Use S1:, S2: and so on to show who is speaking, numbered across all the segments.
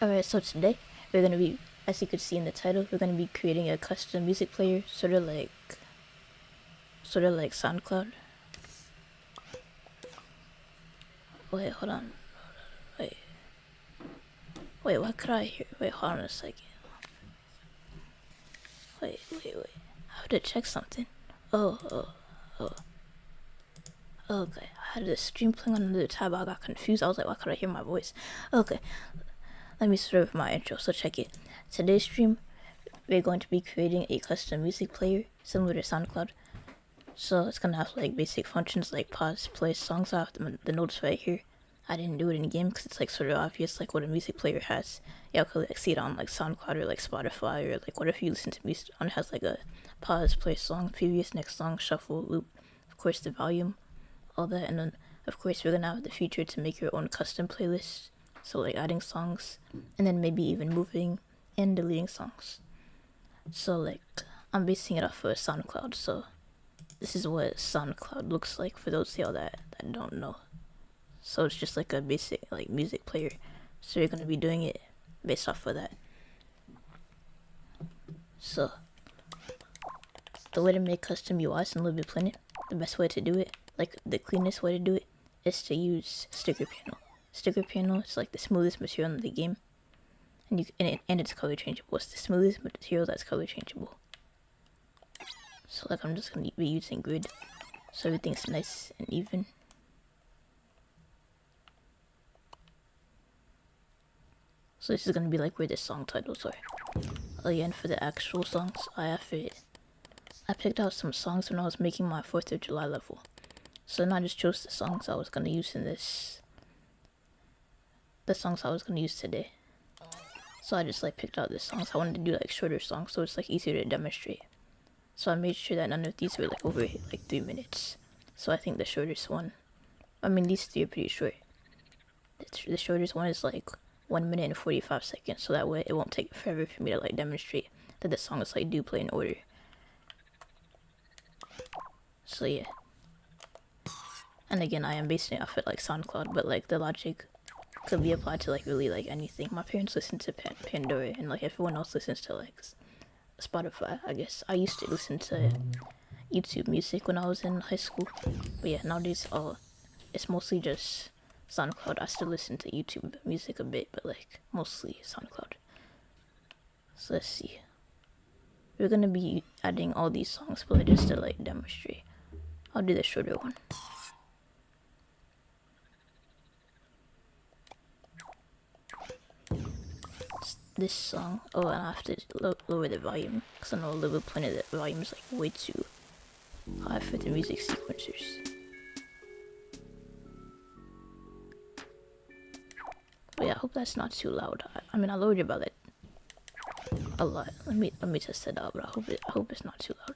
S1: Alright, so today we're gonna be, as you could see in the title, we're gonna be creating a custom music player, sort of like SoundCloud. Wait, hold on. Wait, what could I hear? Wait, hold on a second. Wait. I have to check something. Oh. Okay, I had the stream playing on another tab. I got confused. I was like, why could I hear my voice? Okay, let me start with my intro. So check it. Today's stream, we're going to be creating a custom music player similar to SoundCloud. So it's gonna have like basic functions like pause, play songs. I have the notes right here. I didn't do it in the game because it's like sort of obvious like what a music player has. Yeah, I could like see it on like SoundCloud or like Spotify or like what if you listen to music on it has like a pause, play song, previous, next song, shuffle, loop, of course the volume, all that, and then of course we're gonna have the feature to make your own custom playlist. So like adding songs and then maybe even moving and deleting songs. So like I'm basing it off of SoundCloud, so this is what SoundCloud looks like for those of y'all that don't know. So it's just like a basic like music player. So you're gonna be doing it based off of that. So the way to make custom UIs in LBP3, the best way to do it, like the cleanest way to do it, is to use sticker panel. Sticker panel is like the smoothest material in the game, and it's color changeable. It's the smoothest material that's color changeable. So like I'm just gonna be using grid, so everything's nice and even. So this is gonna be like where the song titles are. Again, for the actual songs, I picked out some songs when I was making my 4th of July level. So then I just chose the songs I was gonna use in this. The songs I was gonna use today. So I just like picked out the songs. I wanted to do like shorter songs, so it's like easier to demonstrate. So I made sure that none of these were like over like 3 minutes. So I think the shortest one, I mean these 3 are pretty short. The shortest one is like 1 minute and 45 seconds, so that way it won't take forever for me to like demonstrate that the songs like do play in order. So yeah. And again, I am basing it off of like SoundCloud, but like the logic could be applied to like really like anything. My parents listen to Pandora, and like everyone else listens to like Spotify, I guess. I used to listen to YouTube music when I was in high school, but yeah, nowadays it's mostly just SoundCloud. I still listen to YouTube music a bit, but like mostly SoundCloud. So let's see. We're gonna be adding all these songs, but just to like demonstrate. I'll do the shorter one. This song. Oh, and I have to lower the volume because I know a little bit plenty of the volume is like way too high for the music sequencers. But yeah, I hope that's not too loud. I mean, I lowered it by like a lot. Let me test it out, but I hope it's not too loud.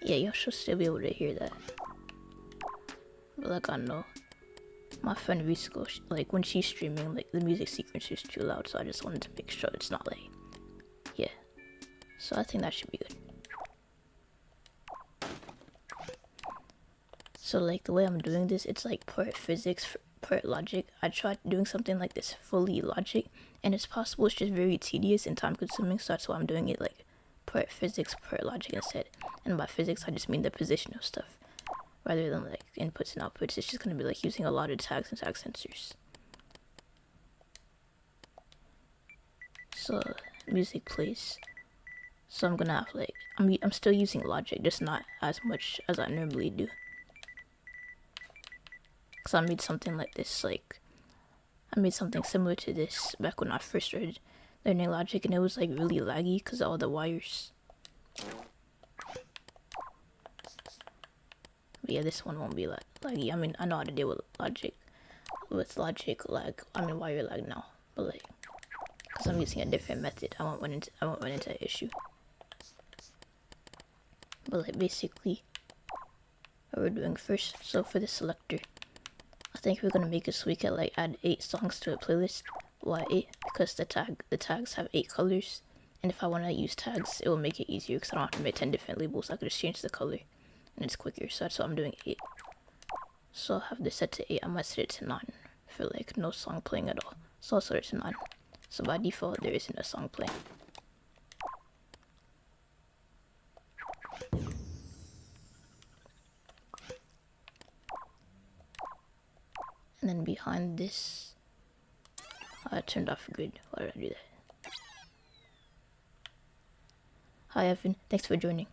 S1: Yeah, y'all should still be able to hear that. But like I know, my friend Risco, like when she's streaming, like the music sequencer is too loud, so I just wanted to make sure it's not like, yeah. So I think that should be good. So like the way I'm doing this, it's like part physics, part logic. I tried doing something like this fully logic, and it's possible. It's just very tedious and time consuming, so that's why I'm doing it like part physics, part logic instead. And by physics, I just mean the position of stuff, rather than like inputs and outputs. It's just gonna be like using a lot of tags and tag sensors. So music plays. So I'm gonna have like I'm still using logic, just not as much as I normally do. Cause I made something like this, like I made something similar to this back when I first started learning logic, and it was like really laggy because of all the wires. But yeah, this one won't be laggy. I mean, I know how to deal with logic lag. I mean wire lag now, but like because I'm using a different method, I won't run into that issue. But like basically, what we're doing first. So for the selector, I think we're gonna make it so we can like add 8 songs to a playlist. Why 8? Because the tags have 8 colors, and if I want to use tags, it will make it easier because I don't have to make 10 different labels. I could just change the color, and it's quicker. So that's why I'm doing 8. So I'll have this set to 8. I might set it to 9 for like no song playing at all. So I'll set it to 9. So by default, there isn't a song playing. And then behind this, I turned off grid. Why did I do that? Hi Evan, thanks for joining.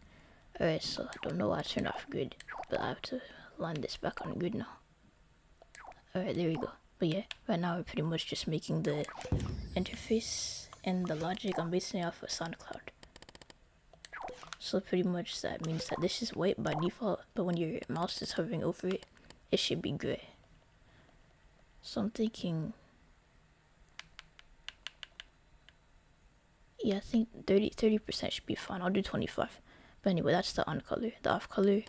S1: Alright, so I don't know why I turned off grid, but I have to line this back on grid now. Alright, there we go. But yeah, right now we're pretty much just making the interface and the logic. I'm basing it off of SoundCloud. So pretty much that means that this is white by default, but when your mouse is hovering over it, it should be gray. So I'm thinking, yeah, I think 30% should be fine. I'll do 25. But anyway, that's the on color. The off color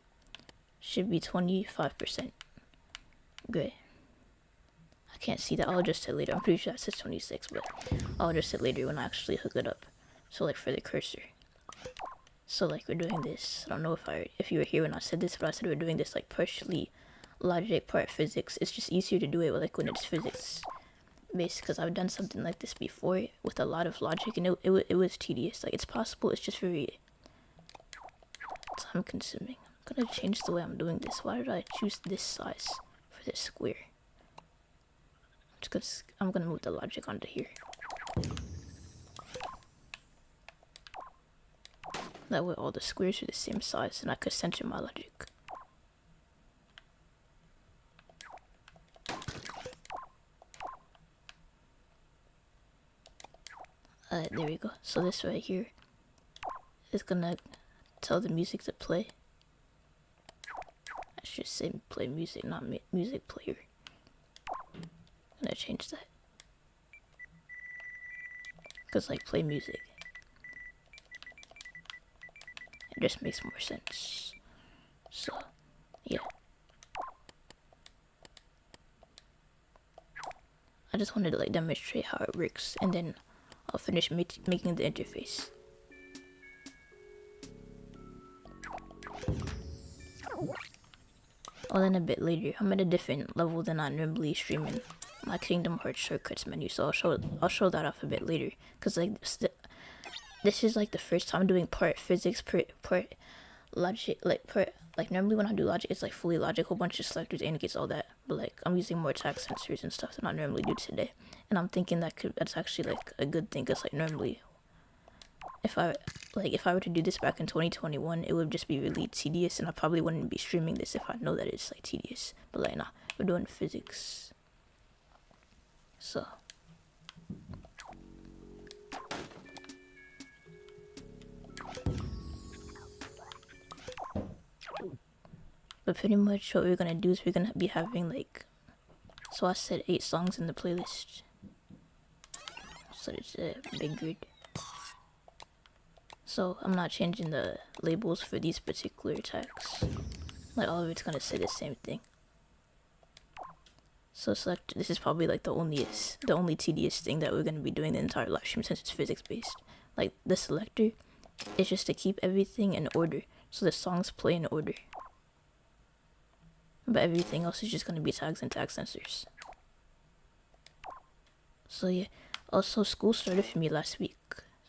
S1: should be 25% gray. I can't see that. I'll adjust it later. I'm pretty sure that says 26, but I'll adjust it later when I actually hook it up. So like for the cursor. So like we're doing this. I don't know if you were here when I said this, but I said we're doing this like partially logic, part physics. It's just easier to do it like when it's physics based, because I've done something like this before with a lot of logic, and it was tedious. Like it's possible, it's just very time consuming. I'm gonna change the way I'm doing this. Why did I choose this size for this square? I'm gonna move the logic onto here. That way all the squares are the same size and I could center my logic. There we go. So this right here is gonna tell the music to play. I should say play music, not music player. I'm gonna change that. Cause like play music. It just makes more sense. So, yeah. I just wanted to like demonstrate how it works, and then I'll finish making the interface. Oh, then a bit later, I'm at a different level than I normally stream in my Kingdom Hearts shortcuts menu, so I'll show that off a bit later, cause like this is like the first time doing part physics, part logic, like normally when I do logic, it's like fully logic, whole bunch of selectors, indicates, all that. But like I'm using more tag sensors and stuff than I normally do today, and I'm thinking that's actually like a good thing, cause like normally, if I were to do this back in 2021, it would just be really tedious, and I probably wouldn't be streaming this if I know that it's like tedious. But like nah, we're doing physics, so. But pretty much what we're gonna do is we're gonna be having like, so I said 8 songs in the playlist. So it's a big grid. So I'm not changing the labels for these particular tags. Like all of it's gonna say the same thing. So select, this is probably like the only tedious thing that we're gonna be doing the entire live stream, since it's physics based. Like the selector is just to keep everything in order, so the songs play in order. But everything else is just going to be tags and tag sensors. So yeah, also school started for me last week.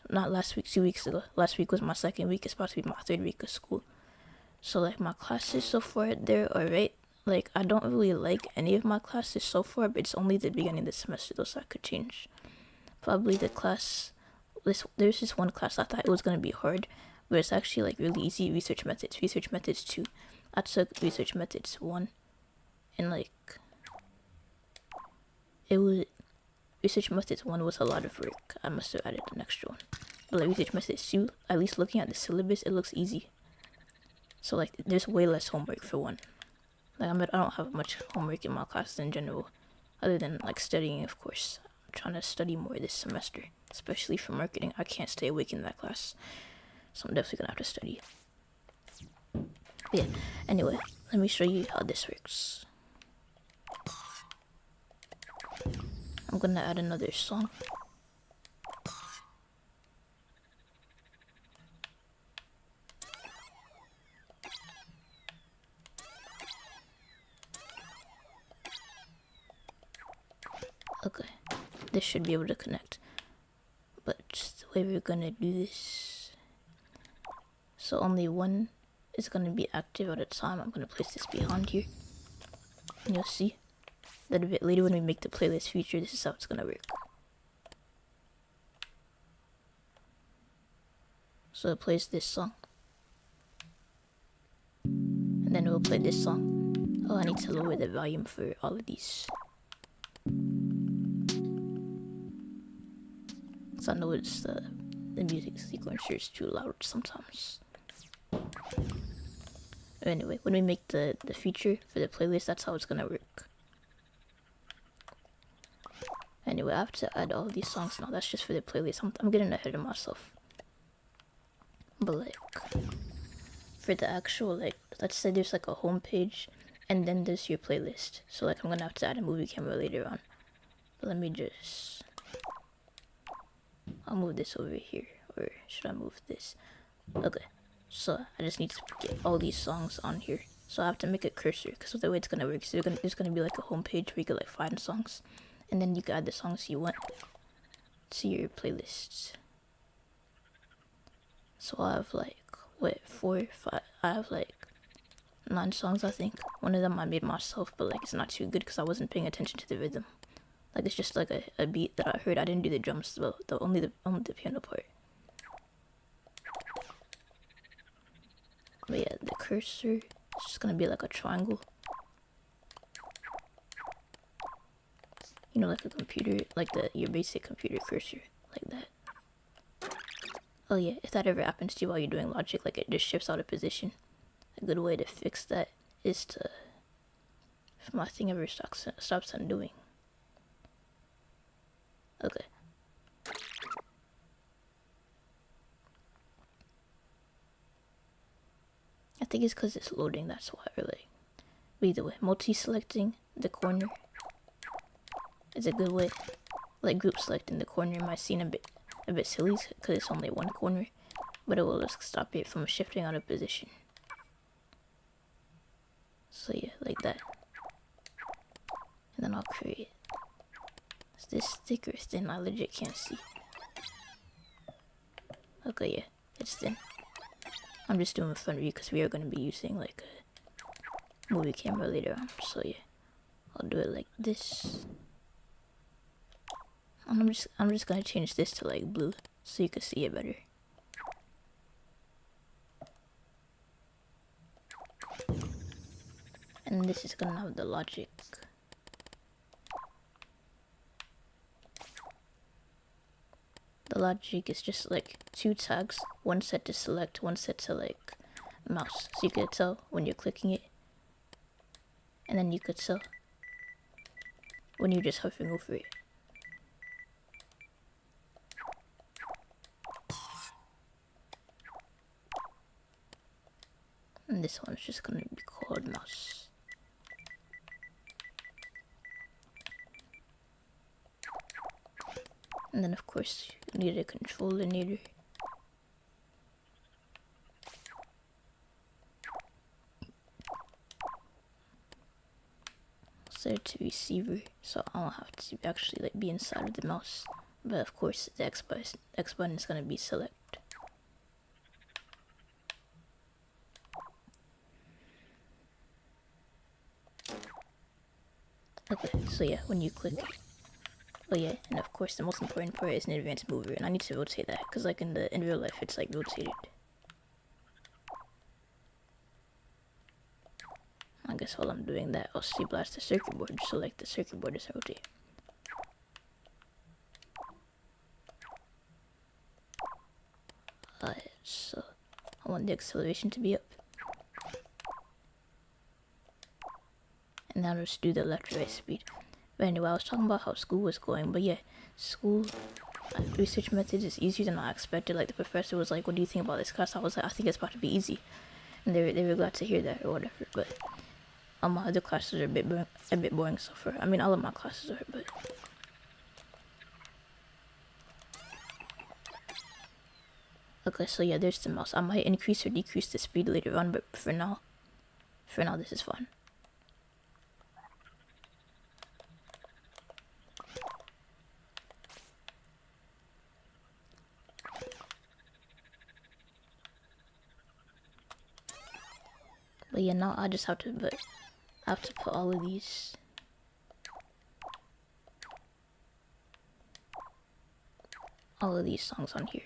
S1: Not last week, 2 weeks ago. Last week was my second week. It's supposed to be my 3rd week of school. So like my classes so far, they're alright. Like I don't really like any of my classes so far, but it's only the beginning of the semester though, so I could change. Probably the class, there's this one class I thought it was going to be hard, but it's actually like really easy. Research methods 2. I took research methods 1, and like research methods 1 was a lot of work. I must have added an extra one. But like research methods 2, at least looking at the syllabus, it looks easy. So like there's way less homework for 1. Like I don't have much homework in my classes in general, other than like studying, of course. I'm trying to study more this semester, especially for marketing. I can't stay awake in that class, so I'm definitely gonna have to study. Yeah, anyway, let me show you how this works. I'm gonna add another song. this should be able to connect. But just the way we're gonna do this, so only one is gonna be active at a time. I'm gonna place this behind here, and you'll see that a bit later when we make the playlist feature, this is how it's gonna work. So it plays this song, and then it will play this song. Oh, I need to lower the volume for all of these. So I noticed the music sequencer is too loud sometimes. Anyway, when we make the feature for the playlist, that's how it's gonna work. Anyway, I have to add all these songs now. That's just for the playlist. I'm getting ahead of myself. But like, for the actual, like, let's say there's like a home page, and then there's your playlist. So like, I'm gonna have to add a movie camera later on. But let me just, I'll move this over here, or should I move this? Okay, so I just need to get all these songs on here. So I have to make a cursor, because the way it's gonna work, so there's gonna be like a home page where you can like find songs, and then you can add the songs you want to your playlists. So I have like, what, 4, 5, I have like 9 songs, I think. One of them I made myself, but like it's not too good because I wasn't paying attention to the rhythm. Like it's just like a beat that I heard. I didn't do the drums, but only the piano part. But yeah, the cursor is just gonna be like a triangle. You know, like a computer, like your basic computer cursor, like that. Oh yeah, if that ever happens to you while you're doing logic, like it just shifts out of position, a good way to fix that is to, if my thing ever stops undoing. Okay. I think it's because it's loading, that's why, or like, but either way, multi-selecting the corner is a good way. Like group selecting the corner might seem a bit silly because it's only one corner, but it will just stop it from shifting out of position. So yeah, like that. And then I'll create. Is this thick or thin? I legit can't see. Okay, yeah, it's thin. I'm just doing a fun review because we are going to be using like a movie camera later on. So yeah, I'll do it like this. And I'm just gonna change this to like blue so you can see it better. And this is gonna have the logic. The logic is just like 2 tags, one set to select, one set to like mouse. So you can tell when you're clicking it. And then you could tell when you're just hovering over it. And this one's just gonna be called mouse. And then of course you need a controllinator. Set it to receiver, so I don't have to actually like be inside of the mouse. But of course the X button is gonna be select. Okay, so yeah, when you click, oh yeah, and of course the most important part is an advanced mover, and I need to rotate that, because like in real life it's like rotated. I guess while I'm doing that, I'll stabilize the circuit board, so like the circuit board is rotated. So I want the acceleration to be up. And now just do the left right speed. But anyway, I was talking about how school was going, but yeah, school research methods is easier than I expected. Like the professor was like, "What do you think about this class?" I was like, "I think it's about to be easy," and they were glad to hear that or whatever. But my other classes are a bit boring so far. I mean, all of my classes are, but okay. So yeah, there's the mouse. I might increase or decrease the speed later on, but for now, this is fine. But yeah, now I just have to put all of these. All of these songs on here.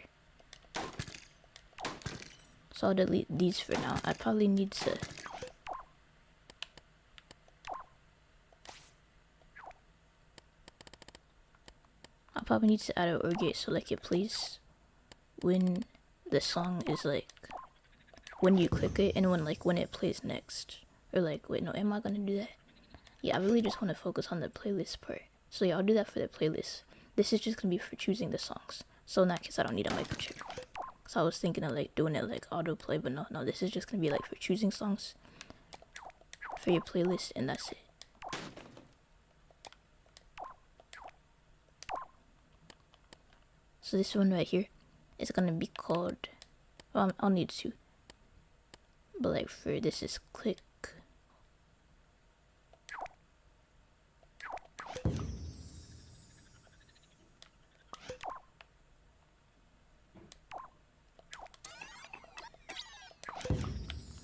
S1: So I'll delete these for now. I probably need to add an or gate so like it plays when the song is like when you click it and when it plays next. Or like, wait, no, am I gonna do that? Yeah, I really just want to focus on the playlist part. So yeah, I'll do that for the playlist. This is just gonna be for choosing the songs. So in that case, I don't need a microchip. So I was thinking of like doing it like autoplay, but no, this is just gonna be like for choosing songs for your playlist, and that's it. So this one right here is gonna be called, well, I'll need to, but like for this is click.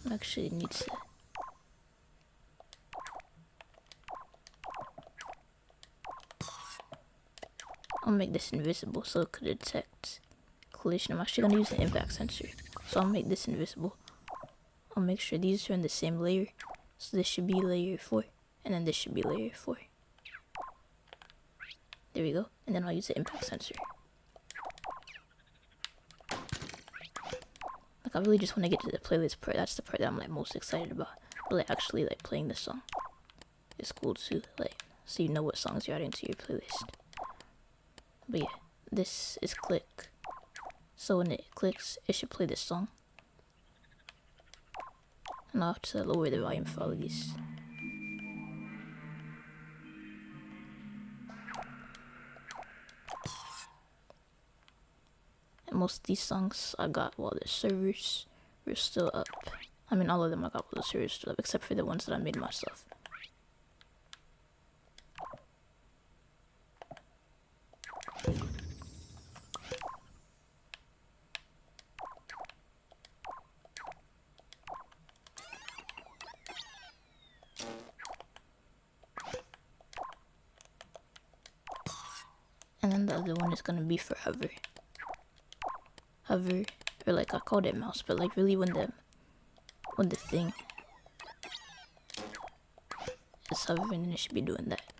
S1: Actually need to I'll make this invisible so it could detect collision. I'm actually gonna use the impact sensor, so I'll make this invisible. I'll make sure these are in the same layer, so this should be layer 4 and then this should be layer 4. There we go. And then I'll use the impact sensor. Like, I really just want to get to the playlist part. That's the part that I'm like most excited about. But like actually like playing the song is cool too. Like, so you know what songs you're adding to your playlist. But yeah, this is click. So when it clicks, it should play this song. And I'll have to lower the volume for all of these. And most of these songs I got while the servers were still up. I mean, all of them I got while the servers were still up, except for the ones that I made myself. And then the other one is gonna be for hover. Hover, or like I called it mouse, but like really when the thing is hovering, then it should be doing that.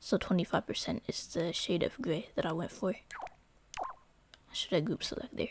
S1: So 25% is the shade of gray that I went for. Should I group select there?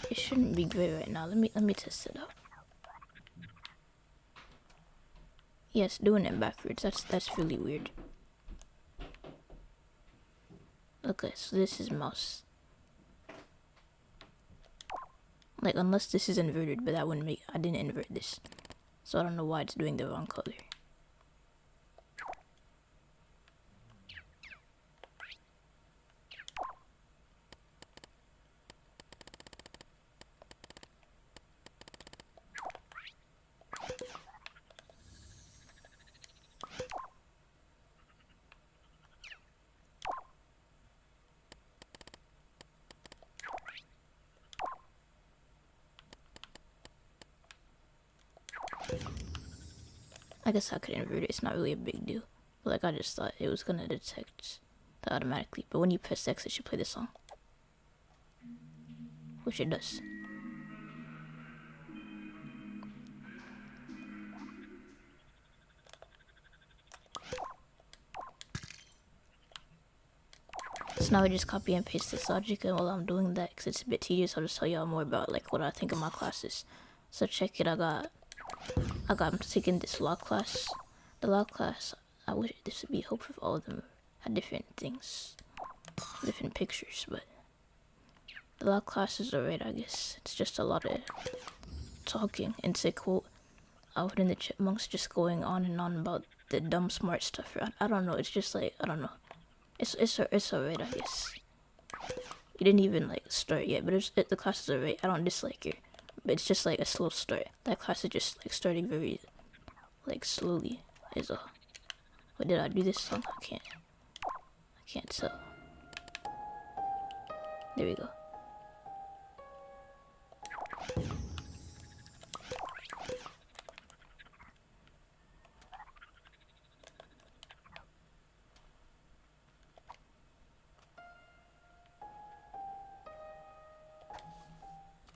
S1: It shouldn't be gray right now. Let me test it out. Yes, doing it backwards. That's really weird. Okay, so this is mouse. Like, unless this is inverted, but that wouldn't make. I didn't invert this, so I don't know why it's doing the wrong color. I guess I could invert it. It's not really a big deal. But like, I just thought it was gonna detect that automatically. But when you press X, it should play the song, which it does. So now I just copy and paste this logic, and while I'm doing that, because it's a bit tedious, I'll just tell y'all more about like what I think of my classes. So check it. I'm taking this law class. The law class, I wish this would be helpful if all of them had different things, different pictures, but the law class is alright, I guess. It's just a lot of talking. And say, quote, out in the chipmunks just going on and on about the dumb smart stuff. I don't know. It's just like, I don't know. It's alright, I guess. You didn't even like start yet, but the class is alright. I don't dislike it, but it's just like a slow start. That class is just like starting very like slowly. Is all. What did I do this song? I can't tell. There we go.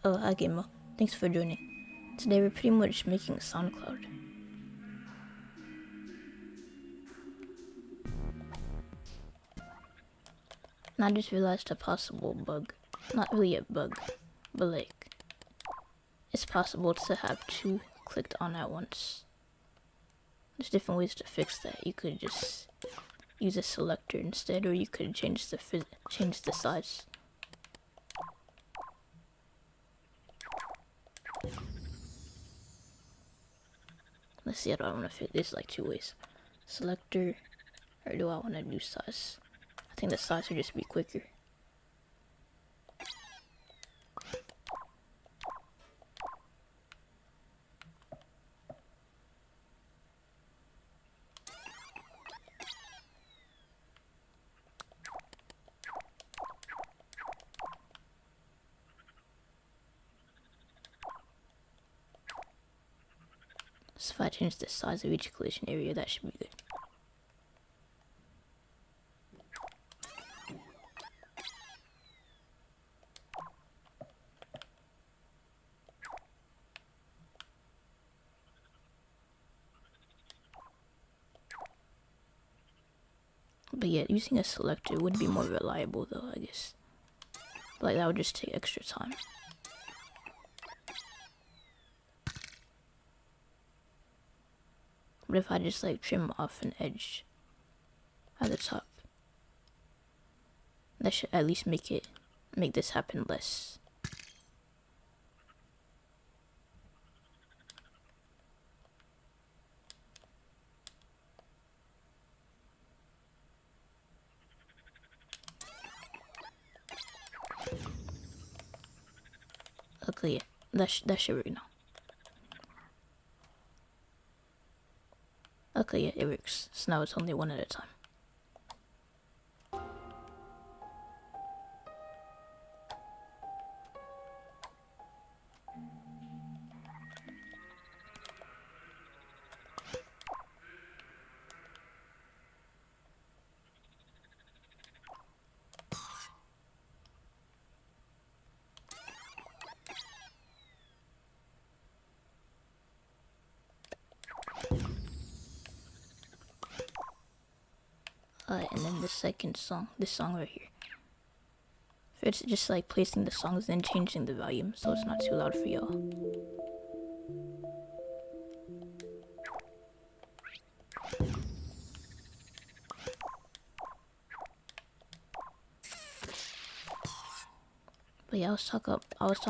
S1: Oh, hi Gamer. Thanks for joining. Today we're pretty much making SoundCloud. And I just realized a possible bug. Not really a bug, but like, it's possible to have two clicked on at once. There's different ways to fix that. You could just use a selector instead, or you could change the size. Let's see, I don't want to fit this like two ways. Selector, or do I want to do size? I think the size would just be quicker. So if I change the size of each collision area, that should be good. But yeah, using a selector would be more reliable though, I guess. But like, that would just take extra time. But if I just like trim off an edge at the top, that should at least make this happen less. Okay, yeah, that should work now. Okay, yeah, it works. So now it's only one at a time. And then the second song, this song right here. It's just like placing the songs and changing the volume so it's not too loud for y'all. But yeah, I was talking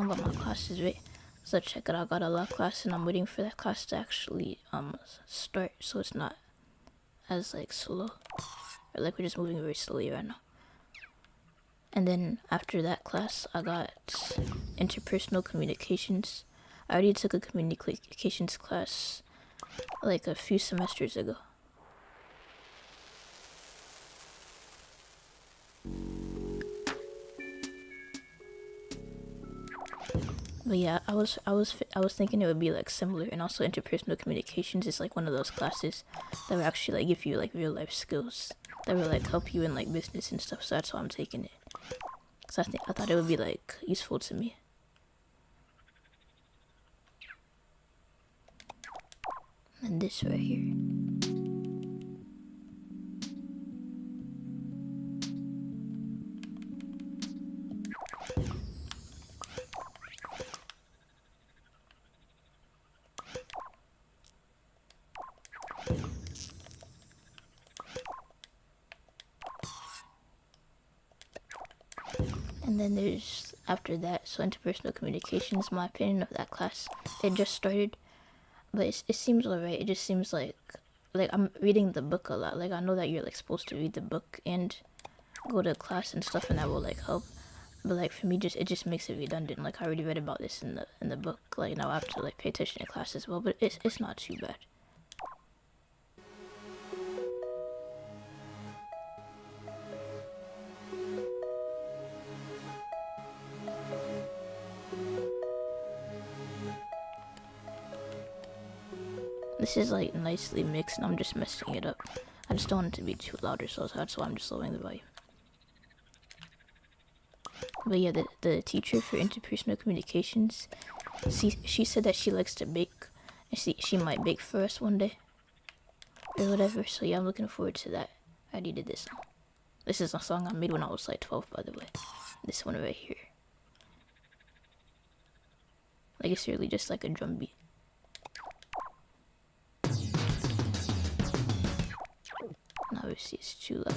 S1: about my classes, right? So check it out, I got a lot of class and I'm waiting for that class to actually start so it's not as like slow. Or like we're just moving very slowly right now. And then after that class, I got interpersonal communications. I already took a communications class like a few semesters ago. But yeah, I was thinking it would be like similar, and also interpersonal communications is like one of those classes that will actually like give you like real life skills that will like help you in like business and stuff. So that's why I'm taking it. So I thought it would be like useful to me. And this right here. And then there's, after that, so interpersonal communications, my opinion of that class, it just started. but it seems alright. It just seems like I'm reading the book a lot. Like I know that you're like supposed to read the book and go to class and stuff, and that will like help. But like for me, it just makes it redundant. Like I already read about this in the book. Like now I have to like pay attention to class as well. But it's not too bad. This is like nicely mixed, and I'm just messing it up. I just don't want it to be too loud or so that's why I'm just lowering the volume. But yeah, the teacher for interpersonal communications, she said that she likes to bake, and she might bake for us one day, or whatever. So yeah, I'm looking forward to that. I already did this song. This is a song I made when I was like 12, by the way. This one right here. Like it's really just like a drum beat. And obviously it's too loud.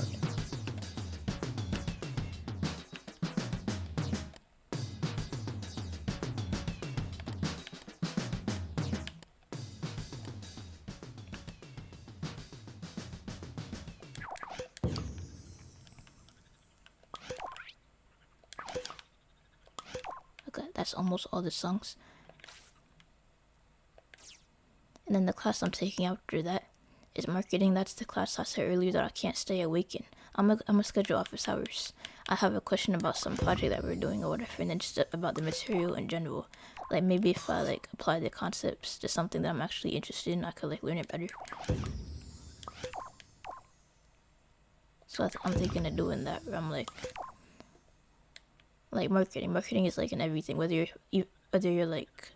S1: Okay, that's almost all the songs. And then the class I'm taking after that is marketing. That's the class I said earlier that I can't stay awake in. I'm a schedule office hours. I have a question about some project that we're doing or whatever, and then just about the material in general. Like maybe if I like apply the concepts to something that I'm actually interested in, I could like learn it better. So I'm thinking of doing that. Where I'm like marketing. Marketing is like in everything. Whether you're like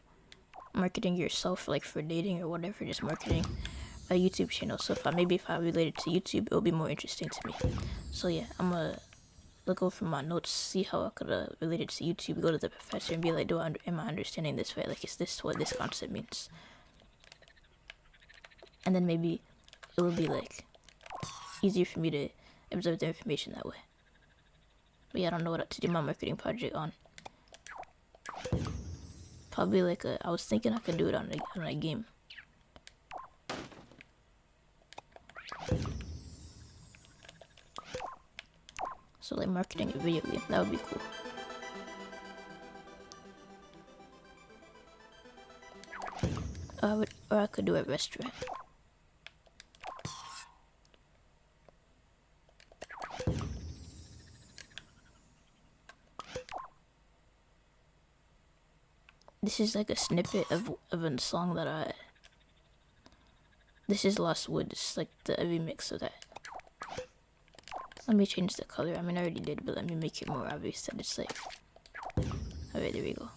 S1: marketing yourself, like for dating or whatever, just marketing a YouTube channel. So if I relate it to YouTube, it'll be more interesting to me. So yeah, I'm gonna look over my notes, see how I could relate it to YouTube, go to the professor and be like, am I understanding this right? Like, is this what this concept means? And then maybe it will be like easier for me to absorb the information that way. But yeah, I don't know what to do my marketing project on. Probably like I was thinking I could do it on a game. So like marketing a video game, that would be cool. Or I could do a restaurant. This is like a snippet of a song that this is Lost Woods, like the remix of that. Let me change the color. I mean, I already did, but let me make it more obvious that it's like... Alright, there we go.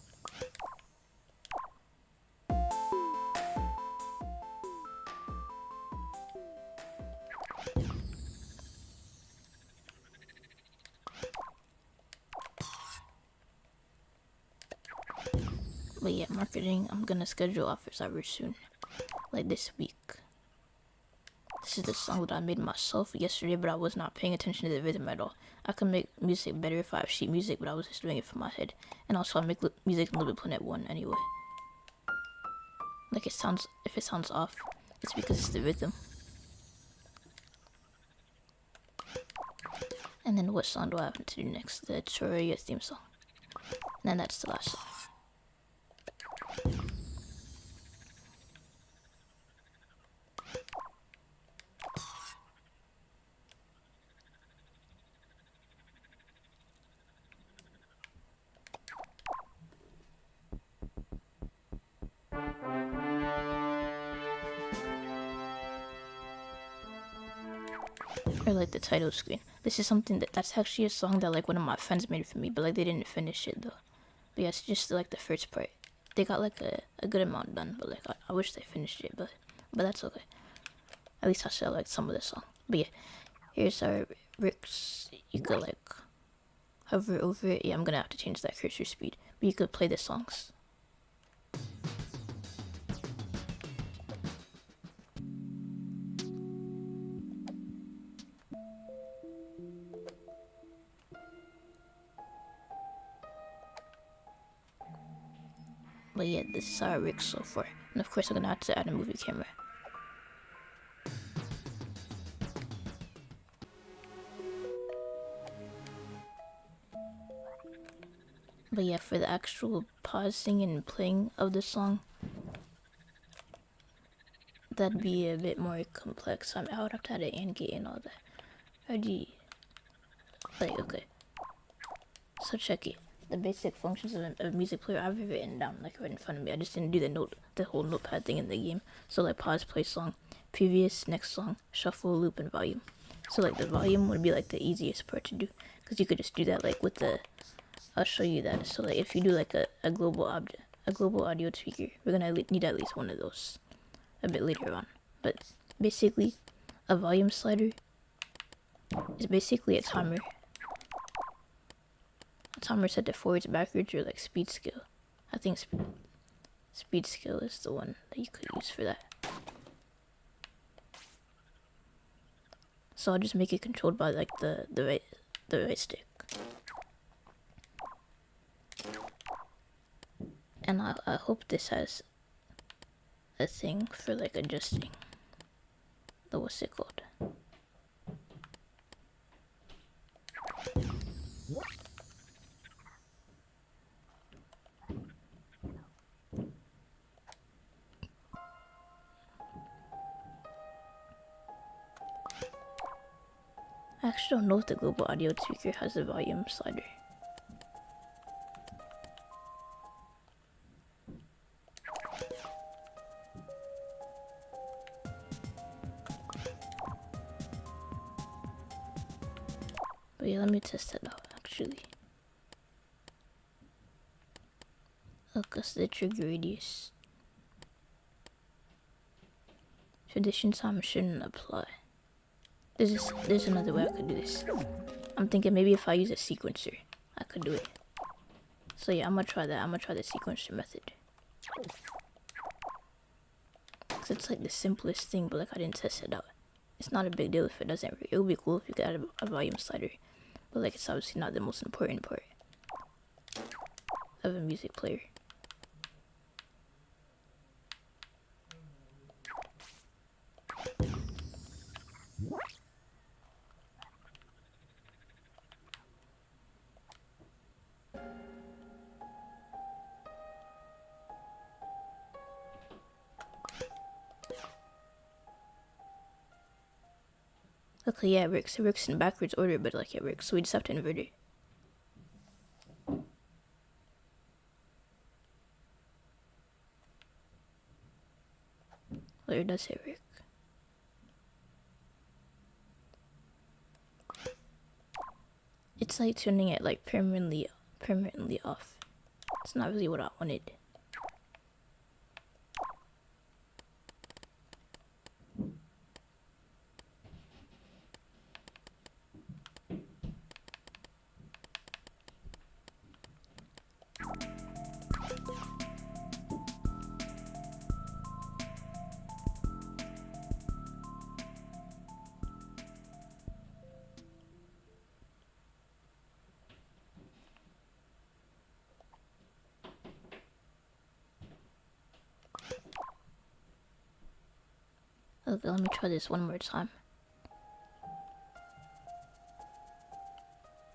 S1: But yeah, marketing, I'm gonna schedule office hours soon. Like this week. This is the song that I made myself yesterday, but I was not paying attention to the rhythm at all. I can make music better if I have sheet music, but I was just doing it from my head. And also I make music in LBP Planet 1 anyway. Like if it sounds off, it's because it's the rhythm. And then what song do I have to do next? The Terraria theme song. And then that's the last song. Or like the title screen. This is something that's actually a song that like one of my friends made for me, but like they didn't finish it though. But yeah, it's just like the first part. They got like a good amount done, but like I wish they finished it, but that's okay. At least I still like some of the song. But yeah, here's our bricks. You could like hover over it. Yeah, I'm gonna have to change that cursor speed, but you could play the songs. But yeah, this is our rig so far. And of course I'm gonna have to add a movie camera. But yeah, for the actual pausing and playing of the song, that'd be a bit more complex. I would have to add an AND gate and all that. Already, like, okay. So check it. The basic functions of a music player I've written down, like right in front of me. I just didn't do the whole notepad thing in the game. So like pause, play song, previous, next song, shuffle, loop, and volume. So like the volume would be like the easiest part to do, because you could just do that like with the. I'll show you that. So like if you do like a global object, a global audio tweaker, we're gonna need at least one of those a bit later on. But basically, a volume slider is basically a timer. A timer set to forwards, backwards, or like speed scale. I think speed scale is the one that you could use for that. So I'll just make it controlled by like the right stick. And I hope this has a thing for like adjusting the what's it called. I actually don't know if the global audio tweaker has a volume slider. But yeah, let me test that out actually. Focus the trigger radius. Tradition time shouldn't apply. There's another way I could do this. I'm thinking maybe if I use a sequencer, I could do it. So yeah, I'm gonna try that. I'm gonna try the sequencer method. Cause it's like the simplest thing, but like I didn't test it out. It's not a big deal if it doesn't work. It would be cool if you could add a volume slider, but like it's obviously not the most important part of a music player. Okay, yeah, it works. It works in backwards order, but like it works. So we just have to invert it. Where does it work? It's like turning it like permanently off. It's not really what I wanted. Okay, let me try this one more time.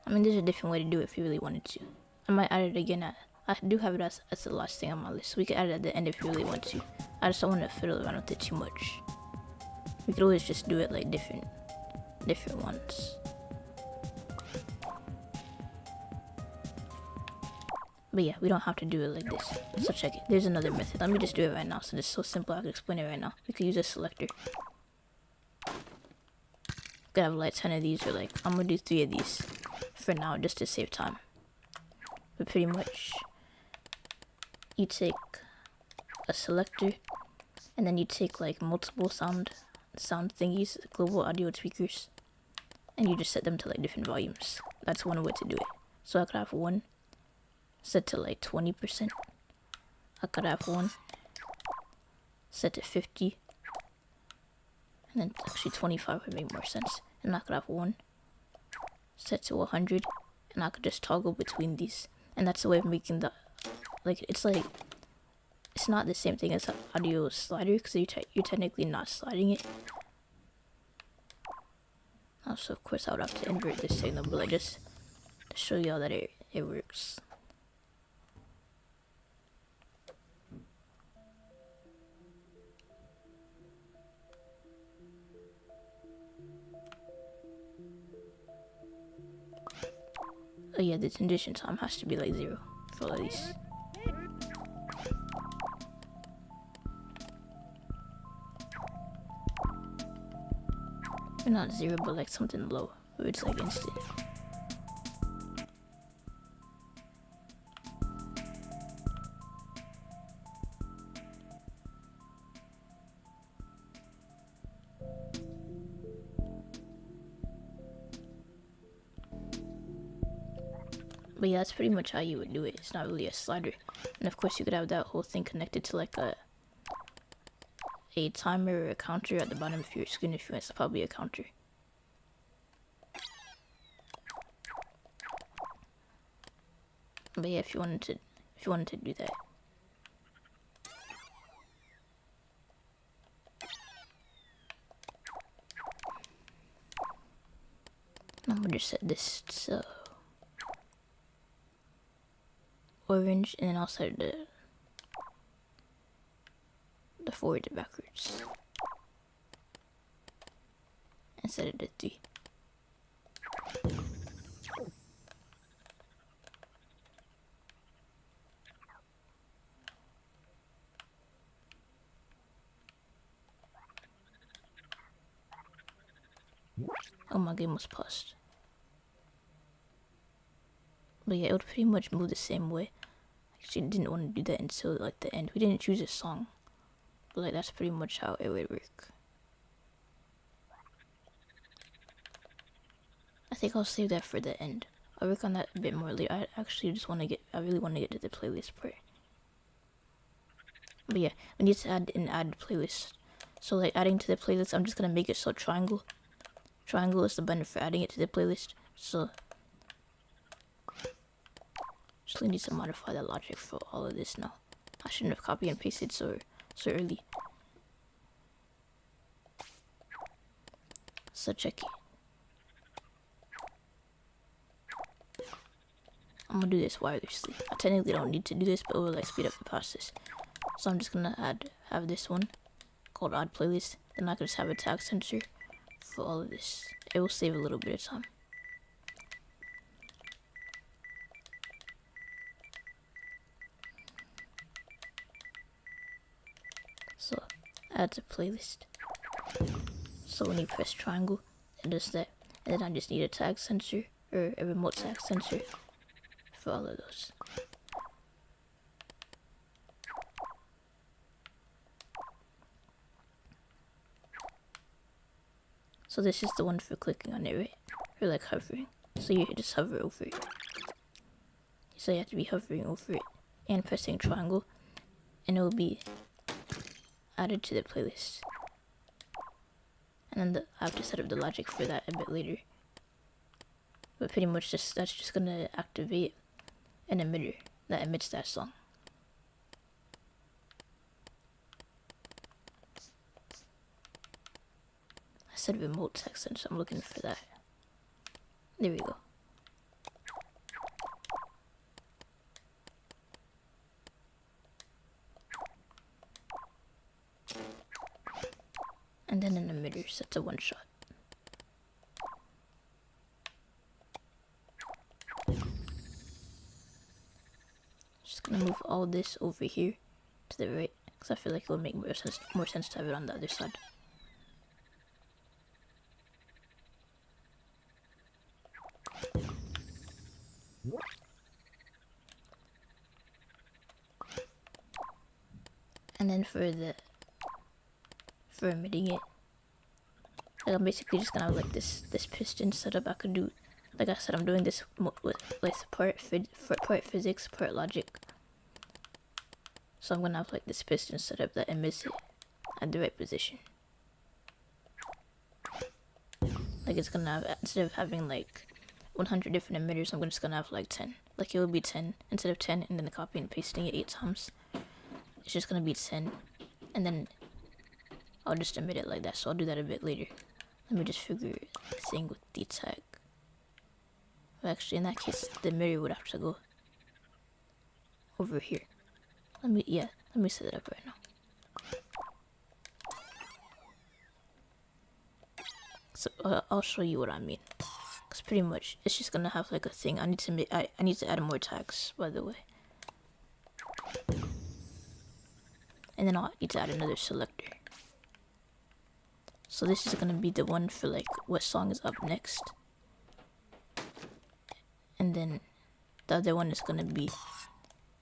S1: I mean, there's a different way to do it if you really wanted to. I might add it again. I do have it as the last thing on my list. So we can add it at the end if you really want to. I just don't want to fiddle around with it too much. We could always just do it like different ones. But yeah, we don't have to do it like this. So check it. There's another method. Let me just do it right now. So this is so simple, I can explain it right now. We could use a selector. Could have like 10 of these, or like I'm gonna do 3 of these for now, just to save time. But pretty much, you take a selector, and then you take like multiple sound thingies, global audio tweakers, and you just set them to like different volumes. That's one way to do it. So I could have one set to like 20%. I could have one set to 50, and then actually 25 would make more sense. And I could have one set to 100, and I could just toggle between these. And that's the way of making the, like, it's like it's not the same thing as an audio slider because you're technically not sliding it. Also, of course, I would have to invert this signal, but like just to show y'all that it works. Oh yeah, the transition time has to be like 0 for all of these. Or not 0, but like something low, where it's like instant. But yeah, that's pretty much how you would do it. It's not really a slider. And of course you could have that whole thing connected to like a timer or a counter at the bottom of your screen if you want. It's probably a counter. But yeah, if you wanted to do that. I'm gonna just set this to orange, and then I'll set the forward to backwards and set it to 3. Oh, my game was paused. But yeah, it would pretty much move the same way. Actually, didn't want to do that until like the end. We didn't choose a song, but like that's pretty much how it would work. I think I'll save that for the end. I'll work on that a bit more later. I really want to get to the playlist part. But yeah, we need to add an add playlist. So like adding to the playlist, I'm just gonna make it so triangle is the button for adding it to the playlist. So just need to modify the logic for all of this now. I shouldn't have copied and pasted so early. So check it. I'm gonna do this wirelessly. I technically don't need to do this, but it will like speed up the process. So I'm just gonna have this one called add playlist. Then I can just have a tag sensor for all of this. It will save a little bit of time. So add to playlist. So when you press triangle, it does that. And then I just need a tag sensor or a remote tag sensor for all of those. So this is the one for clicking on it, right? Or like hovering. So you just hover over it. So you have to be hovering over it and pressing triangle, and it will be added to the playlist. And then I have to set up the logic for that a bit later. But pretty much that's just gonna activate an emitter that emits that song. I said remote text, so I'm looking for that. There we go. And then an emitter set to 1 shot. Just gonna move all this over here to the right, because I feel like it would make more sense to have it on the other side. And then for emitting it, like I'm basically just gonna have like this piston setup. I could do, like I said, I'm doing this with part physics, part logic. So I'm gonna have like this piston setup that emits it at the right position. Like it's gonna have, instead of having like 100 different emitters, I'm just gonna have like 10. Like it would be 10 instead of 10, and then copying and pasting it 8 times. it's just gonna be 10, and then I'll just emit it like that. So I'll do that a bit later. Let me just figure the thing with the tag. Well, actually, in that case, the mirror would have to go over here. Let me set it up right now. So I'll show you what I mean. Cause pretty much it's just gonna have like a thing. I need to add more tags, by the way. And then I'll need to add another selector. So this is gonna be the one for like what song is up next. And then the other one is gonna be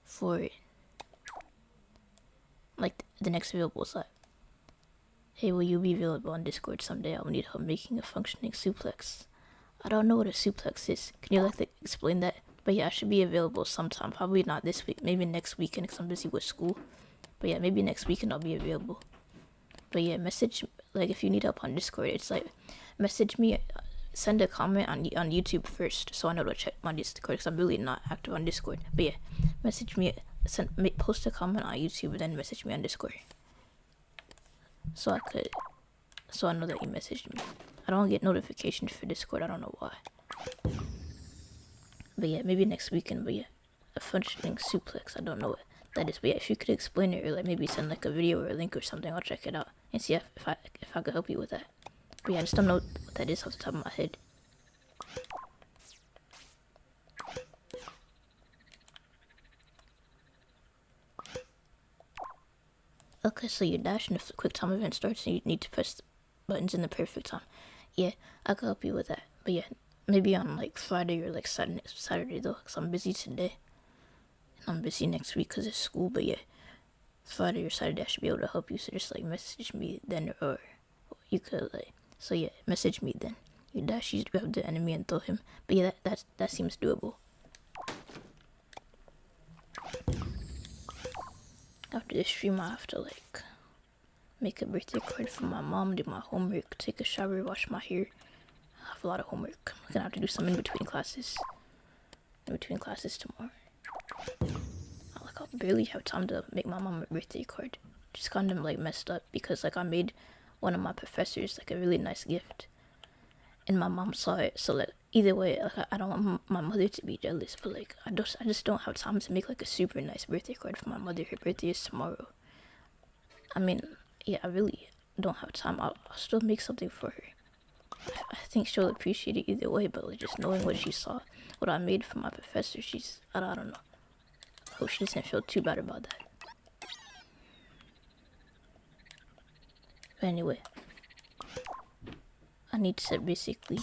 S1: for like the next available slot. Hey, will you be available on Discord someday? I'll need help making a functioning suplex. I don't know what a suplex is. Can you like explain that? But yeah, I should be available sometime. Probably not this week. Maybe next weekend because I'm busy with school. But yeah, maybe next weekend I'll be available. But yeah, message, like if you need help on Discord, it's like message me, send a comment on YouTube first so I know to check my Discord because I'm really not active on Discord. But yeah, message me, post a comment on YouTube and then message me on Discord. So I know that you messaged me. I don't get notifications for Discord, I don't know why. But yeah, maybe next weekend, but yeah. A functioning suplex, I don't know what that is. But yeah, if you could explain it or like maybe send like a video or a link or something, I'll check it out and see if I could help you with that. But yeah, I just don't know what that is off the top of my head. Okay, so you dash and if the quick time event starts and you need to press the buttons in the perfect time. Yeah, I could help you with that. But yeah, maybe on like Friday or like Saturday though, because I'm busy today. And I'm busy next week because it's school, but yeah, Friday or Saturday I should be able to help you. So just like message me then or you could like, so yeah, message me then. You dash, you grab the enemy and throw him. But yeah, that seems doable. After this stream, I have to like make a birthday card for my mom, do my homework, take a shower, wash my hair. I have a lot of homework. I'm gonna have to do some in between classes. Tomorrow. I'll barely have time to make my mom a birthday card. Just kind of like messed up because like I made one of my professors like a really nice gift, and my mom saw it. So like either way, like I don't want my mother to be jealous, but like I just don't have time to make like a super nice birthday card for my mother. Her birthday is tomorrow. I mean, yeah, I really don't have time. I'll still make something for her. I think she'll appreciate it either way, but like just knowing what she saw, what I made for my professor, I don't know. I hope she doesn't feel too bad about that. But anyway, I need to basically,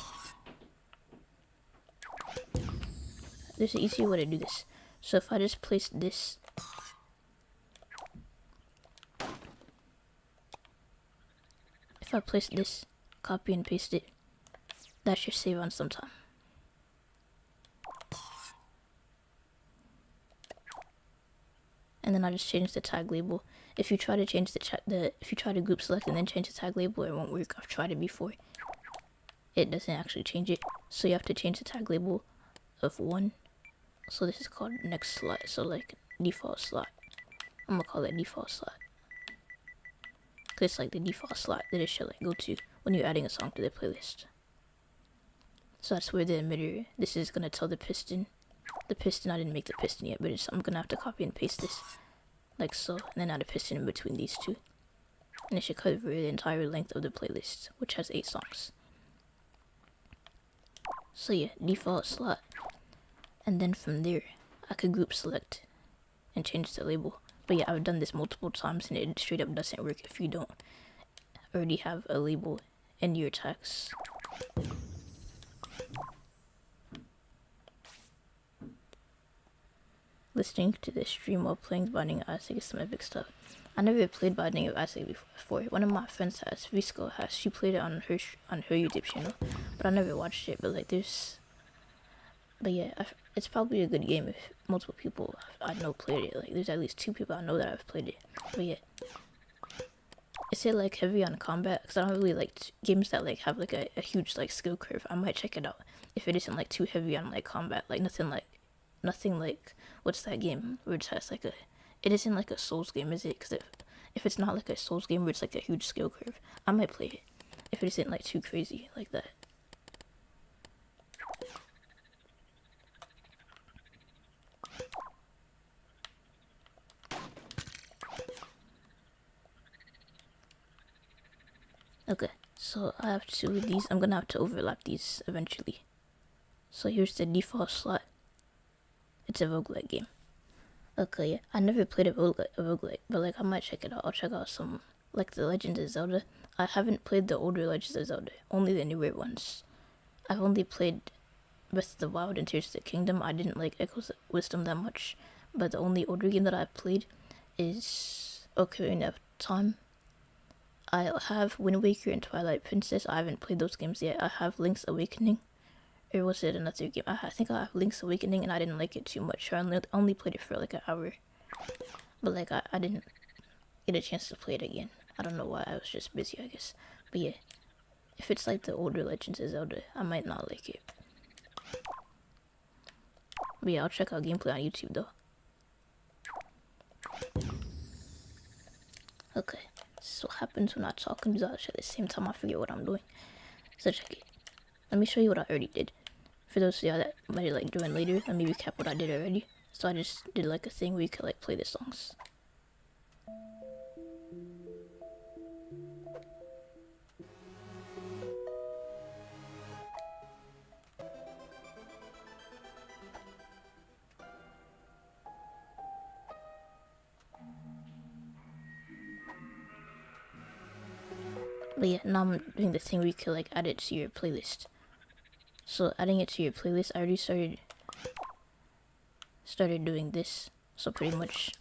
S1: there's an easier way to do this. So if I just place this, copy and paste it, that should save on some time. And then I just change the tag label. If you try to change if you try to group select and then change the tag label, it won't work. I've tried it before. It doesn't actually change it. So you have to change the tag label of 1. So this is called next slot. So like default slot. I'm gonna call it default slot. Cause it's like the default slot that it should like go to when you're adding a song to the playlist. So that's where the emitter, this is gonna tell the piston, I didn't make the piston yet, but I'm gonna have to copy and paste this like so, and then add a piston in between these two. And it should cover the entire length of the playlist, which has 8 songs. So yeah, default slot. And then from there, I could group select and change the label. But yeah, I've done this multiple times and it straight up doesn't work if you don't already have a label in your text. Listening to this stream while playing Binding of Isaac is some epic stuff. I never played Binding of Isaac before. One of my friends Visco has. She played it on her YouTube channel, but I never watched it. But like but yeah, it's probably a good game if multiple people I know played it. Like there's at least 2 people I know that have played it. But yeah, is it like heavy on combat? Because I don't really like games that like have like a huge like skill curve. I might check it out if it isn't like too heavy on like combat. Like nothing like what's that game where it has like a It isn't like a Souls game, is it? Because if it's not like a Souls game where it's like a huge skill curve, I might play it. If it isn't like too crazy like that. Okay, so I have two of these. I'm gonna have to overlap these eventually. So here's the default slot. It's a roguelike game. Okay, yeah. I never played a roguelike, but like I might check it out. I'll check out some, like the Legends of Zelda. I haven't played the older Legends of Zelda, only the newer ones. I've only played Breath of the Wild and Tears of the Kingdom. I didn't like Echoes of Wisdom that much, but the only older game that I played is Ocarina of Time. I have Wind Waker and Twilight Princess. I haven't played those games yet. I have Link's Awakening. Or was it another game? I think I have Link's Awakening and I didn't like it too much. I only played it for like an hour. But like I didn't get a chance to play it again. I don't know why, I was just busy I guess. But yeah, if it's like the older Legends of Zelda, I might not like it. But yeah, I'll check out gameplay on YouTube though. Okay, this is what happens when I talk and at the same time I forget what I'm doing. So check it. Let me show you what I already did. For those of y'all that might like join later, let me recap what I did already. So I just did like a thing where you could like play the songs. But yeah, now I'm doing the thing where you could like add it to your playlist. So adding it to your playlist, I already started doing this. So pretty much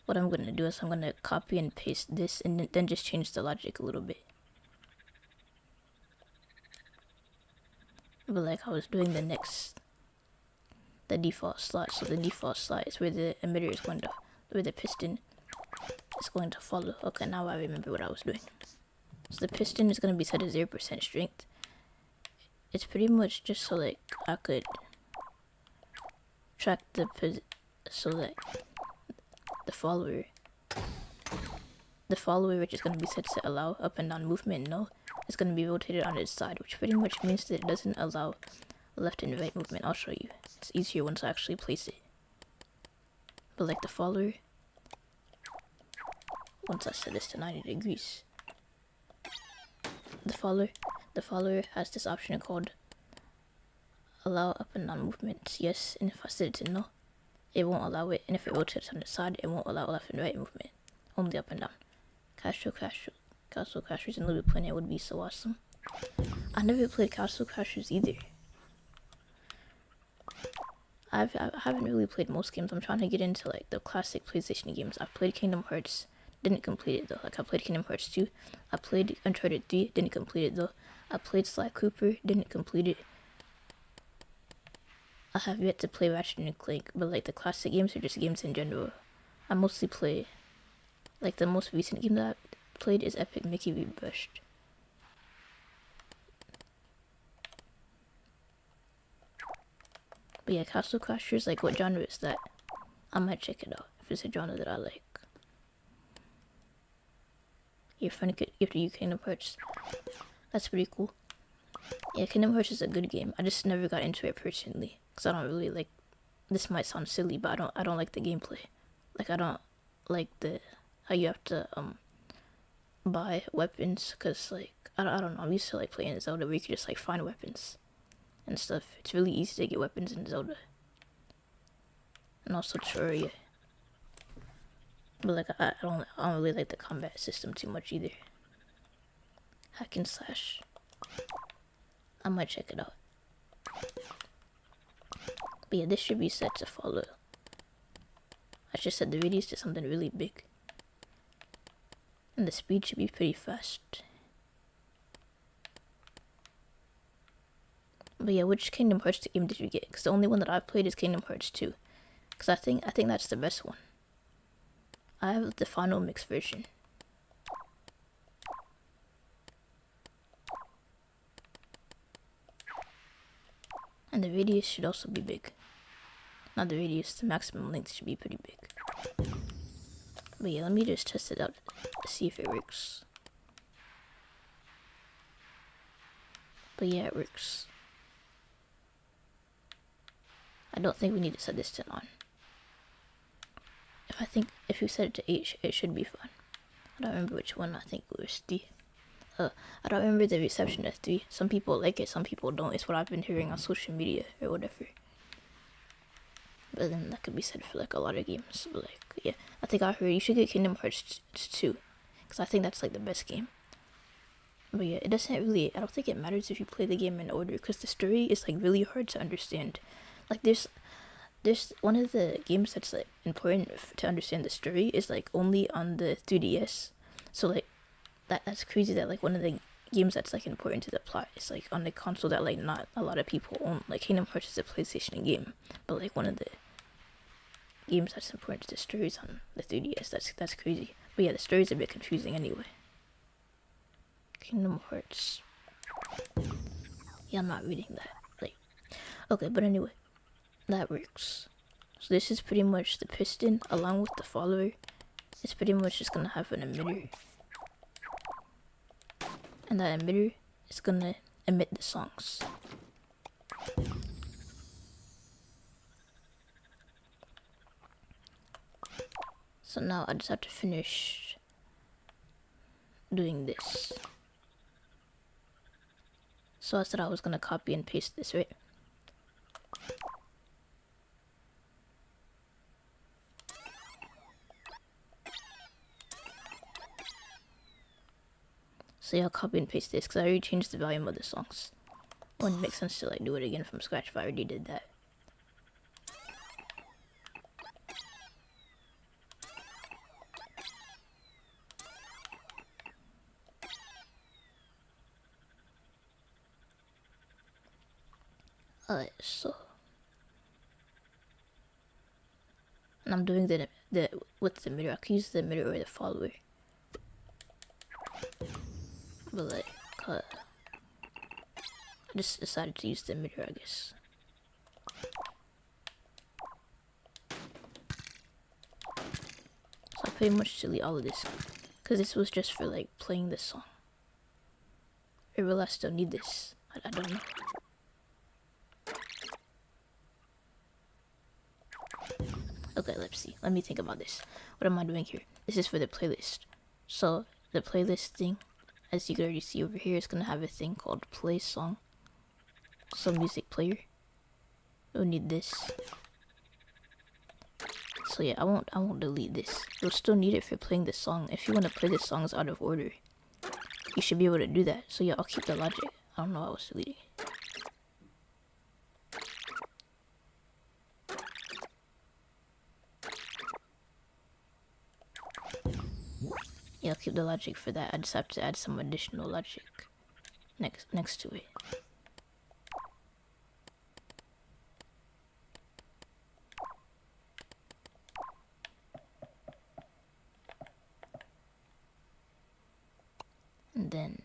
S1: what I'm gonna do is I'm gonna copy and paste this and then just change the logic a little bit. But like I was doing the default slot. So the default slot is where the emitter is going to, where the piston is going to follow. Okay, now I remember what I was doing. So the piston is going to be set to 0% strength. It's pretty much just so like I could track so that the follower which is going to be set to allow up and down movement, no, it's going to be rotated on its side, which pretty much means that it doesn't allow left and right movement. I'll show you. It's easier once I actually place it. But like the follower, once I set this to 90 degrees, the follower has this option called allow up and down movements, yes, and if I set it to no, it won't allow it, and if it rotates on the side, it won't allow left and right movement, only up and down. Castle Crashers and Little Planet would be so awesome. I never played Castle Crashers either. I haven't really played most games. I'm trying to get into like the classic PlayStation games. I've played Kingdom Hearts, didn't complete it though. Like I played Kingdom Hearts 2, I played Uncharted 3, didn't complete it though. I played Sly Cooper, didn't complete it. I have yet to play Ratchet and Clank, but like the classic games are just games in general. I mostly play, like the most recent game that I played is Epic Mickey Rebrushed. But yeah, Castle Crashers, like what genre is that? I might check it out if it's a genre that I like. Your friend could give you Kingdom Hearts. That's pretty cool. Yeah, Kingdom Hearts is a good game. I just never got into it personally, cause I don't really like. This might sound silly, but I don't like the gameplay. Like I don't like how you have to buy weapons, cause like I don't know. I'm used to like playing Zelda where you can just like find weapons and stuff. It's really easy to get weapons in Zelda, and also Terraria. But like I don't really like the combat system too much either. Hack and slash. I might check it out. But yeah, this should be set to follow. I just set the radius to something really big. And the speed should be pretty fast. But yeah, which Kingdom Hearts game did you get? Because the only one that I've played is Kingdom Hearts 2. Because I think that's the best one. I have the final mix version. And the radius should also be big. Not the radius, the maximum length should be pretty big. But yeah, let me just test it out to see if it works. But yeah, it works. I don't think we need to set this to on. If you set it to 8, it should be fine. I don't remember which one. I think it was 3. I don't remember the reception at 3. Some people like it, some people don't. It's what I've been hearing on social media or whatever. But then that could be said for like a lot of games. But like, yeah, I think I heard you should get Kingdom Hearts 2, because I think that's like the best game. But yeah, it doesn't really, I don't think it matters if you play the game in order, because the story is like really hard to understand. Like there's one of the games that's like important to understand the story is like only on the 3DS. So like that's crazy that like one of the games that's like important to the plot is like on the console that like not a lot of people own. Like Kingdom Hearts is a PlayStation game, but like one of the games that's important to the story is on the 3DS. That's crazy. But yeah, the story's a bit confusing anyway. Kingdom Hearts. Yeah, I'm not reading that. Like, okay, but anyway, that works. So this is pretty much the piston along with the follower. It's pretty much just gonna have an emitter, and that emitter is gonna emit the songs. So now I just have to finish doing this. So I said I was gonna copy and paste this, right? So yeah, I'll copy and paste this because I already changed the volume of the songs. Wouldn't make sense to like do it again from scratch if I already did that. Alright, so, and I'm doing the with the emitter. I can use the emitter or the follower, but like, I just decided to use the emitter, I guess. So I pretty much delete all of this because this was just for like playing this song. Or will I still need this? I don't know. Okay, let's see. Let me think about this. What am I doing here? This is for the playlist. So the playlist thing, as you can already see over here, is gonna have a thing called play song. So music player. You'll need this. So yeah, I won't delete this. You'll still need it for playing the song. If you want to play the songs out of order, you should be able to do that. So yeah, I'll keep the logic. I don't know why I was deleting it. Yeah, I'll keep the logic for that. I just have to add some additional logic next to it. And then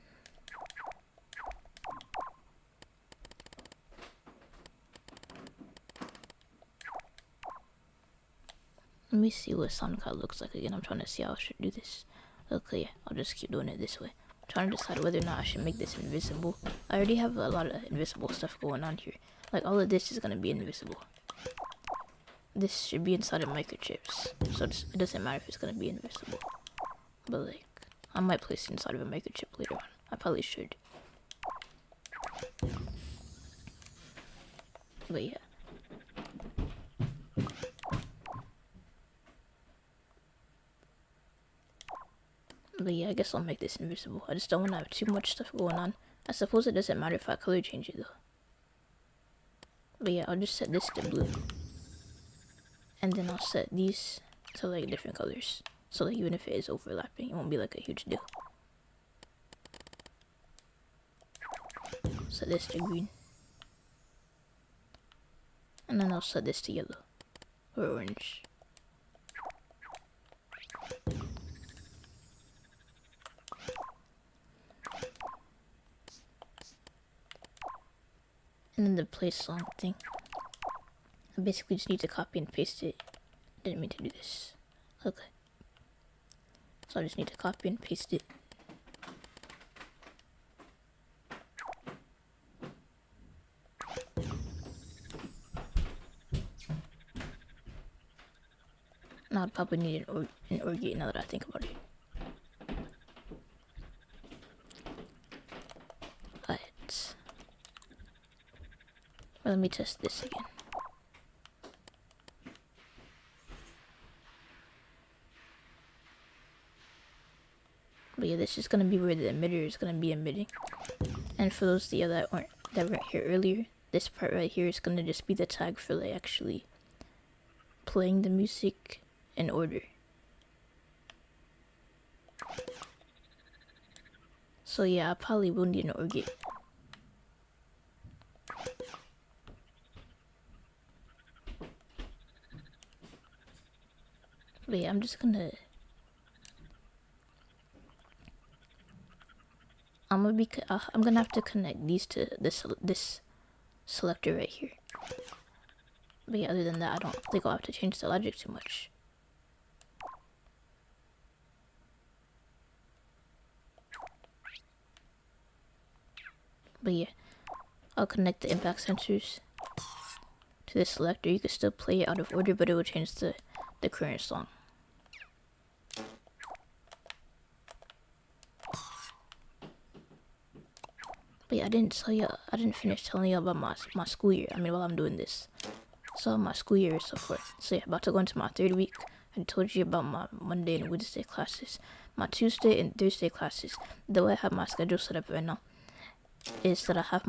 S1: let me see what SoundCloud looks like again. I'm trying to see how I should do this. Okay, yeah, I'll just keep doing it this way. I'm trying to decide whether or not I should make this invisible. I already have a lot of invisible stuff going on here. Like, all of this is going to be invisible. This should be inside of microchips, so it doesn't matter if it's going to be invisible. But, like, I might place it inside of a microchip later on. I probably should. But, yeah. But yeah, I guess I'll make this invisible. I just don't want to have too much stuff going on. I suppose it doesn't matter if I color change it though. But yeah, I'll just set this to blue. And then I'll set these to like different colors. So like even if it is overlapping, it won't be like a huge deal. Set this to green. And then I'll set this to yellow. Or orange. And then the play song thing, I basically just need to copy and paste it. Didn't mean to do this. Okay. So I just need to copy and paste it. Now I'd probably need an OR gate now that I think about it. Alright. Well, let me test this again. But yeah, this is gonna be where the emitter is gonna be emitting. And for those that weren't here earlier, this part right here is gonna just be the tag for like actually playing the music in order. So yeah, I probably will need an OR gate. But yeah, I'm gonna have to connect these to this selector right here. But yeah, other than that, I don't think I'll have to change the logic too much. But yeah, I'll connect the impact sensors to this selector. You can still play it out of order, but it will change the current song. But yeah, I didn't finish telling you about my school year. I mean, while I'm doing this. So my school year is so forth. So yeah, about to go into my 3rd week. I told you about my Monday and Wednesday classes. My Tuesday and Thursday classes. The way I have my schedule set up right now is that I have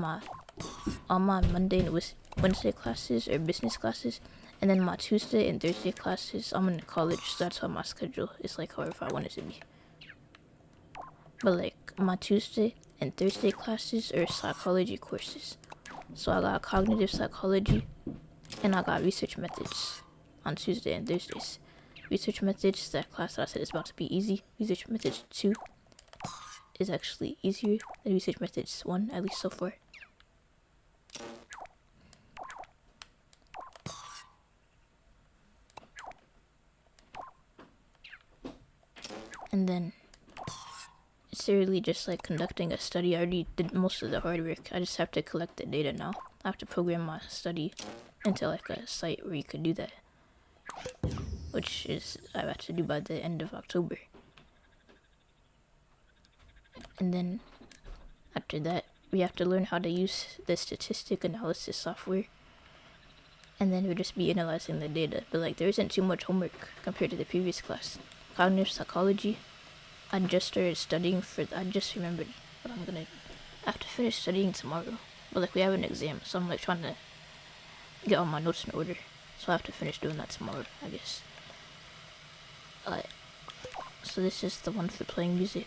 S1: all my Monday and Wednesday classes or business classes, and then my Tuesday and Thursday classes, I'm in college, so that's why my schedule is like however I want it to be. But like my Tuesday and Thursday classes are psychology courses. So I got cognitive psychology and I got research methods on Tuesday and Thursdays. Research methods, that class that I said is about to be easy. Research methods 2 is actually easier than research methods 1, at least so far. And then it's really just like conducting a study. I already did most of the hard work. I just have to collect the data now. I have to program my study into like a site where you could do that, which is I have to do by the end of October. And then after that, we have to learn how to use the statistic analysis software, and then we'll just be analyzing the data. But like there isn't too much homework compared to the previous class. Cognitive psychology, I just started studying for. I just remembered, but I have to finish studying tomorrow. But like we have an exam, so I'm like trying to get all my notes in order. So I have to finish doing that tomorrow, I guess. So this is the one for playing music.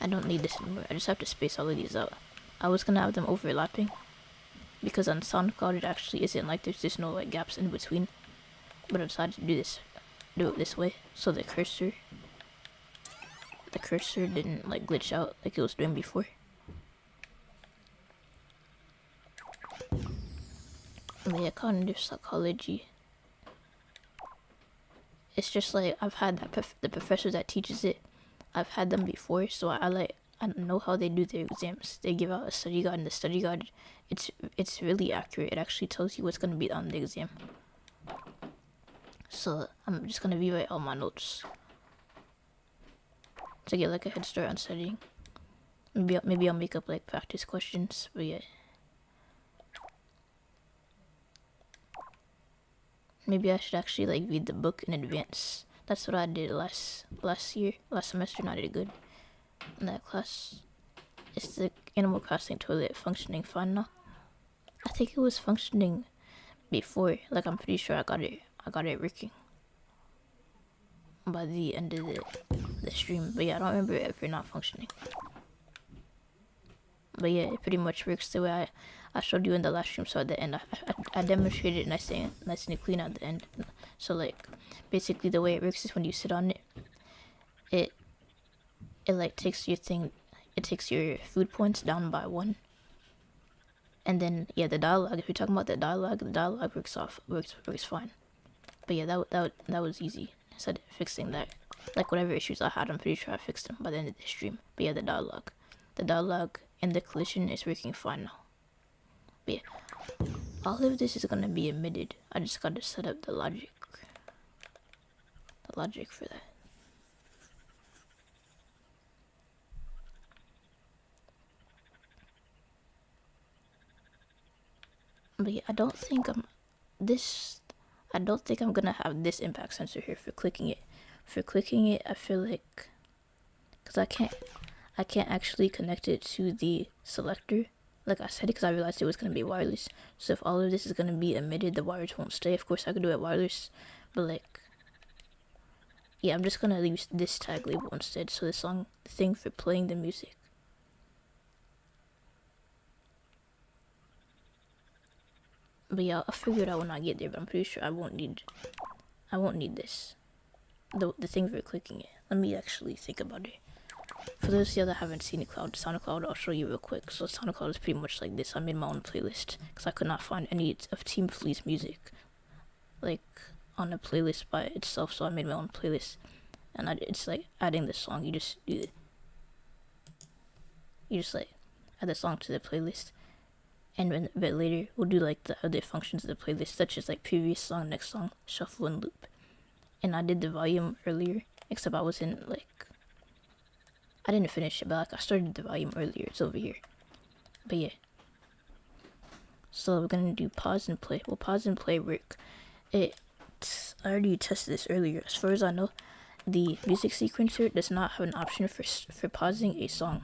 S1: I don't need this anymore. I just have to space all of these out. I was gonna have them overlapping, because on SoundCloud it actually isn't like there's just no like gaps in between. But I decided to do it this way, so the cursor didn't like glitch out like it was doing before. And yeah, cognitive psychology. It's just like I've had the professor that teaches it. I've had them before, so I know how they do their exams. They give out a study guide, and the study guide, it's really accurate. It actually tells you what's gonna be on the exam. So I'm just gonna rewrite all my notes to get like a head start on studying. Maybe I'll make up like practice questions, but yeah. Maybe I should actually like read the book in advance. That's what I did last semester, and I did good in that class. Is the Animal Crossing toilet functioning fine now? I think it was functioning before. Like I'm pretty sure I got it working by the end of the stream. But yeah, I don't remember it ever not functioning. But yeah, it pretty much works the way I showed you in the last stream. So at the end, I demonstrated it nice and clean at the end. So like, basically the way it works is when you sit on it, it like takes your thing, it takes your food points down by 1. And then yeah, the dialogue. If you're talking about the dialogue works fine. But yeah, that was easy. So fixing that, like whatever issues I had, I'm pretty sure I fixed them by the end of the stream. But yeah, the dialogue and the collision is working fine now. But yeah, all of this is gonna be emitted. I just gotta set up the logic for that. But yeah, I don't think I'm gonna have this impact sensor here for clicking it. For clicking it, I feel like, because I can't actually connect it to the selector like I said, because I realized it was gonna be wireless. So if all of this is gonna be emitted, the wires won't stay. Of course I could do it wireless, but like, yeah, I'm just gonna use this tag label instead. So the thing for playing the music. But yeah, I'll figure it out when I get there, but I'm pretty sure I won't need this. The thing for clicking it. Let me actually think about it. For those of you that haven't seen SoundCloud, I'll show you real quick. So SoundCloud is pretty much like this. I made my own playlist because I could not find any of Team Flea's music, like, on a playlist by itself. So I made my own playlist, and it's like adding the song. You just do it. You just like add the song to the playlist, and a bit later we'll do like the other functions of the playlist, such as like previous song, next song, shuffle, and loop. And I did the volume earlier, except I wasn't like, I didn't finish it, but like I started the volume earlier. It's over here. But yeah. So we're gonna do pause and play. Well, pause and play work. I already tested this earlier. As far as I know, the music sequencer does not have an option for pausing a song.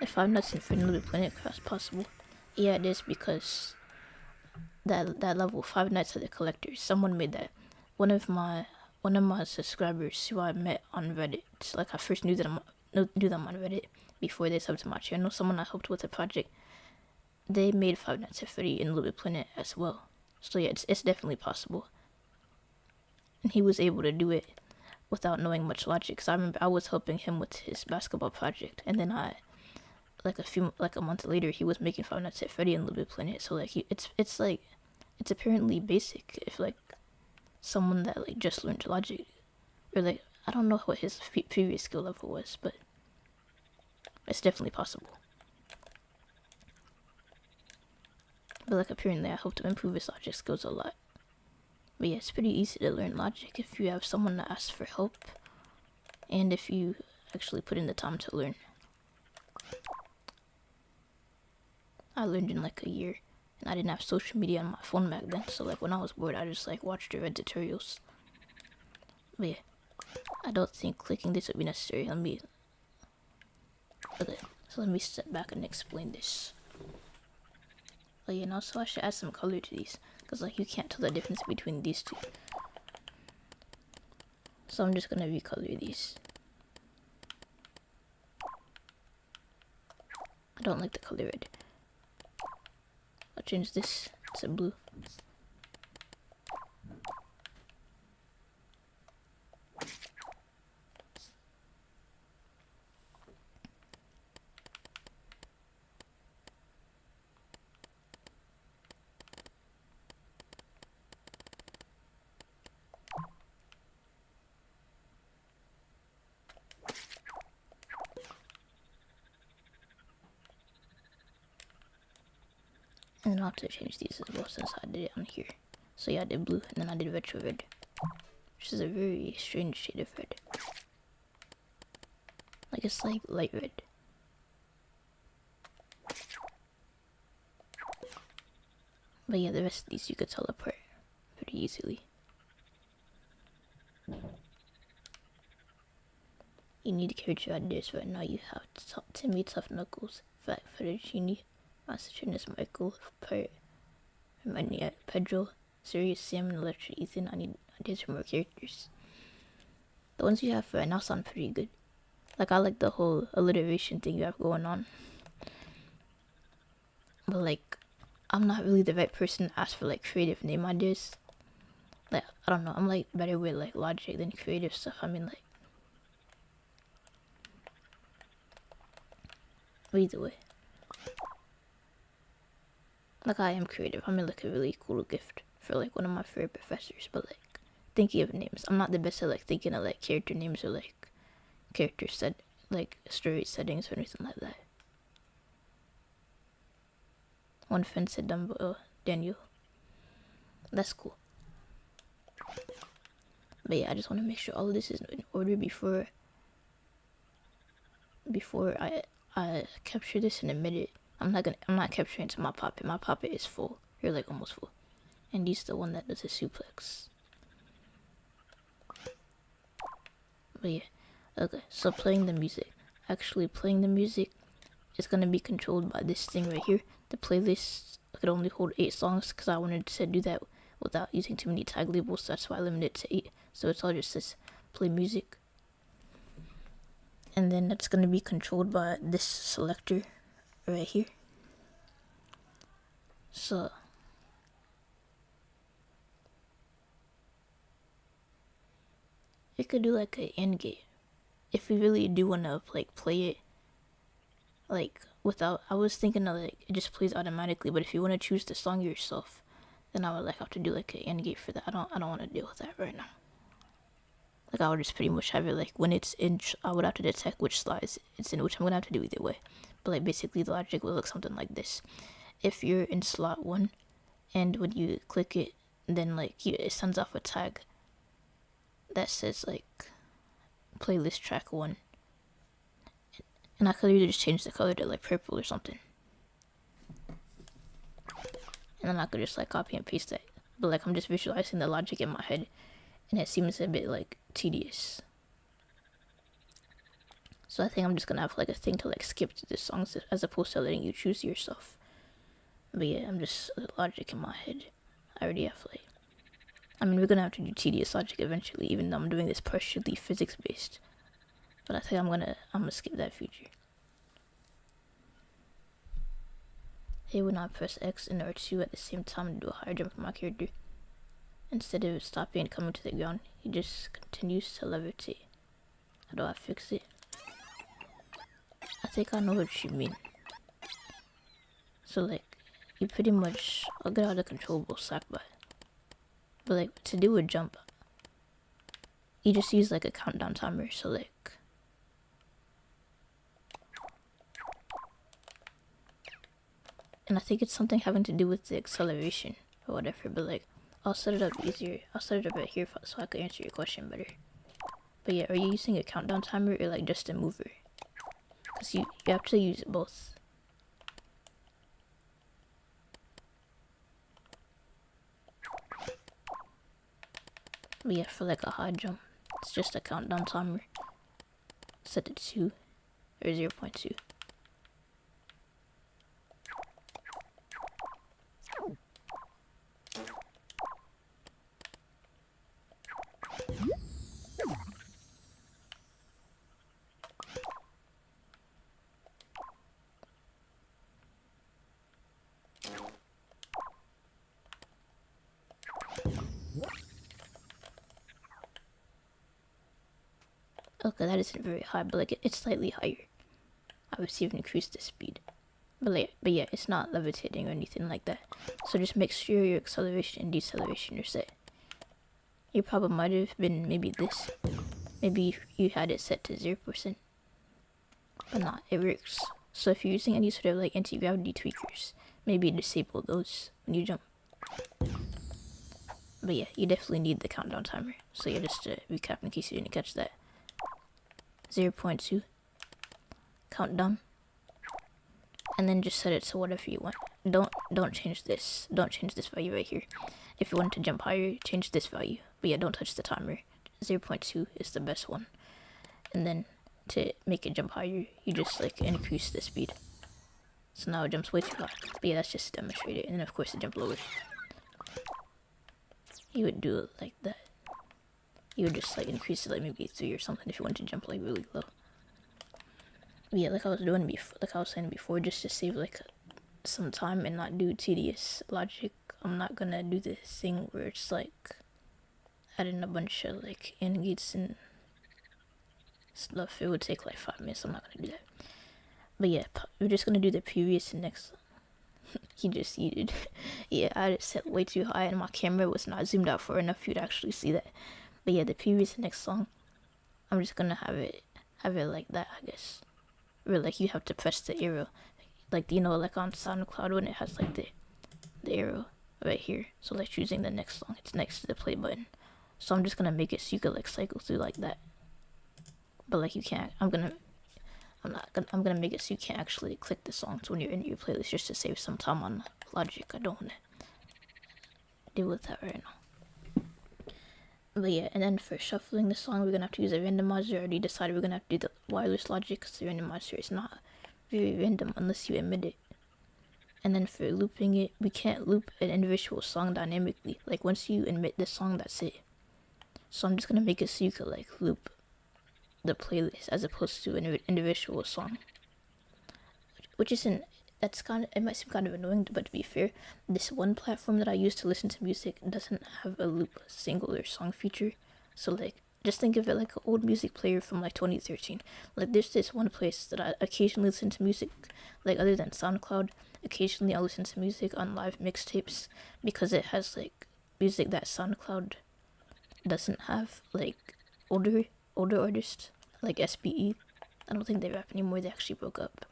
S1: If 5 Nuts Infinitely Planet Craft possible. Yeah, it is, because that level 5 Nights at the Collectors, someone made that. One of my subscribers who I met on Reddit, like I first knew them on Reddit before they subbed to my channel, someone I helped with a project, they made 5 Nights at Freddy in Little Bit Planet as well. So yeah, it's definitely possible. And he was able to do it without knowing much logic, because I remember I was helping him with his basketball project, and then like a month later, he was making 5 Nights at Freddy in Little Bit Planet. So like it's apparently basic if like someone that like just learned logic, or like I don't know what his previous skill level was, but it's definitely possible. But like apparently I helped him improve his logic skills a lot. But yeah, it's pretty easy to learn logic if you have someone that asks for help, and if you actually put in the time to learn. I learned in like a year, and I didn't have social media on my phone back then, so like when I was bored, I just like watched or read tutorials. But yeah, I don't think clicking this would be necessary. Let me step back and explain this. Oh yeah, and also I should add some color to these, because like you can't tell the difference between these two. So I'm just gonna recolor these. I don't like the color red. I'll change this to blue. And then I'll have to change these as well, since I did it on here. So yeah, I did blue, and then I did retro red, which is a very strange shade of red. Like it's like light red. But yeah, the rest of these you could tell apart pretty easily. You need character ideas right now. You have Timmy, Tough Knuckles, Fat Fettuccine, Master Chinnis, Michael, Maniac, Pedro, Sirius, Sam, and Electric Ethan. I need ideas for more characters. The ones you have for right now sound pretty good. Like, I like the whole alliteration thing you have going on. But like, I'm not really the right person to ask for like creative name ideas. Like, I don't know, I'm like better with like logic than creative stuff. I mean, like, but either way, like I am creative. I made like a really cool gift for like one of my favorite professors, but like thinking of names, I'm not the best at like thinking of like character names or like character set like story settings or anything like that. One friend said Daniel. That's cool. But yeah, I just want to make sure all of this is in order before I capture this and admit it. I'm not capturing it to my Puppet. My Puppet is full. You're like almost full. And he's the one that does the suplex. But yeah. Okay, so playing the music. Actually playing the music is gonna be controlled by this thing right here. The playlist could only hold 8 songs because I wanted to do that without using too many tag labels, so that's why I limited it to 8. So it's all just says play music. And then that's gonna be controlled by this selector right here. So it could do like an end gate if we really do want to like play it like without. I was thinking of like it just plays automatically, but if you want to choose the song yourself, then I would like have to do like an end gate for that. I don't want to deal with that right now. Like I would just pretty much have it like when it's in, I would have to detect which slides it's in, which I'm gonna have to do either way. But like basically the logic will look something like this. If you're in slot 1 and when you click it, then like it sends off a tag that says like playlist track 1. And I could either just change the color to like purple or something. And then I could just like copy and paste that. But like I'm just visualizing the logic in my head and it seems a bit like tedious. So I think I'm just gonna have like a thing to like skip to the songs as opposed to letting you choose yourself. But yeah, I'm just logic in my head. I already have like, I mean, we're gonna have to do tedious logic eventually, even though I'm doing this partially physics based. But I think I'm gonna skip that feature. Hey, when I press X and R2 at the same time to do a higher jump for my character, instead of stopping and coming to the ground, he just continues to levitate. How do I fix it? I think I know what you mean. So like, you pretty much, I'll get out of controllable sack by. But like, to do a jump, you just use like a countdown timer, so like, and I think it's something having to do with the acceleration or whatever, but like, I'll set it up easier. I'll set it up right here so I can answer your question better. But yeah, are you using a countdown timer or like just a mover? Because you have to use both. But yeah, for like a high jump, it's just a countdown timer. Set it to 2 or 0.2. Okay, that isn't very high, but like it's slightly higher. I would even increase the speed. But yeah, it's not levitating or anything like that. So just make sure your acceleration and deceleration are set. Your problem might have been maybe this. Maybe you had it set to 0%. But not, it works. So if you're using any sort of like anti-gravity tweakers, maybe disable those when you jump. But yeah, you definitely need the countdown timer. So yeah, just to recap in case you didn't catch that. 0.2 countdown, and then just set it to whatever you want. Don't change this. Don't change this value right here. If you want to jump higher, change this value. But yeah, don't touch the timer. 0.2 is the best one. And then to make it jump higher, you just like increase the speed. So now it jumps way too high. But yeah, that's just to demonstrate it. And then of course to jump lower, you would do it like that. You would just like increase it like maybe 3 or something if you want to jump like really low. But yeah, like I was doing before, like I was saying before, just to save like some time and not do tedious logic, I'm not gonna do this thing where it's like adding a bunch of like AND gates and stuff. It would take like 5 minutes. I'm not gonna do that. But yeah, we're just gonna do the previous and next He just yeeted. Yeah, I had it set way too high and my camera was not zoomed out far enough for you to actually see that. But yeah, the previous next song, I'm just gonna have it like that, I guess. Or like you have to press the arrow. Like, you know, like on SoundCloud when it has like the arrow right here. So like choosing the next song, it's next to the play button. So I'm just gonna make it so you could like cycle through like that. But like you can't, I'm gonna make it so you can't actually click the songs when you're in your playlist, just to save some time on Logic. I don't want to deal with that right now. But yeah, and then for shuffling the song, we're gonna have to use a randomizer. I already decided we're gonna have to do the wireless logic because the randomizer is not very random unless you emit it. And then for looping it, we can't loop an individual song dynamically. Like once you emit the song, that's it. So I'm just gonna make it so you could like loop the playlist as opposed to an individual song, which isn't, that's kind of, it might seem kind of annoying, but to be fair, this one platform that I use to listen to music doesn't have a loop singular song feature. So like, just think of it like an old music player from like 2013. Like there's this one place that I occasionally listen to music, like other than SoundCloud, occasionally I'll listen to music on live mixtapes because it has like music that SoundCloud doesn't have, like older artists like SBE. I don't think they rap anymore, they actually broke up.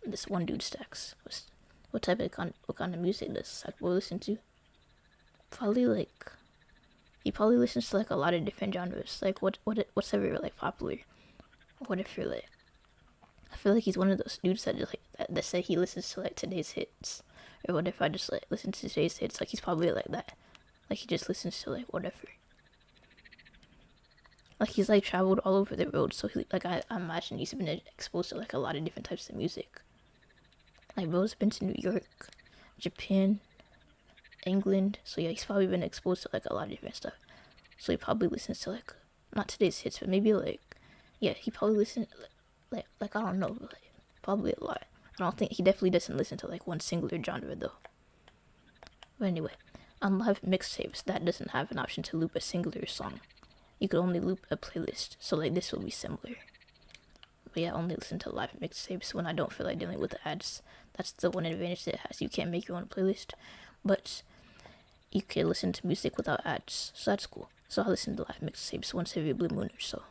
S1: This one dude Stacks. What kind of music does Sackboy listen to? Probably like, he probably listens to like a lot of different genres. Like what's ever like popular. What if you're like, I feel like he's one of those dudes that just like that say he listens to like today's hits. Or what if I just like listen to today's hits? Like he's probably like that. Like he just listens to like whatever. Like he's like traveled all over the road, so he, like I imagine he's been exposed to like a lot of different types of music. Like bro's been to New York, Japan, England, so yeah, he's probably been exposed to like a lot of different stuff. So he probably listens to like, not today's hits, but maybe like, yeah, he probably listens like I don't know, but like probably a lot. I don't think, he definitely doesn't listen to like one singular genre though. But anyway, on live mixtapes, that doesn't have an option to loop a singular song. You could only loop a playlist, so like this will be similar. But yeah, I only listen to live mixtapes when I don't feel like dealing with the ads. That's the one advantage that it has. You can't make your own playlist, but you can listen to music without ads, so that's cool. So I listen to live mixtapes once every blue moon or so.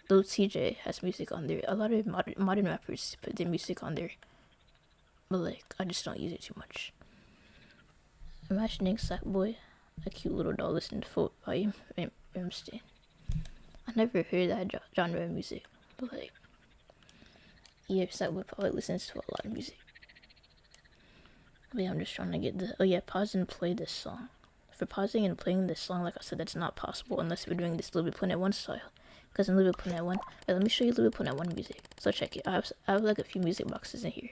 S1: Though TJ has music on there, a lot of modern rappers put their music on there, but like I just don't use it too much. Imagining Sackboy, a cute little doll listening to Folk by Ramstein. I never heard that genre of music, but like, yeah, Sackboy probably listens to a lot of music. But yeah, I'm just trying to get the, oh yeah, pause and play this song. For pausing and playing this song, like I said, that's not possible unless we're doing this LBP Planet 1 style. Because in LBP Planet 1, let me show you LBP Planet 1 music. So check it, I have like a few music boxes in here.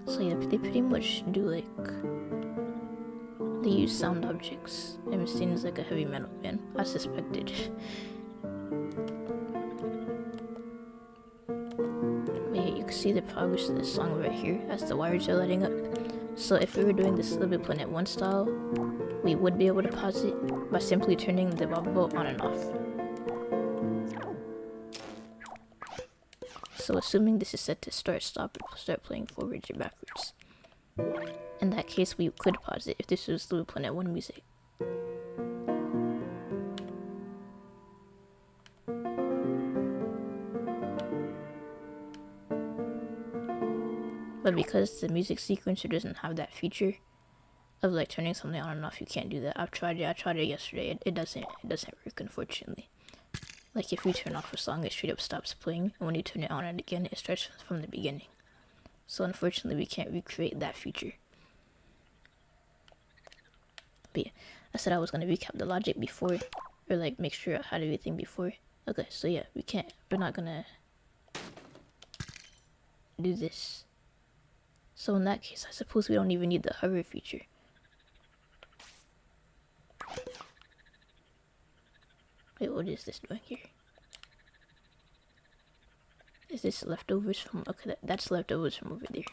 S1: So yeah, they pretty much do like, they use sound objects. Ramstein is like a heavy metal band, I suspected. But yeah, you can see the progress of this song right here as the wires are lighting up. So if we were doing this LBP Planet 1 style, we would be able to pause it by simply turning the bubble on and off. So assuming this is set to start, stop, it will start playing forwards or backwards. In that case, we could pause it if this was LBP Planet 1 music. But because the music sequencer doesn't have that feature of like turning something on and off, you can't do that. I tried it yesterday. It doesn't work, unfortunately. Like if you turn off a song, it straight up stops playing, and when you turn it on and again, it starts from the beginning. So unfortunately, we can't recreate that feature. But yeah, I said I was gonna recap the logic before, or like make sure I had everything before. Okay, so yeah, we're not gonna do this. So in that case, I suppose we don't even need the hover feature. Wait, what is this doing here? Is this leftovers from, okay, that's leftovers from over there.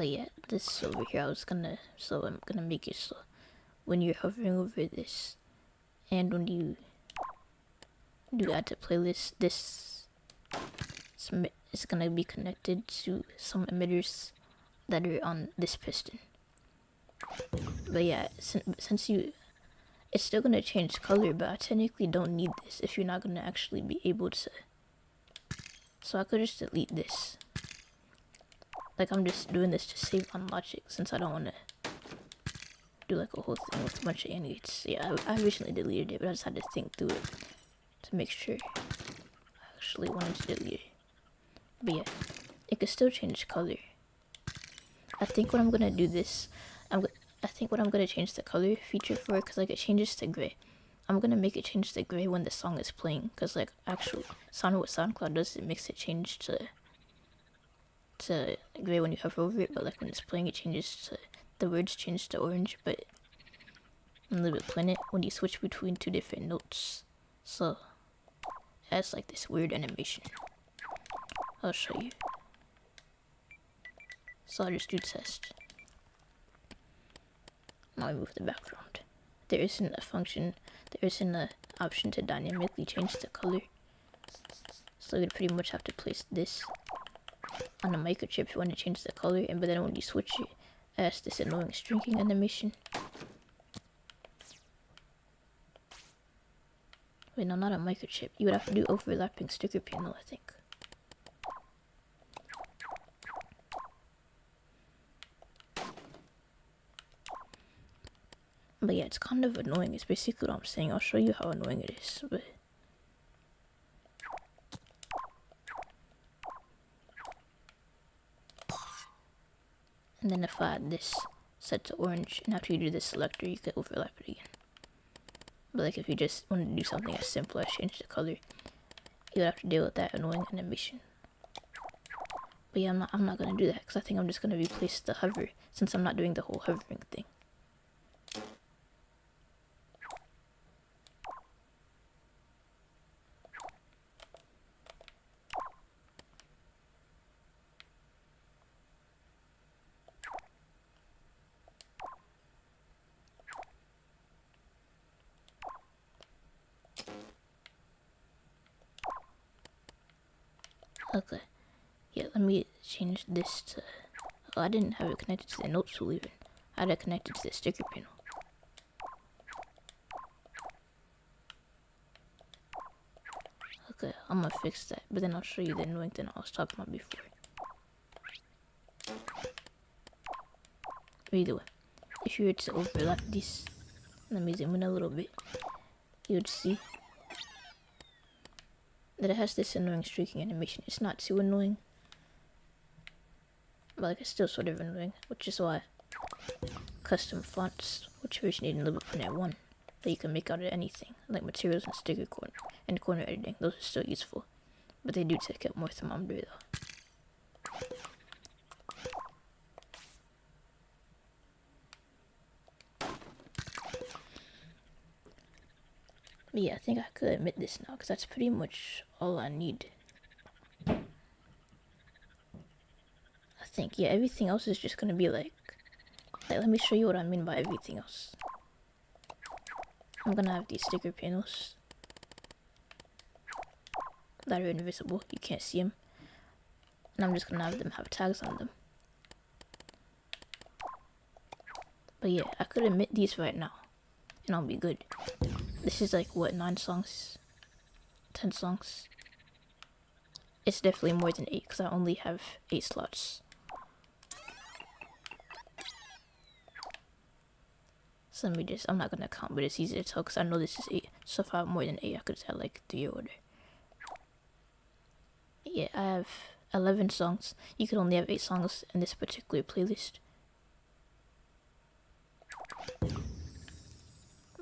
S1: But yeah, this over here, I'm gonna make it so when you're hovering over this, and when you do add to playlist, this is gonna be connected to some emitters that are on this piston. But yeah, since it's still gonna change color, but I technically don't need this if you're not gonna actually be able to. So I could just delete this. Like, I'm just doing this to save on logic since I don't want to do like a whole thing with a bunch of animates. Yeah, I recently deleted it, but I just had to think through it to make sure I actually wanted to delete it. But yeah, it could still change color. I think what I'm gonna do this, I think what I'm gonna change the color feature for, because like it changes to gray. I'm gonna make it change to gray when the song is playing, because like actual what SoundCloud does, it makes it change to gray when you hover over it, but like when it's playing, it changes to, the words change to orange. But in Little Bit Planet, when you switch between two different notes, so it has like this weird animation. I'll show you. So I'll just do test. Now I move the background. There isn't a function, there isn't an option to dynamically change the color. So you'd pretty much have to place this on a microchip if you want to change the color, and but then when you switch it, it has this annoying stringing animation. Wait, no, not a microchip. You would have to do overlapping sticker panel, I think. But yeah, it's kind of annoying. It's basically what I'm saying. I'll show you how annoying it is. But and then if I add this set to orange, and after you do this selector, you can overlap it again. But like if you just want to do something as simple as change the color, you would have to deal with that annoying animation. But yeah, I'm not gonna do that because I think I'm just gonna replace the hover since I'm not doing the whole hovering thing. Okay, yeah, let me change this to, oh, I didn't have it connected to the notes tool even. I had it connected to the sticker panel. Okay, I'm gonna fix that, but then I'll show you the annoying thing I was talking about before. Either way, if you were to overlap these, let me zoom in a little bit, you would see that it has this annoying streaking animation. It's not too annoying, but like it's still sort of annoying, which is why custom fonts, which originated in Little Bit Planet 1, that you can make out of anything, like materials and sticker corner and corner editing, those are still useful, but they do take up more thermometer though. But yeah, I think I could admit this now, because that's pretty much all I need. I think, yeah, everything else is just gonna be like, let me show you what I mean by everything else. I'm gonna have these sticker panels that are invisible, you can't see them. And I'm just gonna have them have tags on them. But yeah, I could admit these right now, and I'll be good. This is like, what, 9 songs? 10 songs? It's definitely more than 8, because I only have 8 slots. So let me just, I'm not gonna count, but it's easy to tell, because I know this is 8. So if I have more than 8, I could just have like 3 order. Yeah, I have 11 songs. You can only have 8 songs in this particular playlist.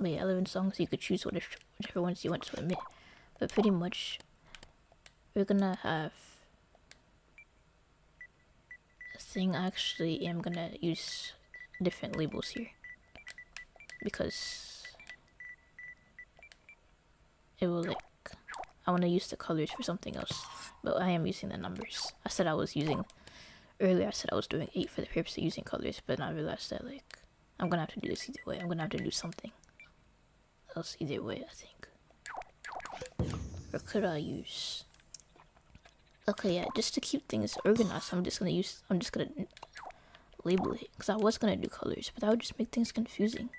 S1: But yeah, 11 songs, you could choose whichever ones you want to omit. But pretty much, we're gonna have a thing. I actually am gonna use different labels here, because it will like, I want to use the colors for something else, but I am using the numbers. I said I was using earlier I said I was doing 8 for the purpose of using colors, but then I realized that like I'm gonna have to do this either way. I'm gonna have to do something else either way, I think. Or could I use? Okay, yeah, just to keep things organized, I'm just gonna label it, because I was gonna do colors, but that would just make things confusing.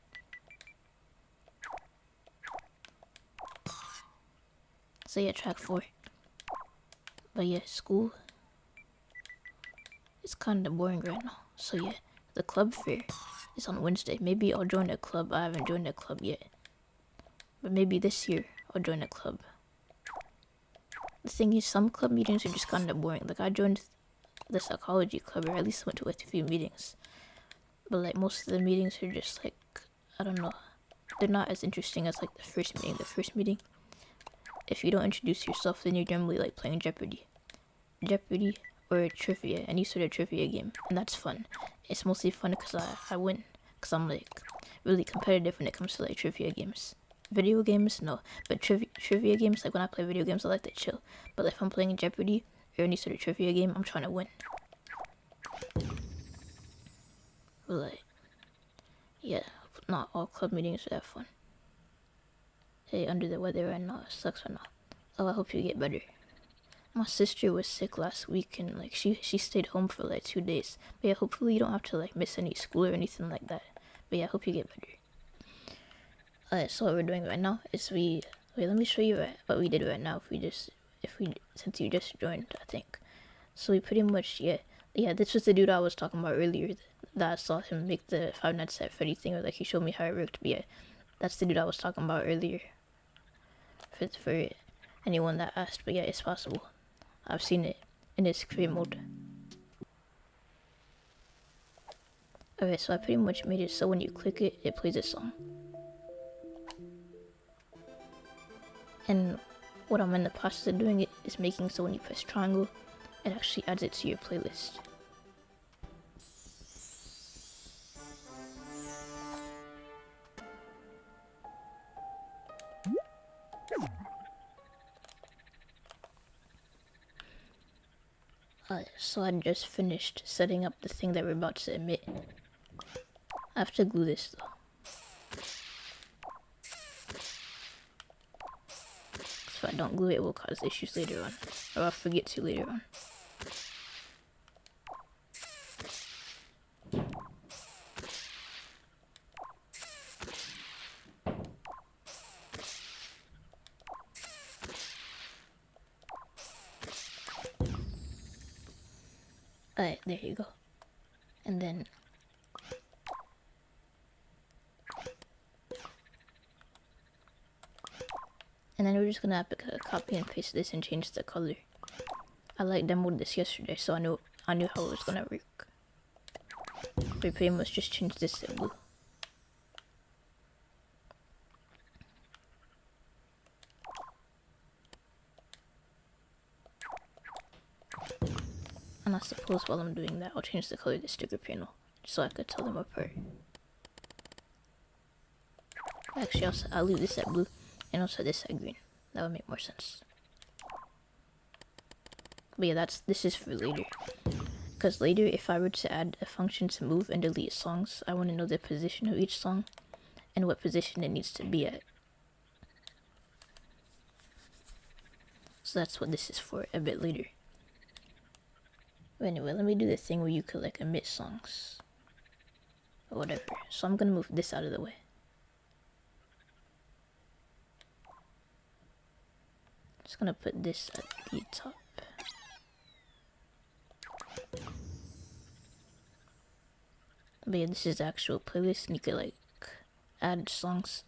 S1: So yeah, track 4. But yeah, school is kind of boring right now. So yeah, the club fair is on Wednesday. Maybe I'll join a club. I haven't joined a club yet, but maybe this year I'll join a club. The thing is, some club meetings are just kind of boring. Like I joined the psychology club, or at least went to a few meetings, but like most of the meetings are just like, I don't know, they're not as interesting as like the first meeting. The first meeting, if you don't introduce yourself, then you're generally like playing Jeopardy or trivia, any sort of trivia game, and that's fun. It's mostly fun because I win, because I'm like really competitive when it comes to like trivia games. Video games, no, but trivia games, like when I play video games, I like to chill. But if I'm playing Jeopardy or any sort of trivia game, I'm trying to win. But like, yeah, not all club meetings are that fun. Hey, under the weather right now, it sucks right now. Oh, I hope you get better. My sister was sick last week, and like she stayed home for like 2 days. But yeah, hopefully you don't have to like miss any school or anything like that. But yeah, I hope you get better. So what we're doing right now is wait, let me show you what we did right now. Since you just joined, I think. So we pretty much, yeah, this was the dude I was talking about earlier, that I saw him make the Five Nights at Freddy thing, or like he showed me how it worked. But yeah, that's the dude I was talking about earlier, for anyone that asked. But yeah, it's possible. I've seen it in its create mode. Alright, so I pretty much made it so when you click it, it plays a song. And what I'm in the process of doing it is making so when you press triangle, it actually adds it to your playlist. So I just finished setting up the thing that we're about to emit. I have to glue this though. If I don't glue it, it will cause issues later on. Or I'll forget to later on. Alright, there you go. And then we're just gonna have to copy and paste this and change the color. I like demoed this yesterday, so I knew how it was gonna work. We pretty much just changed this to blue. And I suppose while I'm doing that, I'll change the color of the sticker panel, so I could tell them apart. Actually, I'll leave this at blue, and I'll set this at green. That would make more sense. But yeah, this is for later. Because later, if I were to add a function to move and delete songs, I want to know the position of each song and what position it needs to be at. So that's what this is for a bit later. But anyway, let me do the thing where you could like omit songs or whatever. So I'm gonna move this out of the way. Just gonna put this at the top. But yeah, this is the actual playlist, and you could like add songs.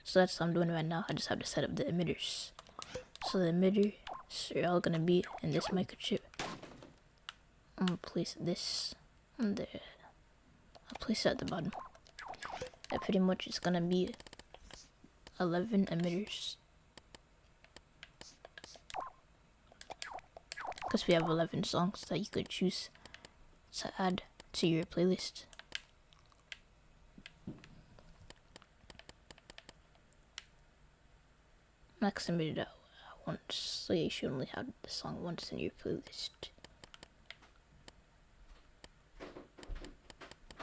S1: So that's what I'm doing right now. I just have to set up the emitters. So the emitters are all gonna be in this microchip. I'm gonna place this on there. I'll place it at the bottom. That pretty much is gonna be 11 emitters. Because we have 11 songs that you could choose to add to your playlist. Max emitted out once, so you should only have the song once in your playlist.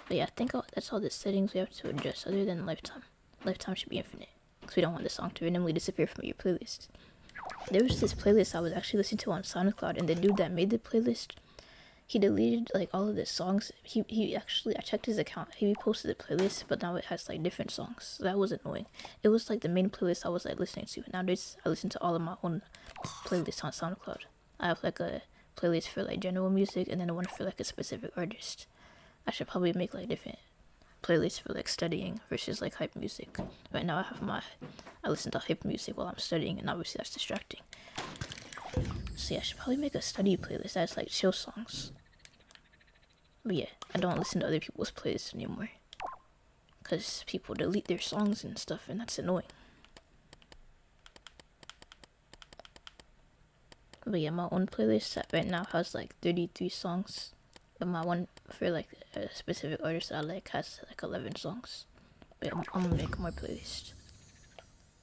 S1: But yeah, I think that's all the settings we have to adjust other than lifetime. Lifetime should be infinite because we don't want the song to randomly disappear from your playlist. There was this playlist I was actually listening to on SoundCloud, and the dude that made the playlist, he deleted like all of the songs. He actually, I checked his account, he reposted the playlist, but now it has like different songs. So that was annoying. It was like the main playlist I was like listening to. Nowadays I listen to all of my own playlists on SoundCloud. I have like a playlist for like general music and then one for like a specific artist. I should probably make like different playlists for like studying versus like hype music. Right now I listen to hype music while I'm studying, and obviously that's distracting. So yeah, I should probably make a study playlist that's like chill songs. But yeah, I don't listen to other people's playlists anymore, because people delete their songs and stuff, and that's annoying. But yeah, my own playlist right now has like 33 songs. But my one for like a specific artist I like has like 11 songs. But I'm gonna make more playlists.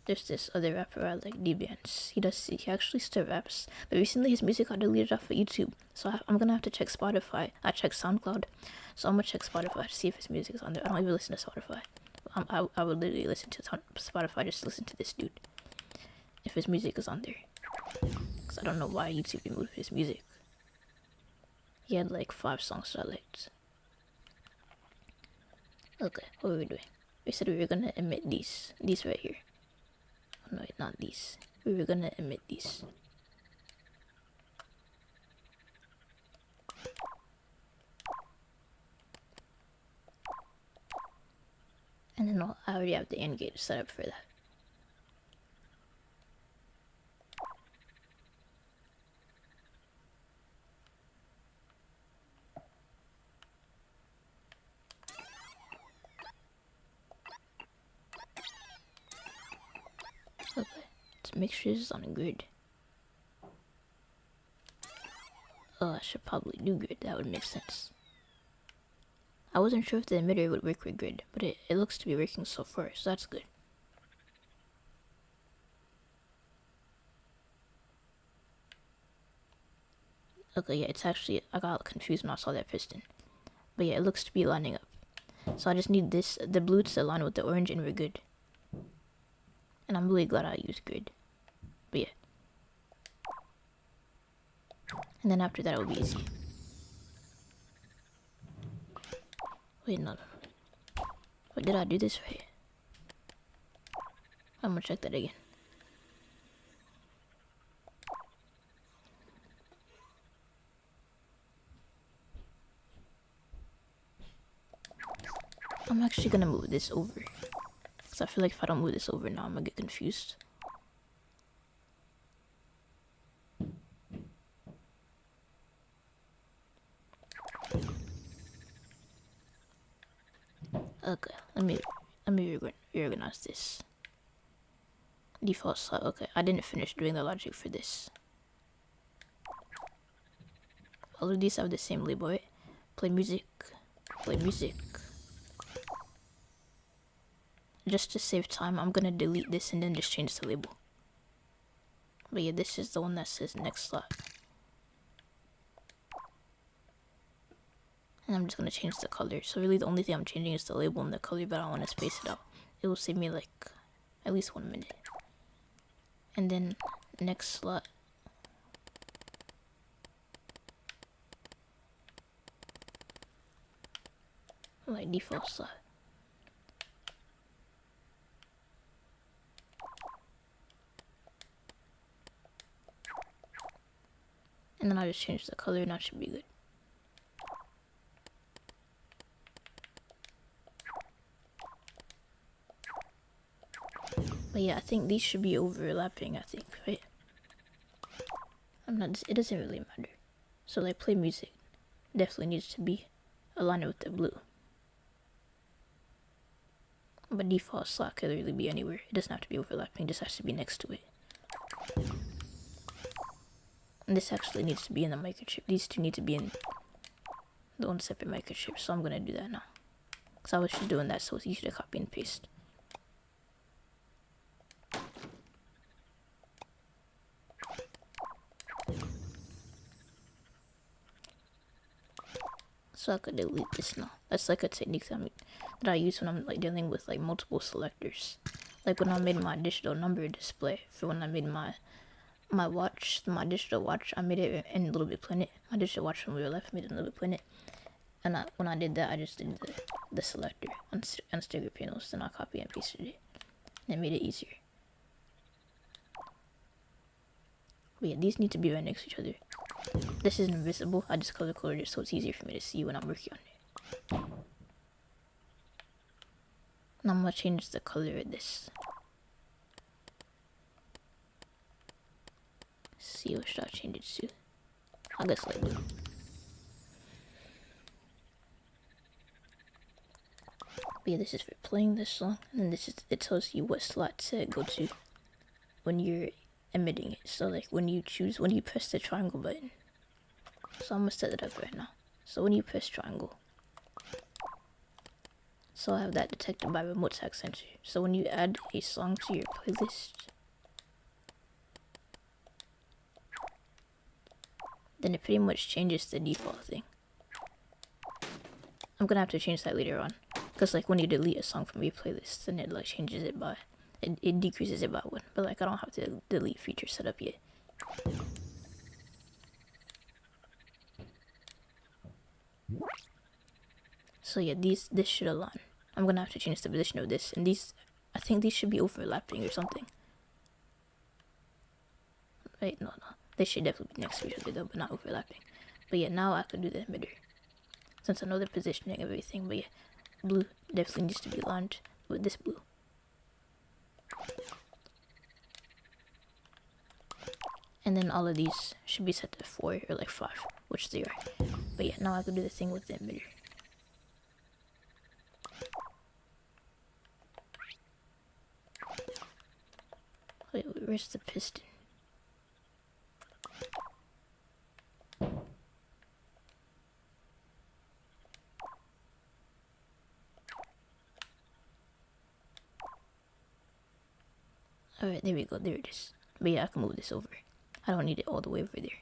S1: There's this other rapper I like, D-Bands. He actually still raps, but recently his music got deleted off of YouTube. So I'm gonna have to check Spotify. I checked SoundCloud, so I'm gonna check Spotify to see if his music is on there. I don't even listen to Spotify. I would literally listen to Spotify just to listen to this dude if his music is on there. Cause I don't know why YouTube removed his music. He had like 5 songs that I liked. Okay, what were we doing? We said we were gonna emit these right here. Oh, no, not these. We were gonna emit these. And then I already have the AND gate set up for that. Okay, let's make sure this is on a grid. Oh, I should probably do grid, that would make sense. I wasn't sure if the emitter would work with grid, but it looks to be working so far, so that's good. Okay, yeah, it's actually, I got confused when I saw that piston. But yeah, it looks to be lining up. So I just need the blue to align with the orange, and we're good. And I'm really glad I used grid. But yeah. And then after that, it'll be easy. Wait, no. Wait, did I do this right? I'm gonna check that again. I'm actually gonna move this over, because I feel like if I don't move this over now, I'm gonna get confused. Okay, let me reorganize this. Default slot. Okay, I didn't finish doing the logic for this. All of these have the same label, right? Play music. Play music. Just to save time, I'm gonna delete this and then just change the label. But yeah, this is the one that says next slot. And I'm just gonna change the color. So really the only thing I'm changing is the label and the color, but I don't want to space it out. It will save me like at least 1 minute. And then next slot. Like default slot. And then I'll just change the color and that should be good. But yeah, I think these should be overlapping, I think, right? It doesn't really matter. So like play music definitely needs to be aligned with the blue. But default slot could really be anywhere. It doesn't have to be overlapping, it just has to be next to it. And this actually needs to be in the microchip. These two need to be in the own separate microchip, so I'm gonna do that now. Because I was just doing that so it's easy to copy and paste. So I could delete this now. That's like a technique that I use when I'm like dealing with like multiple selectors. Like when I made my digital number display for when I made my digital watch, I made it in Little Big Planet. My digital watch from real life, I made it in Little Big Planet. And when I did that, I just did the selector on sticker panels, then I copy and pasted it. And it made it easier. But yeah, these need to be right next to each other. This is invisible. I just color coded it so it's easier for me to see when I'm working on it. Now I'm gonna change the color of this. See what should I change it to? I guess like blue. But yeah, this is for playing this song, and then it tells you what slot to go to when you're emitting it. So like when you press the triangle button. So I'm gonna set it up right now. So when you press triangle, so I have that detected by remote tag sensor. So when you add a song to your playlist, then it pretty much changes the default thing. I'm gonna have to change that later on, because like when you delete a song from your playlist, then it like changes it by, it decreases it by 1. But like I don't have the delete feature set up yet. So yeah, this should align. I'm gonna have to change the position of this, and I think these should be overlapping or something. Wait, no, they should definitely be next to each other though, but not overlapping. But yeah, now I could do the emitter, since I know the positioning of everything. But yeah, blue definitely needs to be aligned with this blue. And then all of these should be set to 4 or like 5, which they are. But yeah, now I can do the thing with the emitter. Wait, where's the piston? Alright, there we go, there it is. But yeah, I can move this over. I don't need it all the way over there.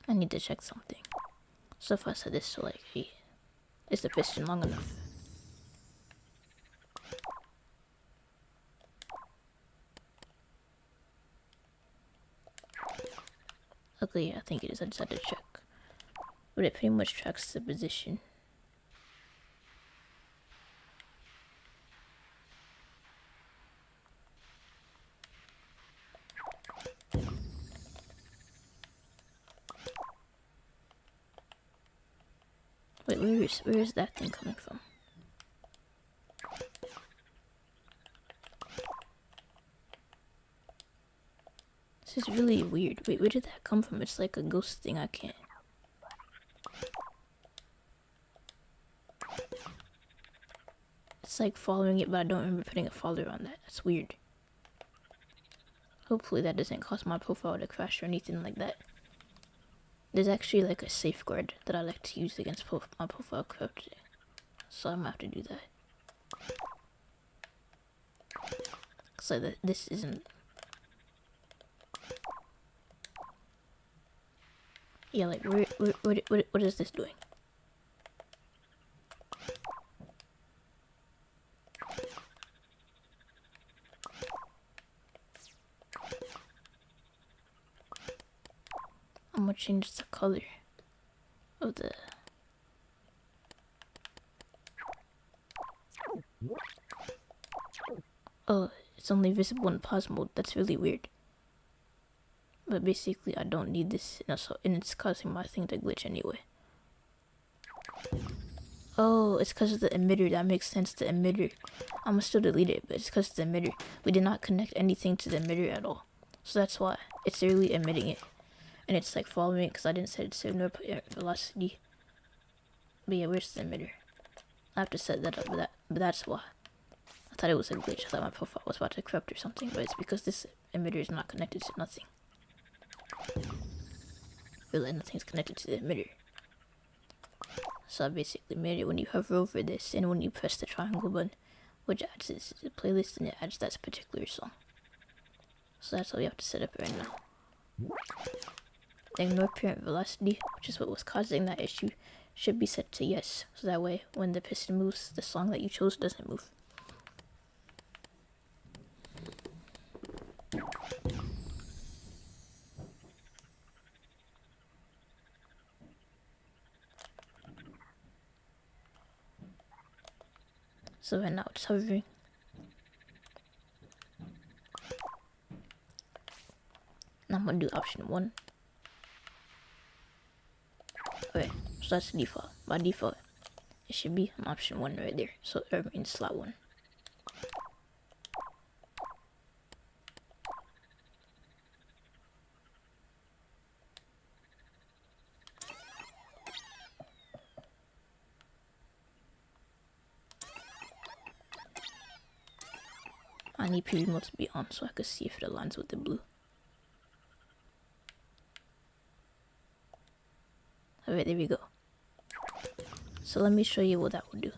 S1: I need to check something. So if I set this to like 8, is the piston long enough? Okay, yeah, I think it is. I just had to check. But it pretty much tracks the position. Wait, where is that thing coming from? This is really weird. Wait, where did that come from? It's like a ghost thing. I can't. It's like following it, but I don't remember putting a follower on that. That's weird. Hopefully that doesn't cause my profile to crash or anything like that. There's actually like a safeguard that I like to use against my profile corruption. So I'm gonna have to do that. So that this isn't... Yeah, like what is this doing? I'm gonna change the color of the... Oh, it's only visible in pause mode. That's really weird. But basically, I don't need this, and it's causing my thing to glitch anyway. Oh, it's because of the emitter. That makes sense. The emitter. I'm gonna still delete it, but it's because of the emitter. We did not connect anything to the emitter at all. So that's why it's really emitting it. And it's like following it because I didn't set it to inappropriate velocity. But yeah, where's the emitter? I have to set that up, but that's why. I thought it was a glitch. I thought my profile was about to corrupt or something, but it's because this emitter is not connected to nothing. Really, nothing's connected to the emitter. So I basically made it when you hover over this and when you press the triangle button, which adds this to the playlist, and it adds that particular song. So that's how we have to set up right now. Ignore parent velocity, which is what was causing that issue, should be set to yes, so that way when the piston moves, the song that you chose doesn't move. So right now it's hovering. Now I'm gonna do option 1. Okay, so that's the default. By default, it should be an option 1 right there. So it remains slot 1. I need preview mode to be on so I can see if it aligns with the blue. Alright, there we go. So let me show you what that will do.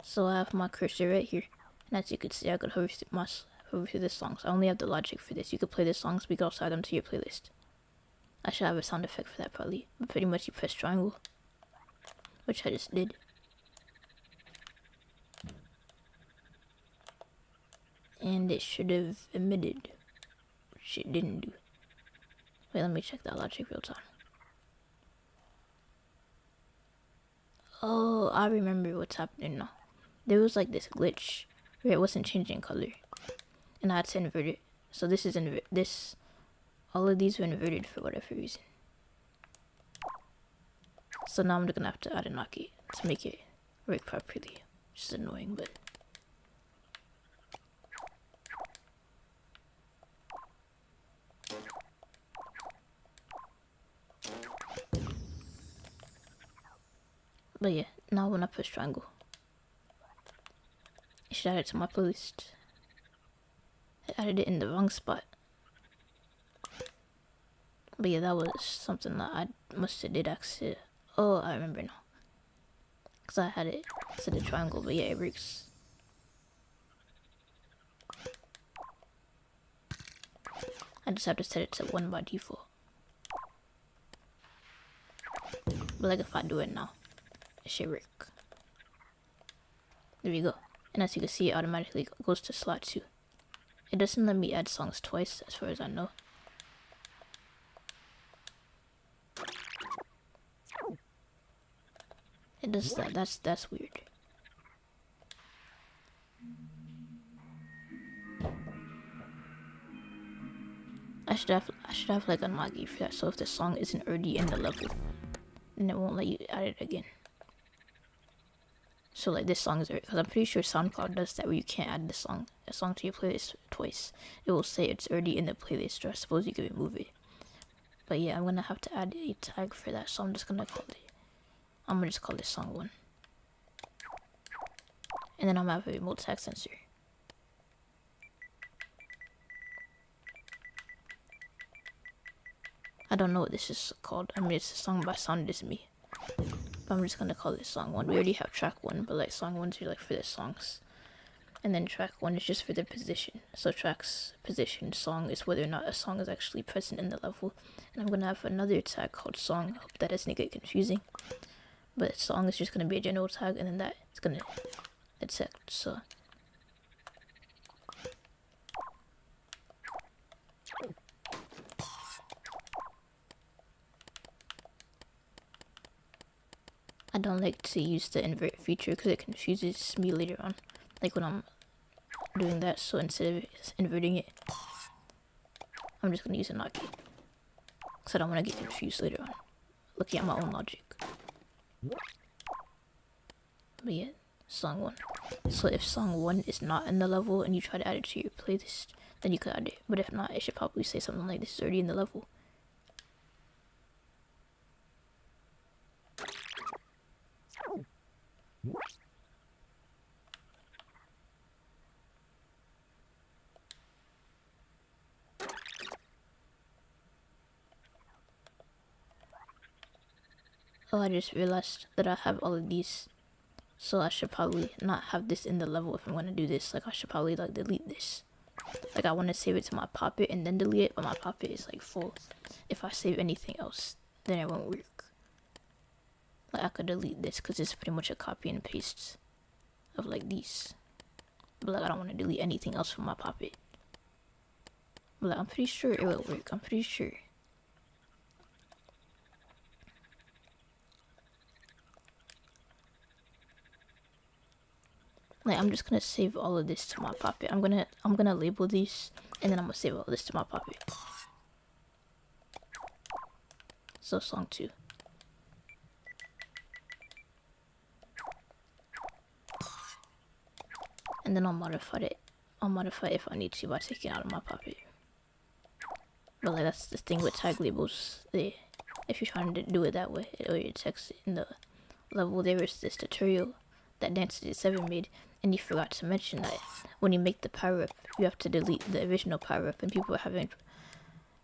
S1: So I have my cursor right here, and as you can see, I could hover through the songs. I only have the logic for this. You could play the songs, but you could also add them to your playlist. I should have a sound effect for that probably, but pretty much you press triangle, which I just did. And it should have emitted, which it didn't do. Wait, let me check that logic real time. Oh, I remember what's happening now. There was like this glitch where it wasn't changing color, and I had to invert it. So this is all of these were inverted for whatever reason. So now I'm gonna have to add an hotkey to make it work properly, which is annoying, but. But yeah, now when I push triangle, it should add it to my playlist. I added it in the wrong spot. But yeah, that was something that I must have did accident. Oh, I remember now. Because I had it set a triangle, but yeah, it works. I just have to set it to 1 by default. But like if I do it now, it should work. There we go. And as you can see, it automatically goes to slot 2. It doesn't let me add songs twice, as far as I know. It does that. That's weird. I should have like a unlocky for that. So if the song isn't already in the level, then it won't let you add it again. So like this song is, because I'm pretty sure SoundCloud does that where you can't add a song to your playlist twice. It will say it's already in the playlist, or I suppose you can remove it. But yeah, I'm gonna have to add a tag for that, so I'm just gonna just call this song 1. And then I'm gonna have a remote tag sensor. I don't know what this is called. I mean, it's a song by Sound Is Me. But I'm just gonna call this song 1. We already have track 1, but like song 1's are like for the songs. And then track 1 is just for the position. So track's position, song is whether or not a song is actually present in the level. And I'm gonna have another tag called song. Hope that doesn't get confusing. But song is just gonna be a general tag, and then that is gonna accept. So I don't like to use the invert feature because it confuses me later on, like when I'm doing that. So instead of inverting it, I'm just gonna use a hotkey because I don't want to get confused later on looking at my own logic. But yeah, song 1. So if song 1 is not in the level and you try to add it to your playlist, then you could add it. But if not, it should probably say something like this is already in the level. Oh, I just realized that I have all of these. So I should probably not have this in the level if I'm going to do this. Like I should probably like delete this. Like I want to save it to my Poppet and then delete it, but my Poppet is like full. If I save anything else, then it won't work. Like I could delete this because it's pretty much a copy and paste of like these. But like I don't want to delete anything else from my Poppet. But like I'm pretty sure it will work. I'm pretty sure. Like I'm just gonna save all of this to my Poppet. I'm gonna label these and then I'm gonna save all this to my Poppet. So song 2. And then I'll modify it. I'll modify it if I need to by taking it out of my Poppet. But like that's the thing with tag labels. If you're trying to do it that way, or your text in the level, there is this tutorial that Dance7 made, and he forgot to mention that when you make the power up, you have to delete the original power up, and people are having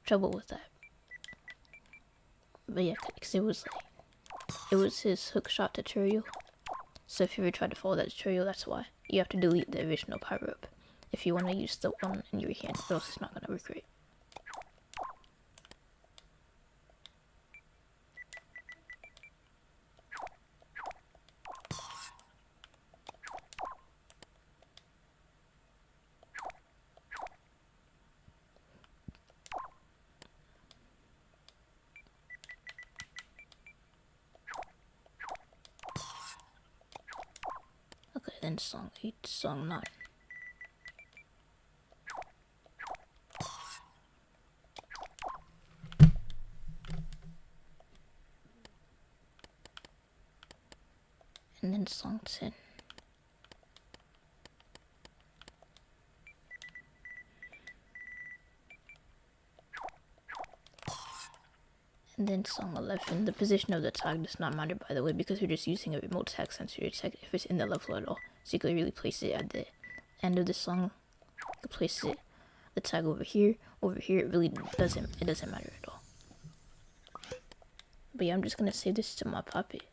S1: trouble with that. But yeah, because it was his hookshot tutorial. So if you ever try to follow that tutorial, that's why you have to delete the original power up if you want to use the one in your hand, or else it's not gonna work right. Okay, then song 8, song 9. And then song 10. And then song 11. The position of the tag does not matter, by the way, because we're just using a remote tag sensor to check if it's in the level at all. So you could really place it at the end of the song. You could place it, the tag over here. It really doesn't matter at all. But yeah, I'm just gonna save this to my Poppet,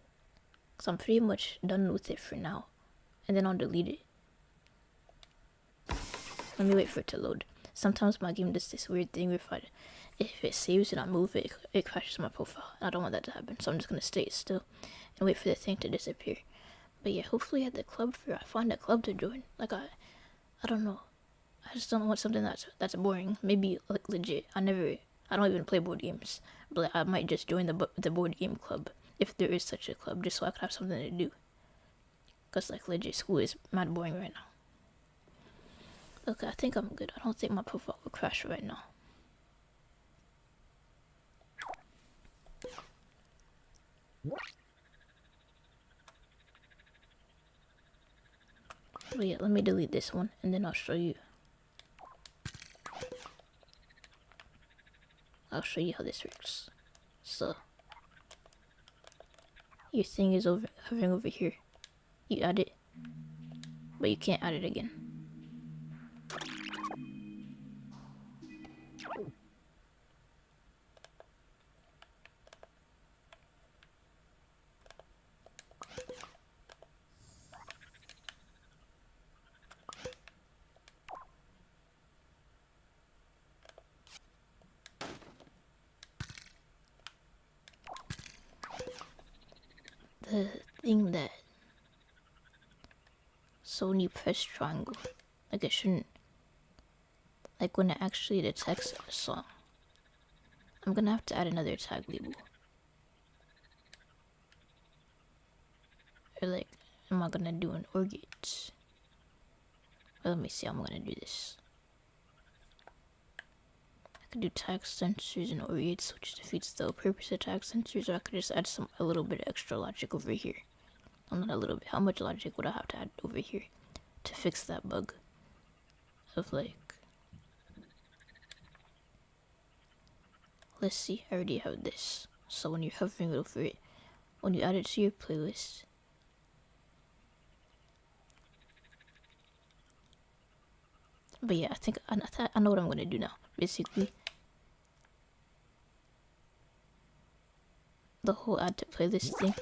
S1: because I'm pretty much done with it for now. And then I'll delete it. Let me wait for it to load. Sometimes my game does this weird thing where if it saves and I move it, it crashes my profile. I don't want that to happen, so I'm just gonna stay still and wait for the thing to disappear. But yeah, hopefully at the club fair I find a club to join. Like I don't know. I just don't want something that's boring. Maybe like legit. I don't even play board games, but like, I might just join the board game club if there is such a club, just so I could have something to do. Cause like legit, school is mad boring right now. Okay, I think I'm good. I don't think my profile will crash right now. But yeah, let me delete this one and then I'll show you. I'll show you how this works. So your thing is hovering over here. You add it, but you can't add it again. The thing that, so when you press triangle, like it shouldn't, like when it actually detects a song, I'm gonna have to add another tag label. Or like, am I gonna do an orgate? Or let me see how I'm gonna do this. I could do tag sensors and orgates, which defeats the purpose of tag sensors, or I could just add a little bit of extra logic over here. Well, not a little bit. How much logic would I have to add over here to fix that bug? Of like, let's see, I already have this. So when you're hovering over it, when you add it to your playlist, but yeah, I think I know what I'm gonna do now. Basically, the whole add to playlist thing,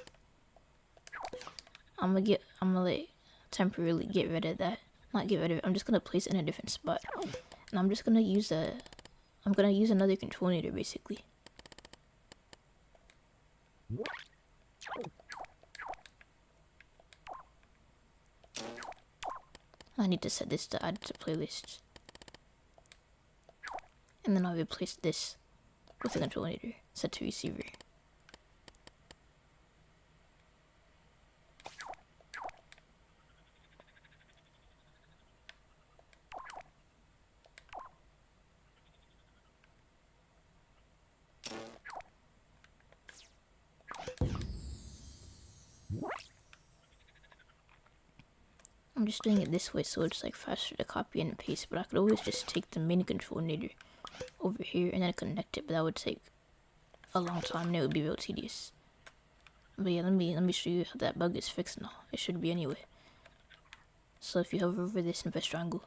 S1: I'm gonna like temporarily get rid of that. Not get rid of it. I'm just gonna place it in a different spot, and I'm just gonna use another control meter basically. I need to set this to add to playlists. And then I'll replace this with a control meter set to receiver. I'm just doing it this way so it's like faster to copy and paste, but I could always just take the main control meter over here and then connect it, but that would take a long time and it would be real tedious. But yeah, let me show you how that bug is fixed now. It should be anyway. So if you hover over this and press triangle,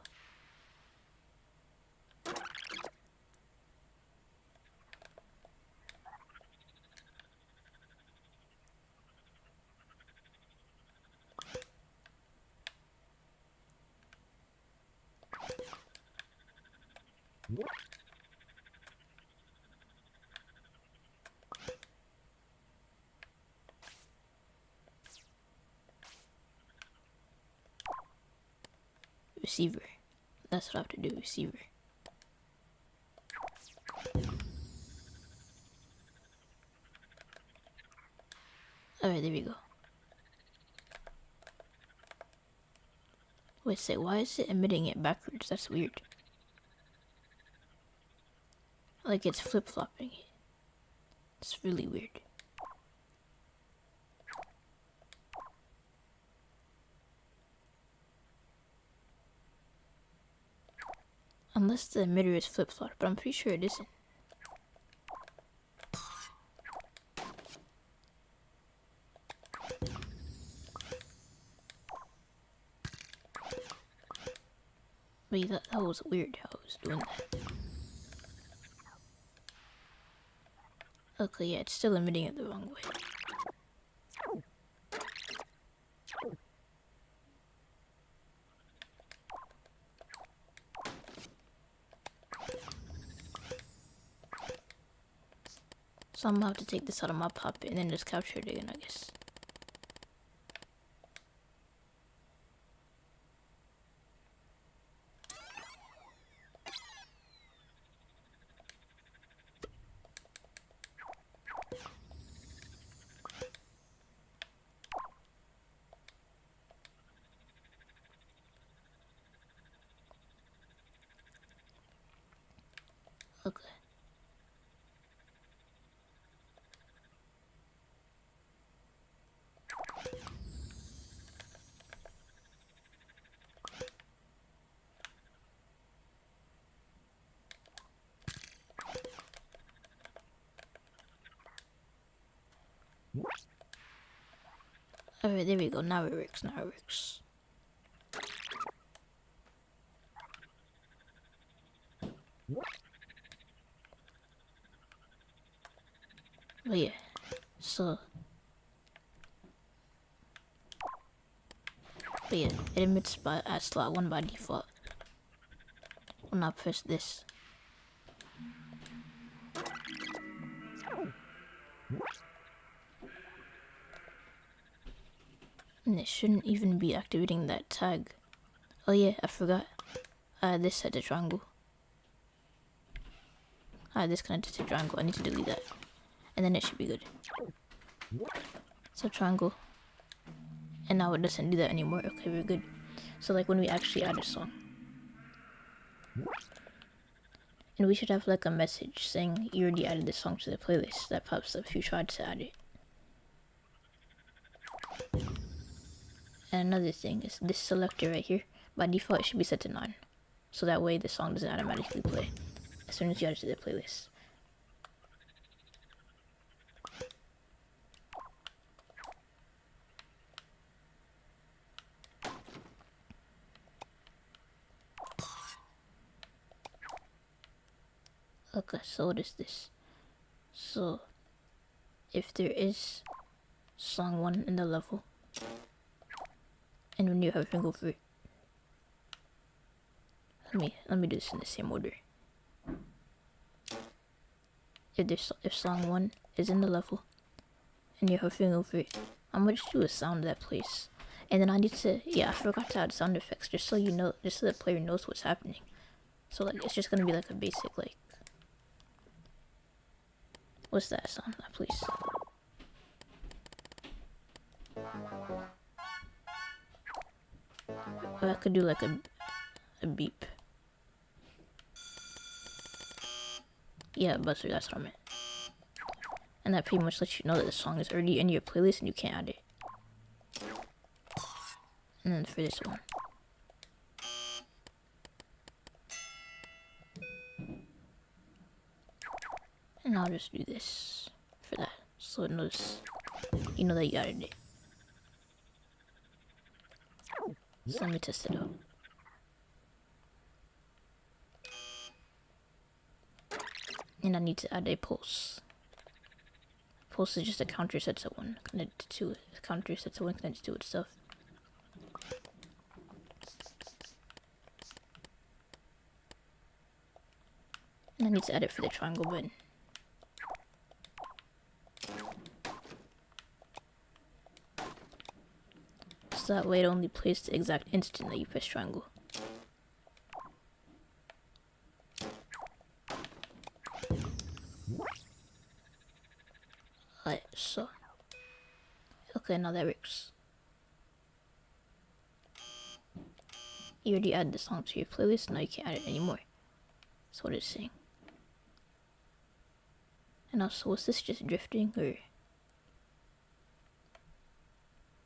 S1: receiver. That's what I have to do, receiver. Alright, there we go. Wait, say, why is it emitting it backwards? That's weird. Like it's flip-flopping it. It's really weird. Unless the emitter is flip-flopped, but I'm pretty sure it isn't. Wait, that was weird how I was doing that. Okay, yeah, it's still emitting it the wrong way. So I'm gonna have to take this out of my puppet and then just capture it again, I guess. Okay. Alright, there we go. Now it works. Now it works. But yeah, so. But yeah, it emits at slot 1 by default. When I press this. And it shouldn't even be activating that tag. Oh yeah, I forgot. I had this set to triangle. I had this connected to triangle. I need to delete that. And then it should be good. So triangle. And now it doesn't do that anymore. Okay, we're good. So like when we actually add a song. And we should have like a message saying you already added this song to the playlist that pops up if you tried to add it. And another thing is this selector right here, by default it should be set to 9. So that way the song doesn't automatically play as soon as you add it to the playlist. Okay, so what is this? So if there is song 1 in the level, and when you have hovering over it, let me do this in the same order. If song 1 is in the level and you're hovering over it, I'm gonna just do a sound that plays. And then I need to, I forgot to add sound effects just so you know, just so the player knows what's happening. So like, it's just gonna be like a basic like, what's that sound that plays? Or I could do like a beep. Yeah, buzzer, that's what I meant. And that pretty much lets you know that the song is already in your playlist and you can't add it. And then for this one, and I'll just do this for that, so it knows, you know that you added it. So let me test it out. And I need to add a pulse. Pulse is just a counter set to 1 connected to it. A counter set to 1 connected to itself. And I need to add it for the triangle button. So that way it only plays the exact instant that you press triangle. Alright, so. Okay, now that works. You already added the song to your playlist, now you can't add it anymore. That's what it's saying. And also, was this just drifting, or...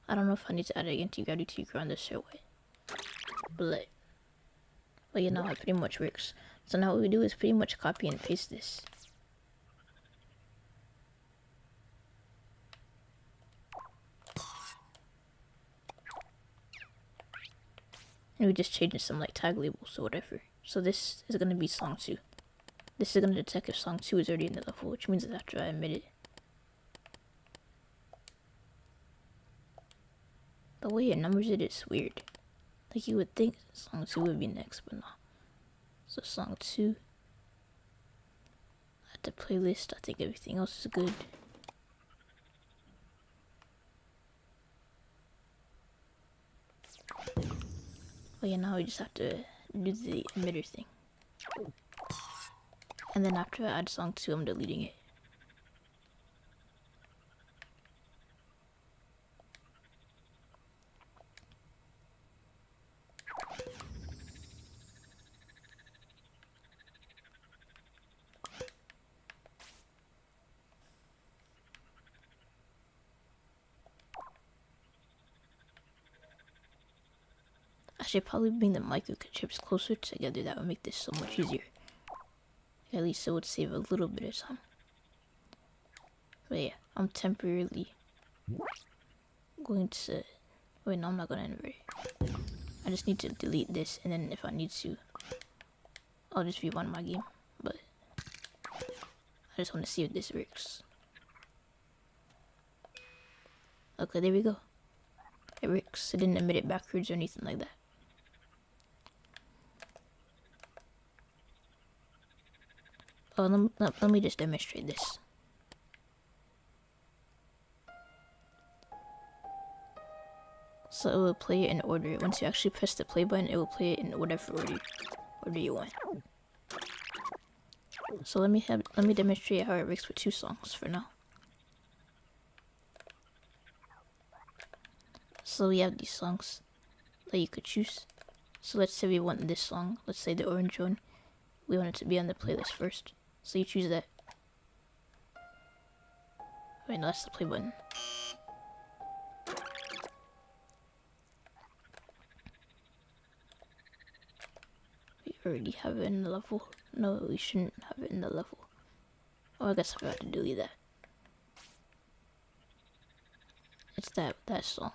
S1: I don't know if I need to add it again to gravity to ground this or what. But you know how it pretty much works. So now what we do is pretty much copy and paste this. And we just change some like tag labels or whatever. So this is gonna be song 2. This is gonna detect if song 2 is already in the level, which means it's after I emit it. The way it numbers it is weird. Like you would think song 2 would be next, but no. So song 2. Add the playlist. I think everything else is good. But yeah, now we just have to do the emitter thing. And then after I add song 2, I'm deleting it. I should probably bring the microchips closer together. That would make this so much easier. At least it would save a little bit of time. But yeah, I'm temporarily going to... Wait, no, I'm not going to invert it. I just need to delete this, and then if I need to, I'll just rewind my game. But I just want to see if this works. Okay, there we go. It works. It didn't emit it backwards or anything like that. Oh, let me just demonstrate this. So it will play it in order. Once you actually press the play button, it will play it in whatever order you want. So let me demonstrate how it works with 2 songs for now. So we have these songs that you could choose. So let's say we want this song. Let's say the orange one. We want it to be on the playlist first. So you choose that. Wait, no, that's the play button. We already have it in the level. No, we shouldn't have it in the level. Oh, I guess I forgot to delete that. It's that song.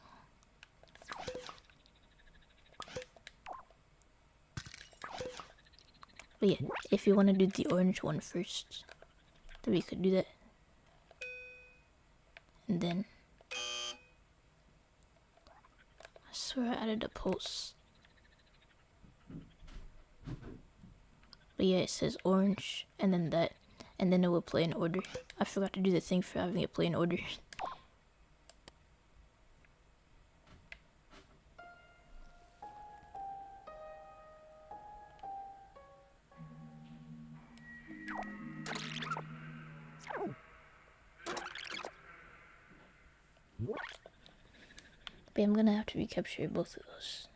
S1: But yeah, if you want to do the orange one first, then we could do that. And then, I swear I added a pulse. But yeah, it says orange, and then that, and then it will play in order. I forgot to do the thing for having it play in order. But I'm gonna have to recapture both of those.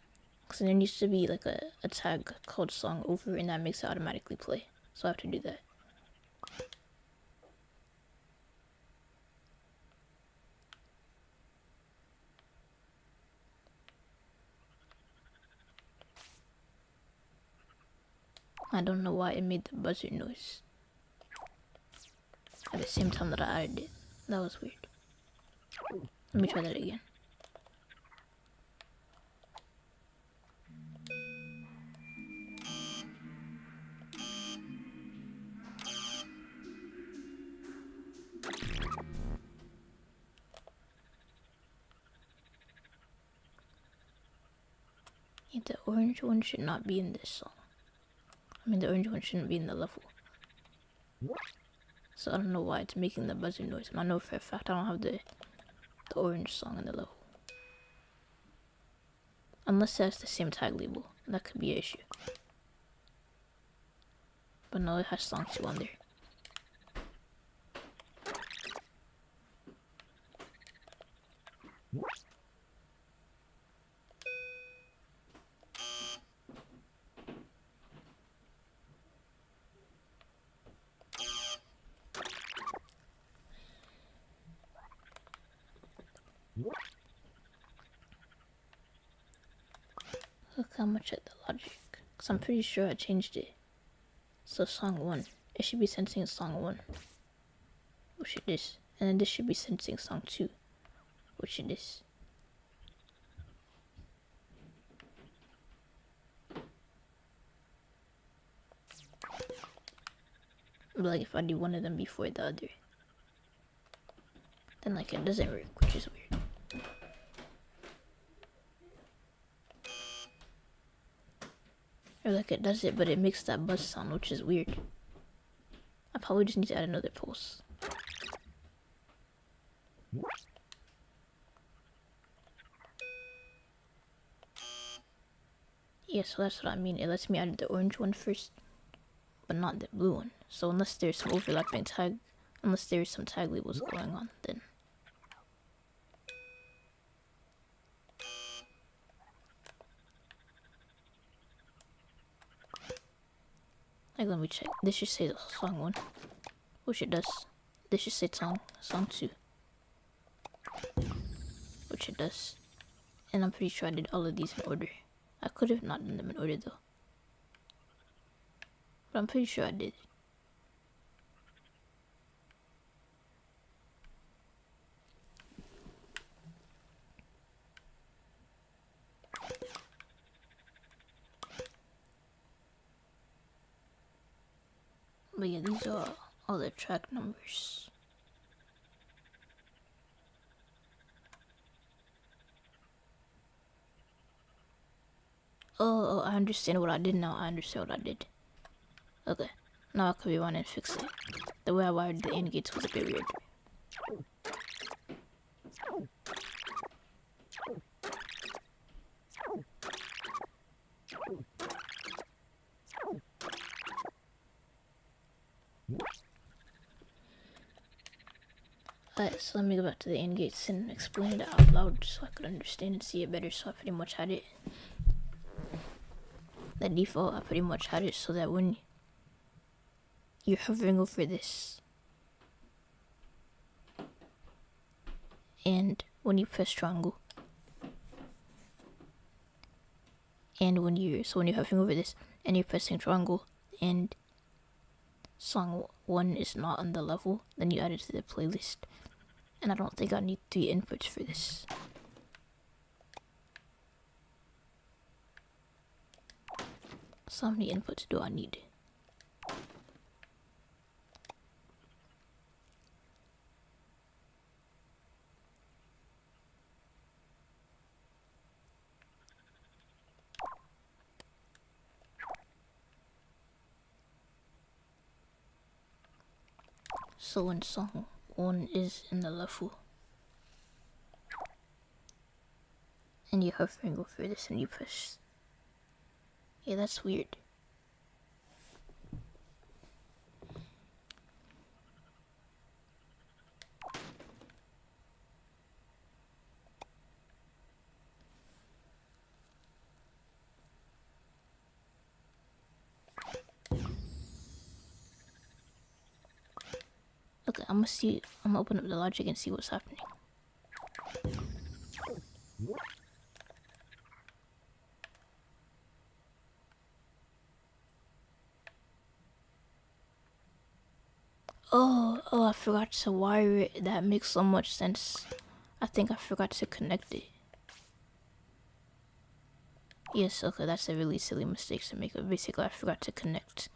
S1: So there needs to be like a tag called song over, and that makes it automatically play. So I have to do that. I don't know why it made the buzzer noise at the same time that I added it. That was weird. Let me try that again. Yeah, the orange one should not be in this song. I mean, the orange one shouldn't be in the level. So I don't know why it's making the buzzer noise. And I know for a fact I don't have the orange song in the level. Unless it has the same tag label. That could be an issue. But no, it has song 2 on there. Look how much at the logic. Because I'm pretty sure I changed it. So song 1. It should be sensing song 1. Which it is. And then this should be sensing song 2. Which it is. But like if I do one of them before the other, then like it doesn't work, which is weird. Or like it does it, but it makes that buzz sound, which is weird. I probably just need to add another pulse. Yeah, so that's what I mean. It lets me add the orange one first, but not the blue one. So unless there's some overlapping tag, unless there's some tag labels going on, then. Like, let me check. This should say song 1, which it does. This should say song 2, which it does. And I'm pretty sure I did all of these in order. I could have not done them in order though. But I'm pretty sure I did. But yeah, these are all the track numbers. Oh, I understand what I did now. I understand what I did. Okay. Now I could rewind and fix it. The way I wired the AND gates was a bit weird. Alright, so let me go back to the AND gates and explain it out loud so I could understand and see it better. So I pretty much had it. The default, I pretty much had it so that when you're hovering over this, and when you press triangle, and when you're hovering over this and you're pressing triangle and song 1 is not on the level, then you add it to the playlist. And I don't think I need 3 inputs for this. So how many inputs do I need? So when song 1 is in the level and you're hovering over this and you push, yeah, that's weird. Okay, I'm gonna open up the logic and see what's happening. Oh, I forgot to wire it. That makes so much sense. I think I forgot to connect it. Yes, okay, that's a really silly mistake to make. But basically, I forgot to connect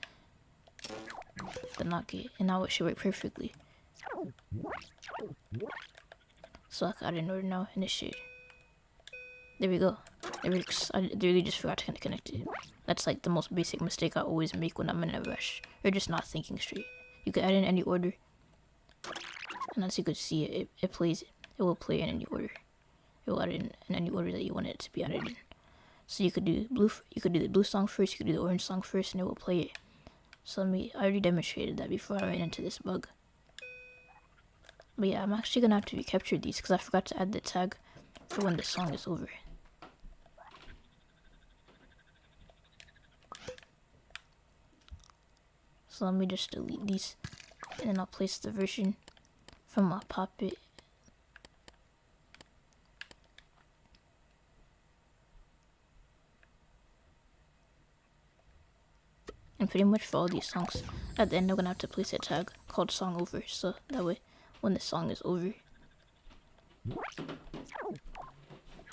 S1: the Nokia, and now it should work perfectly. So I got it in order now, and it should. There we go. It works. I really just forgot to connect it. That's like the most basic mistake I always make when I'm in a rush, or just not thinking straight. You can add in any order, and as you can see, it plays. It will play in any order. It will add in any order that you want it to be added in. So you could do blue. You could do the blue song first. You could do the orange song first, and it will play it. So I already demonstrated that before I ran into this bug. But yeah, I'm actually gonna have to recapture these because I forgot to add the tag for when the song is over. So let me just delete these, and then I'll place the version from my Puppet. And pretty much for all these songs, at the end I'm gonna have to place a tag called song over, so that way when the song is over,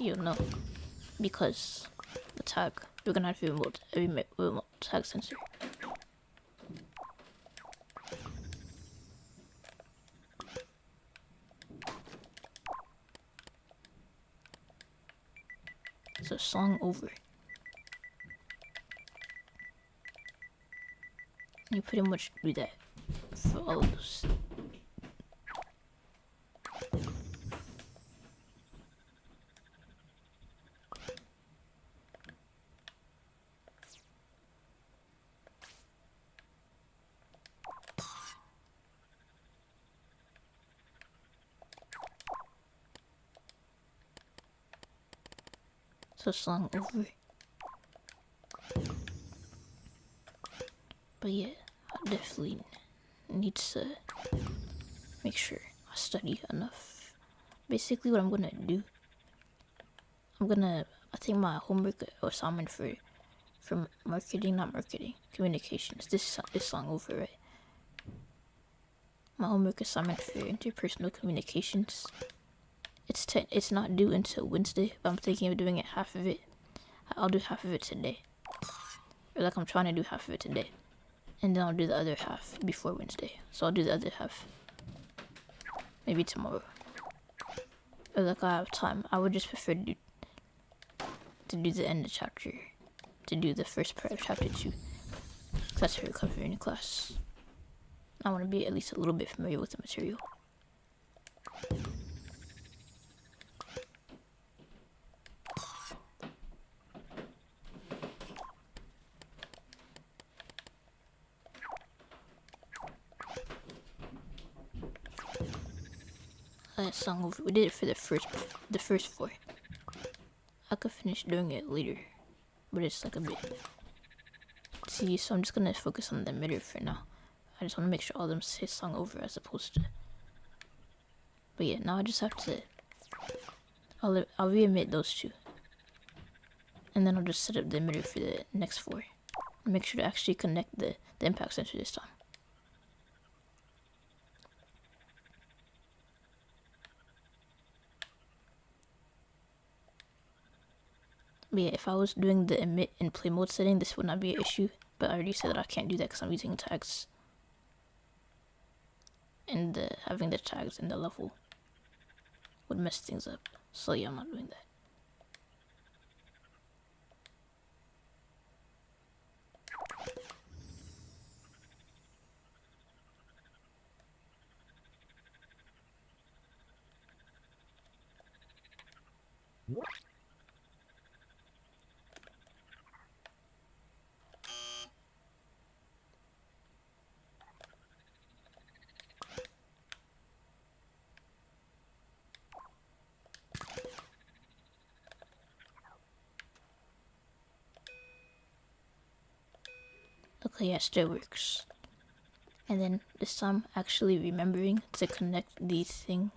S1: you'll know. Because the tag, we're gonna have to remote tag sensor. So song over. You pretty much do that for all of those. So song over. But yeah, I definitely need to make sure I study enough. Basically what I'm gonna do, I think my homework or assignment for communications, this song over, right? My homework assignment for interpersonal communications, it's not due until Wednesday, but I'm thinking of doing it half of it. I'll do half of it today. Or like I'm trying to do half of it today. And then I'll do the other half before Wednesday. So I'll do the other half maybe tomorrow. Or like I have time. I would just prefer to do the end of chapter. To do the first part of chapter 2. That's for covering in class. I want to be at least a little bit familiar with the material. Song over. We did it for the first 4. I could finish doing it later, but it's like a bit. See, so I'm just gonna focus on the emitter for now. I just want to make sure all of them say song over as opposed to. But yeah, now I just have to. I'll re-emit those 2, and then I'll just set up the emitter for the next 4. Make sure to actually connect the impact sensor this time. But yeah, if I was doing the emit and play mode setting, this would not be an issue. But I already said that I can't do that because I'm using tags. And having the tags in the level would mess things up. So yeah, I'm not doing that. Okay, yeah, still works. And then this time actually remembering to connect these things.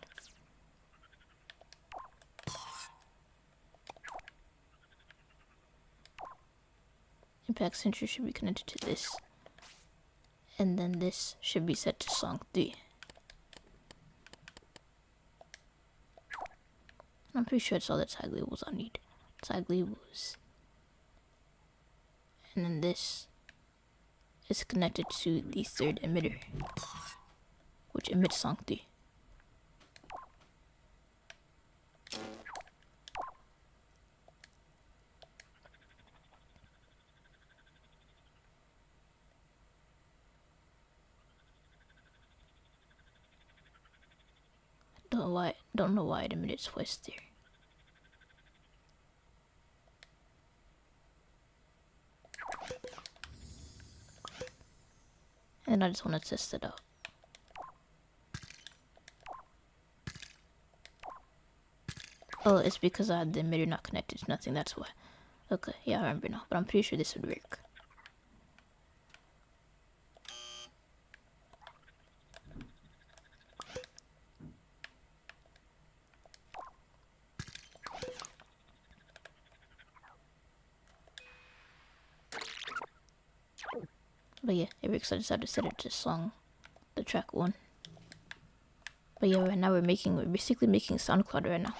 S1: Impact sensor should be connected to this. And then this should be set to song 3. I'm pretty sure it's all the tag labels I need. Tag labels. And then this is connected to the third emitter, which emits song 3. Don't know why it emitted twice there. And I just want to test it out. Oh, it's because I had the emitter not connected to nothing, that's why. Okay, yeah, I remember now, but I'm pretty sure this would work. But yeah, it works. I just have to set it to song, the track 1. But yeah, right now we're basically making SoundCloud right now.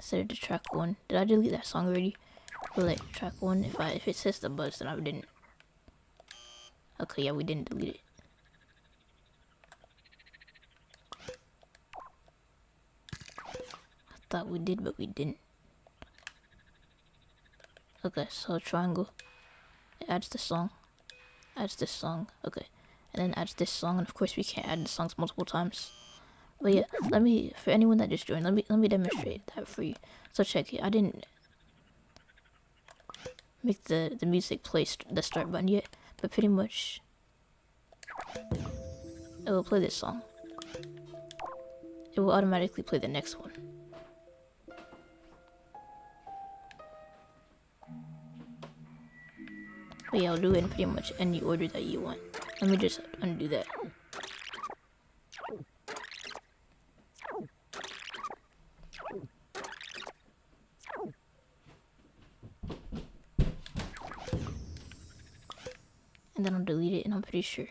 S1: Set it to track 1. Did I delete that song already? But like track 1, if it says the buzz, then I didn't. Okay, yeah, we didn't delete it. I thought we did, but we didn't. Okay, so triangle. It adds the song. Adds this song. Okay. And then adds this song, and of course we can't add the songs multiple times. But yeah, for anyone that just joined, let me demonstrate that for you. So check it. I didn't make the music play the start button yet, but pretty much it will play this song. It will automatically play the next one. But yeah, I'll do it in pretty much any order that you want. Let me just undo that. And then I'll delete it, and I'm pretty sure.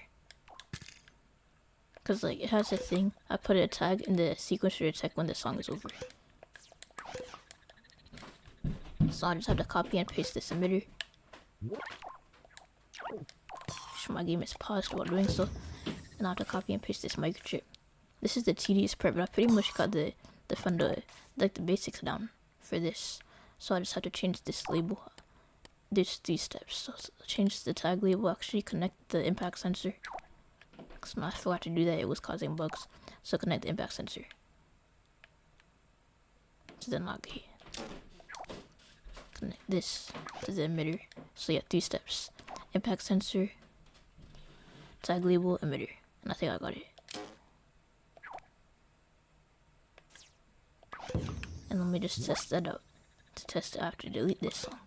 S1: Because like, it has a thing. I put a tag in the sequence to detect when the song is over. So I'll just have to copy and paste this emitter. Sure, my game is paused while doing so. And I'll have to copy and paste this microchip. This is the tedious part, but I pretty much got the basics down for this. So I just have to change this label. There's 3 steps. So change the tag label, actually connect the impact sensor. Because I forgot to do that, it was causing bugs. So connect the impact sensor to the log key. Connect this to the emitter. So yeah, 3 steps. Impact sensor, tag label, emitter. And I think I got it. And let me just test that out. To test it, I have to delete this song.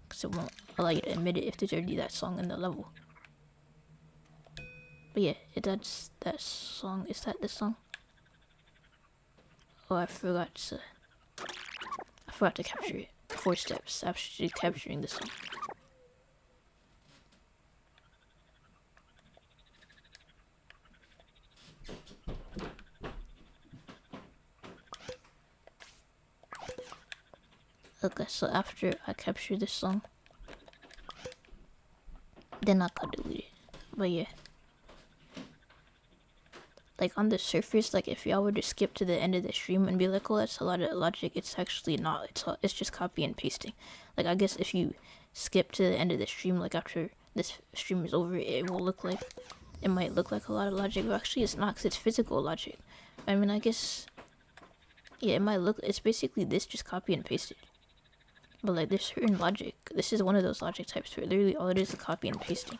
S1: Because it won't allow you to emit it if there's already that song in the level. But yeah, that's that song. Is that the song? Oh, I forgot to capture it. 4 steps, actually capturing the song. Okay, so after I capture this song, then I could delete it. But yeah, like on the surface, like if y'all were to skip to the end of the stream and be like, oh, that's a lot of logic, it's actually not. It's just copy and pasting. Like, I guess if you skip to the end of the stream, like after this stream is over, it might look like a lot of logic, but actually it's not, because it's physical logic. I mean, I guess Yeah, it might look, it's basically this, just copy and paste it. But like, there's certain logic. This is one of those logic types where literally all it is copy and pasting.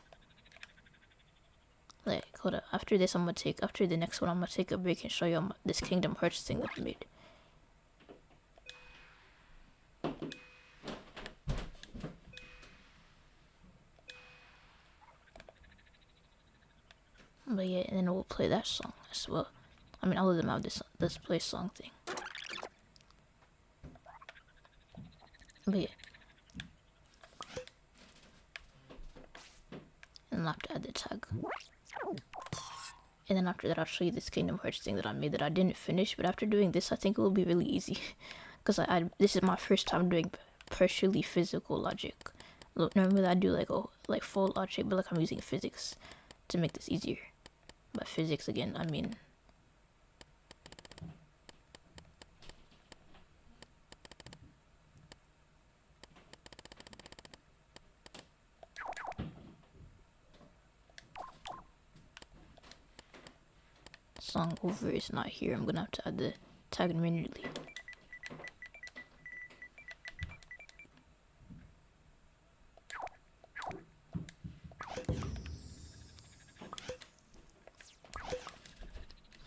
S1: Like, hold up, after this after the next one, I'm gonna take a break and show you this Kingdom Hearts thing that I made. But yeah, and then we'll play that song as well. I mean, all of them have this play song thing. But yeah. And I'll have to add the tag. And then after that, I'll show you this Kingdom Hearts thing that I made that I didn't finish. But after doing this, I think it will be really easy. Because this is my first time doing partially physical logic. Normally I do like full logic, but like I'm using physics to make this easier. By physics again, I mean song over is not here. I'm gonna have to add the tag manually.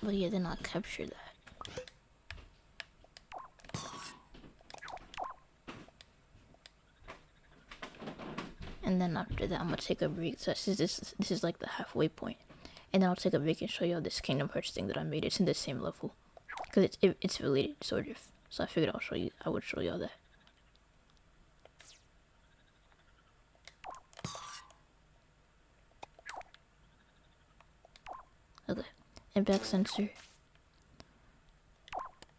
S1: But yeah, then I'll capture that. And then after that, I'm gonna take a break. So this is like the halfway point. And then I'll take a break and show you all this Kingdom Hearts thing that I made. It's in the same level. Because it's related, sort of. So I figured I would show you all that. Okay. Impact sensor.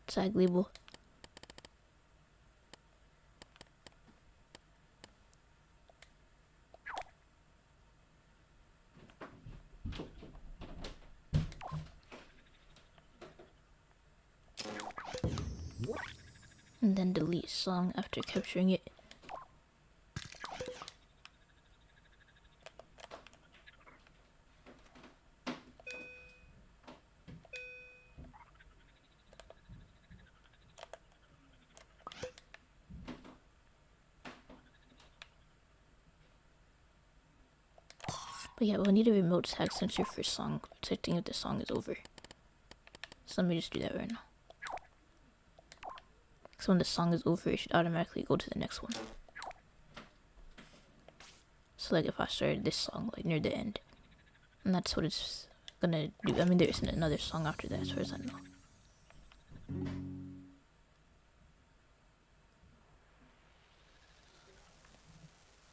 S1: Tag label. And then delete song after capturing it. But yeah, we'll need a remote tag sensor for song, detecting if the song is over. So let me just do that right now. So when the song is over, it should automatically go to the next one. So like if I started this song like near the end, and that's what it's gonna do. I mean, there isn't another song after that as far as I know.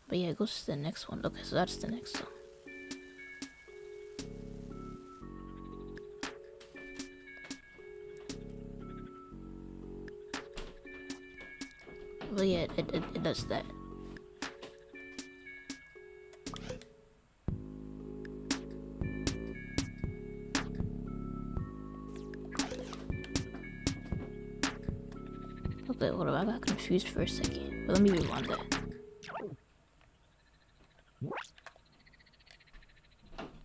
S1: But yeah, it goes to the next one. Okay, so that's the next song. Well, yeah, it does that. Okay, hold on, I got confused for a second. But let me rewind that.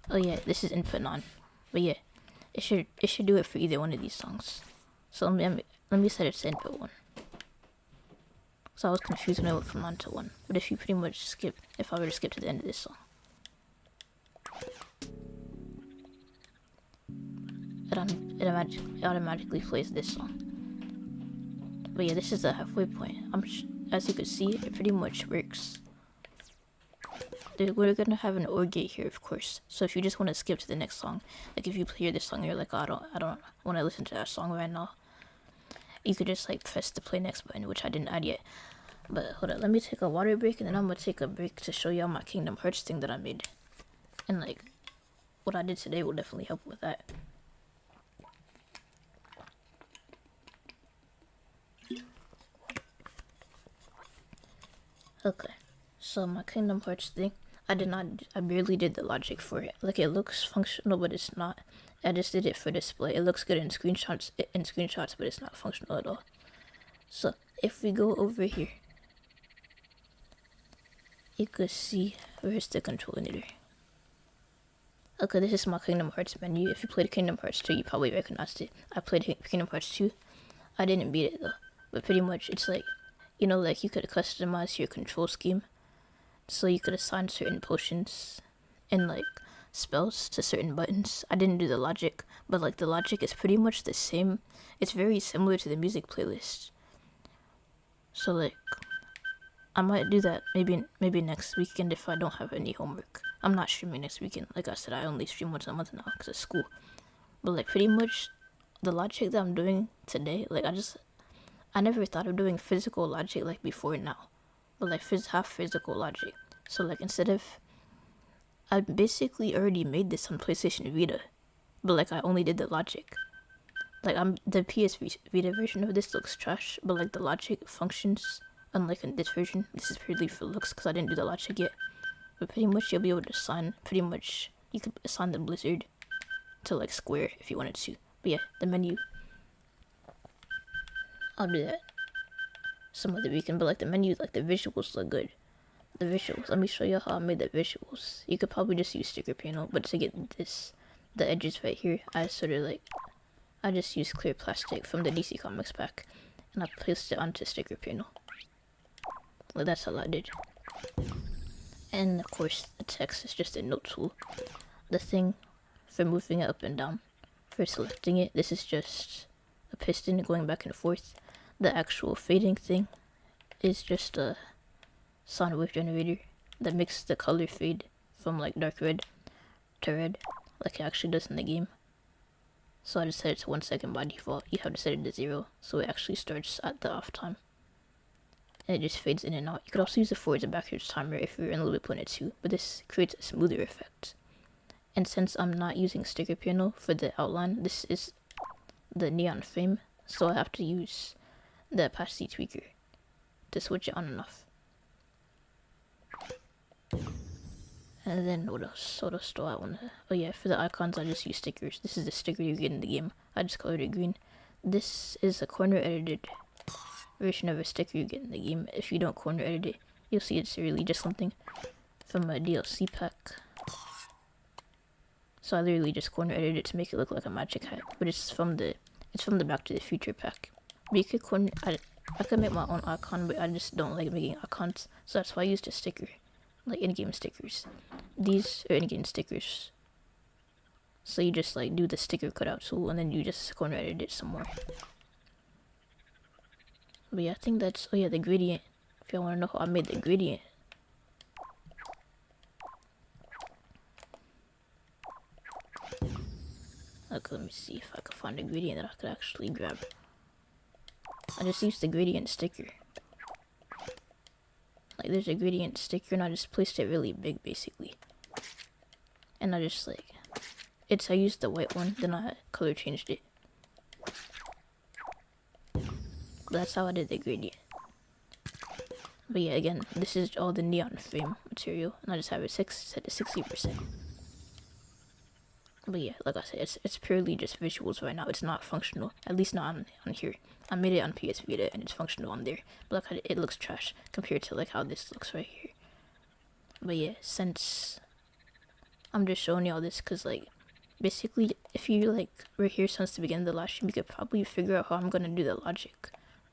S1: Oh yeah, this is input none. But yeah, it should do it for either one of these songs. So let me set it to input 1. So I was confused when I went from 9 to 1. But if you pretty much skip, if I were to skip to the end of this song, it automatically plays this song. But yeah, this is the halfway point. As you can see, it pretty much works. We're gonna have an OR gate here, of course. So if you just want to skip to the next song, like if you hear this song, you're like, oh, I don't want to listen to that song right now. You could just like press the play next button, which I didn't add yet. But hold on, let me take a water break, and then I'm gonna take a break to show y'all my Kingdom Hearts thing that I made. And like, what I did today will definitely help with that. Okay, so my Kingdom Hearts thing, I barely did the logic for it. Like, it looks functional, but it's not. I just did it for display. It looks good in screenshots, but it's not functional at all. So if we go over here, you could see, where's the control indicator? Okay, this is my Kingdom Hearts menu. If you played Kingdom Hearts 2, you probably recognized it. I played Kingdom Hearts 2. I didn't beat it though, but pretty much it's like, you know, like you could customize your control scheme, so you could assign certain potions and like spells to certain buttons. I didn't do the logic, but like the logic is pretty much the same. It's very similar to the music playlist. So like, I might do that maybe next weekend if I don't have any homework. I'm not streaming next weekend. Like I said, I only stream once a month now because of school. But like pretty much the logic that I'm doing today, like I never thought of doing physical logic like before now. But like half physical logic. So like instead of, I basically already made this on PlayStation Vita, but like I only did the logic. Like the PS Vita version of this looks trash, but like the logic functions unlike in this version. This is purely for looks because I didn't do the logic yet. But pretty much you'll be able to assign, you could assign the blizzard to like square if you wanted to. But yeah, the menu, I'll do that some other weekend. But like the menu, like the visuals look good. The visuals, let me show you how I made the visuals. You could probably just use sticker panel, but to get the edges right here, I just used clear plastic from the DC Comics pack, and I placed it onto sticker panel. Well, that's all I did. And of course, the text is just a note tool. The thing for moving it up and down, for selecting it, this is just a piston going back and forth. The actual fading thing is just a sound wave generator that makes the color fade from like dark red to red, like it actually does in the game. So I just set it to 1 second by default. You have to set it to 0, so it actually starts at the off time. And it just fades in and out. You could also use the forwards and backwards timer if you're in LBP Planet 2, but this creates a smoother effect. And since I'm not using sticker panel for the outline, this is the neon flame, so I have to use the opacity tweaker to switch it on and off. And then what else do I want to, oh yeah, for the icons I just use stickers. This is the sticker you get in the game. I just colored it green. This is a corner edited version of a sticker you get in the game. If you don't corner edit it, you'll see it's really just something from a DLC pack. So I literally just corner edited it to make it look like a magic hat, but it's from the Back to the Future pack. But you could corner, I could make my own icon, but I just don't like making icons, so that's why I used a sticker, like in-game stickers. These are in-game stickers. So you just like do the sticker cutout tool, and then you just corner edit it some more. But yeah, I think that's, oh yeah, the gradient. If y'all want to know how I made the gradient. Okay, let me see if I can find a gradient that I could actually grab. I just used the gradient sticker. Like there's a gradient sticker and I just placed it really big basically. And I just like, I used the white one, then I color changed it. That's how I did the gradient. But yeah, again, this is all the neon frame material, and I just have it set to 60%. But yeah, like I said, it's purely just visuals right now. It's not functional, at least not on here. I made it on PS Vita, and it's functional on there. But like, it looks trash compared to like how this looks right here. But yeah, since I'm just showing y'all this, cause like, basically, if you like were here since the beginning of the live stream, you could probably figure out how I'm gonna do the logic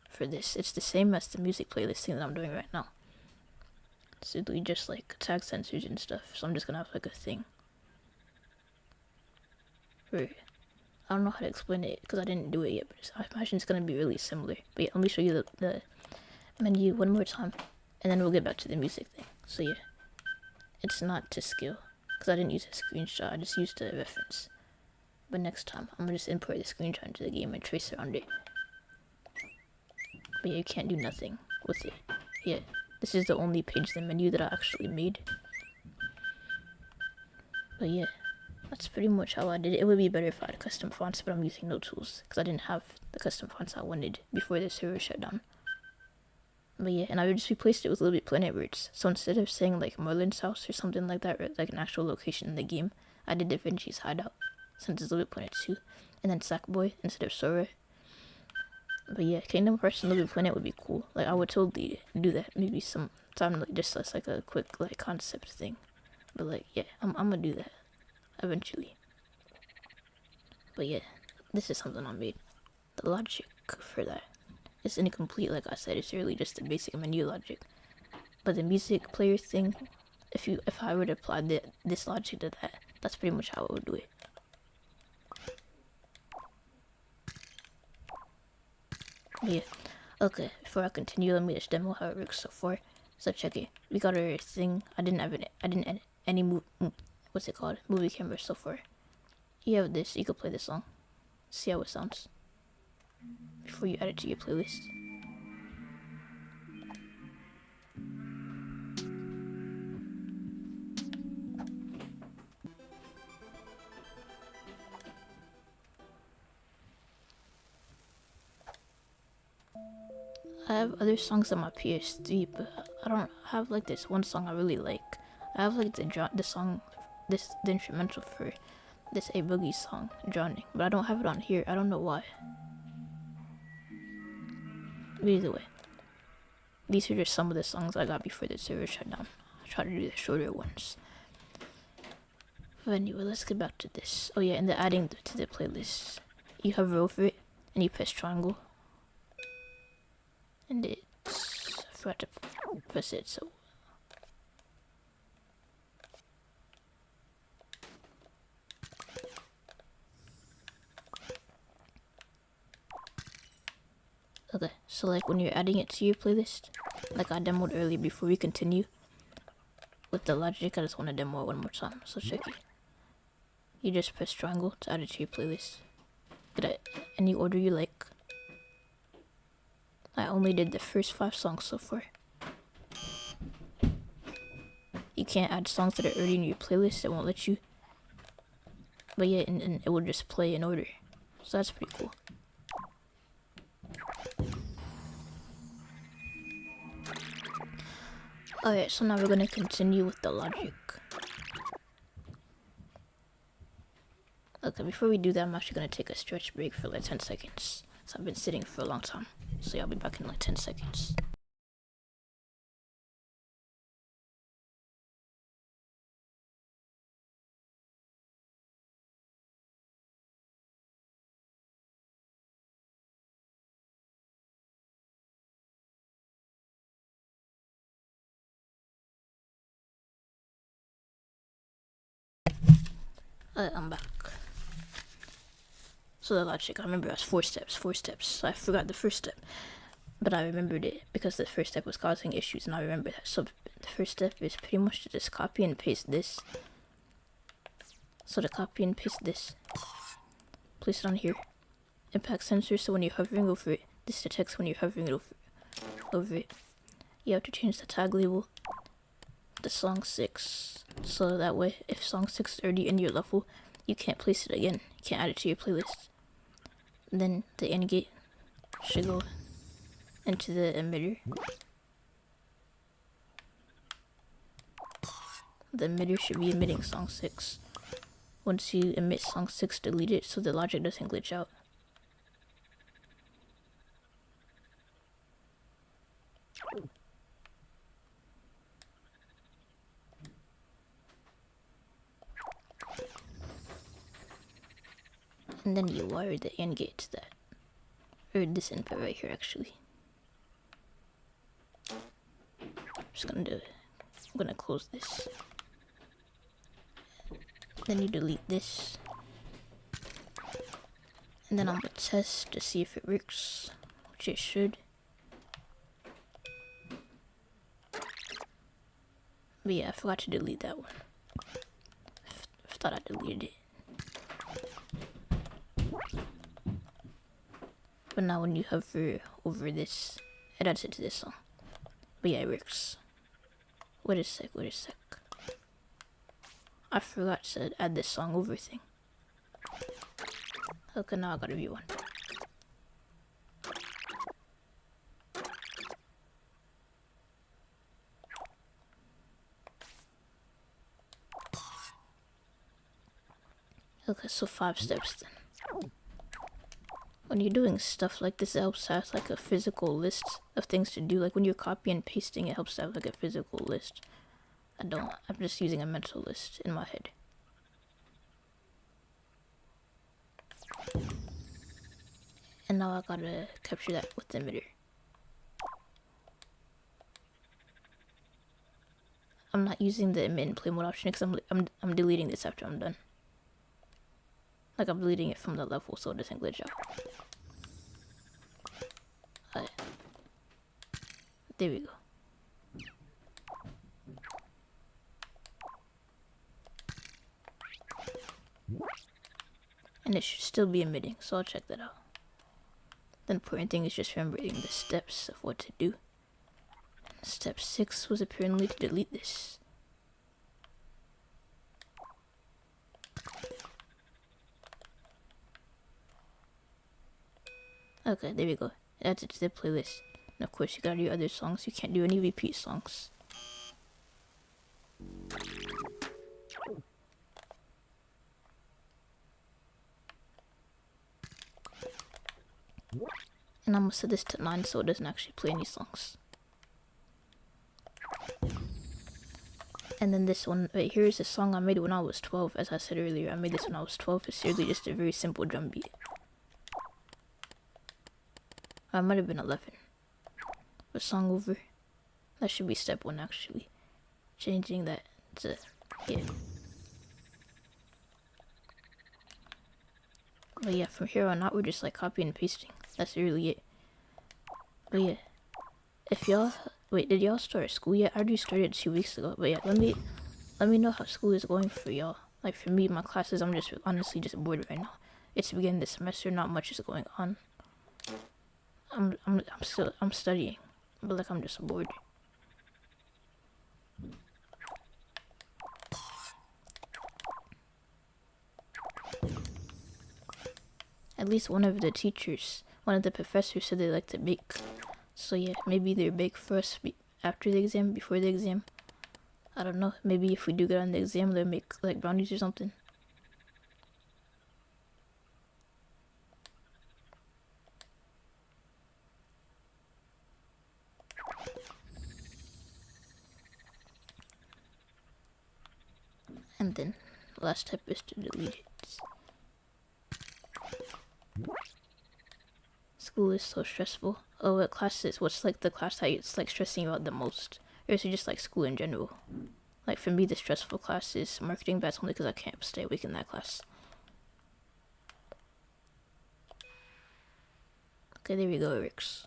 S1: for this. It's the same as the music playlist thing that I'm doing right now. It's literally just like tag sensors and stuff. So I'm just gonna have like a thing. I don't know how to explain it because I didn't do it yet, but I imagine it's gonna be really similar. But yeah, let me show you the menu one more time, and then we'll get back to the music thing. So yeah, it's not to scale because I didn't use a screenshot. I just used a reference. But next time, I'm gonna just import the screenshot into the game and trace around it. But yeah, you can't do nothing with it. Yeah, this is the only page in the menu that I actually made. But yeah, that's pretty much how I did it. It would be better if I had custom fonts, but I'm using no tools because I didn't have the custom fonts I wanted before the server shut down. But yeah, and I would just replaced it with LBP Planet words. So instead of saying like Merlin's house or something like that, or like an actual location in the game, I did Da Vinci's hideout since it's LBP Planet 2, and then Sackboy instead of Sora. But yeah, Kingdom Hearts and LBP Planet would be cool. Like I would totally do that. Maybe some time, like just as like a quick like concept thing. But like yeah, I'm gonna do that eventually. But yeah, this is something I made. The logic. for that. It's incomplete, like I said. It's really just the basic menu logic. But the music player thing, if I were to apply this logic to that, that's pretty much how I would do it. Yeah. Okay, before I continue, let me just demo how it works so far. So check it. We got our thing. I didn't add any movie camera so far. You have this. You can play this song. See how it sounds before you add it to your playlist. I have other songs on my PS3, but I don't have like this one song I really like. I have like the instrumental for this A Boogie song, Drowning, but I don't have it on here. I don't know why. But either way, these are just some of the songs I got before the server shut down. I try to do the shorter ones. But anyway, let's get back to this. Oh yeah, and the adding to the playlist. You hover over it and you press triangle. And I forgot to press it, so. Okay, so like when you're adding it to your playlist, like I demoed earlier before we continue with the logic, I just want to demo it one more time, so check it. You just press triangle to add it to your playlist. Get it any order you like. I only did the first 5 songs so far. You can't add songs that are already in your playlist, it won't let you. But yeah, and it will just play in order. So that's pretty cool. Alright, so now we're gonna continue with the logic. Okay, before we do that, I'm actually gonna take a stretch break for like 10 seconds. So I've been sitting for a long time. So yeah, I'll be back in like 10 seconds. I'm back. So the logic, I remember it was 4 steps. So I forgot the first step. But I remembered it because the first step was causing issues, and I remember that. So the first step is pretty much to just copy and paste this. So to copy and paste this, place it on here. Impact sensor, so when you're hovering over it, this detects when you're hovering over it. You have to change the tag label to song 6. So that way, if song 6 is already in your level, you can't place it again. You can't add it to your playlist. And then the AND gate should go into the emitter. The emitter should be emitting song 6. Once you emit song 6, delete it so the logic doesn't glitch out. And then you wire the AND gate to that. Or this input right here, actually. I'm just gonna do it. I'm gonna close this. Then you delete this. And then I'm gonna test to see if it works, which it should. But yeah, I forgot to delete that one. I thought I deleted it. But now when you hover over this, it adds it to this song. But yeah, it works. Wait a sec. I forgot to add this song over thing. Okay, now I gotta rewind. Okay, so 5 steps then. When you're doing stuff like this, it helps to have like a physical list of things to do. Like when you're copying and pasting, it helps to have like a physical list. I'm just using a mental list in my head. And now I gotta capture that with the emitter. I'm not using the emit and play mode option because I'm deleting this after I'm done. Like I'm deleting it from the level so it doesn't glitch out. Alright. There we go. And it should still be emitting, so I'll check that out. The important thing is just remembering the steps of what to do. Step 6 was apparently to delete this. Okay, there we go. Add it to the playlist. And of course you gotta do other songs. You can't do any repeat songs. And I'm gonna set this to 9 so it doesn't actually play any songs. And then this one right here is a song I made when I was 12. As I said earlier, I made this when I was 12. It's really just a very simple drum beat. I might have been 11. But song over. That should be step 1 actually. Changing that to, yeah. But yeah, from here on out we're just like copying and pasting. That's really it. But yeah, if y'all, wait, did y'all start school yet? I already started 2 weeks ago. But yeah, let me know how school is going for y'all. Like for me, my classes, I'm just honestly just bored right now. It's the beginning of the semester, not much is going on. I'm studying, but like I'm just bored. At least one of the teachers, one of the professors said they like to bake. So yeah, maybe they bake for us after the exam, before the exam. I don't know, maybe if we do good on the exam, they'll make like brownies or something. And then the last step is to delete it. School is so stressful. Oh, what class is? What's like the class that it's like stressing you out the most? Or is it just like school in general? Like for me, the stressful class is marketing, but that's only because I can't stay awake in that class. Okay, there we go, Ricks.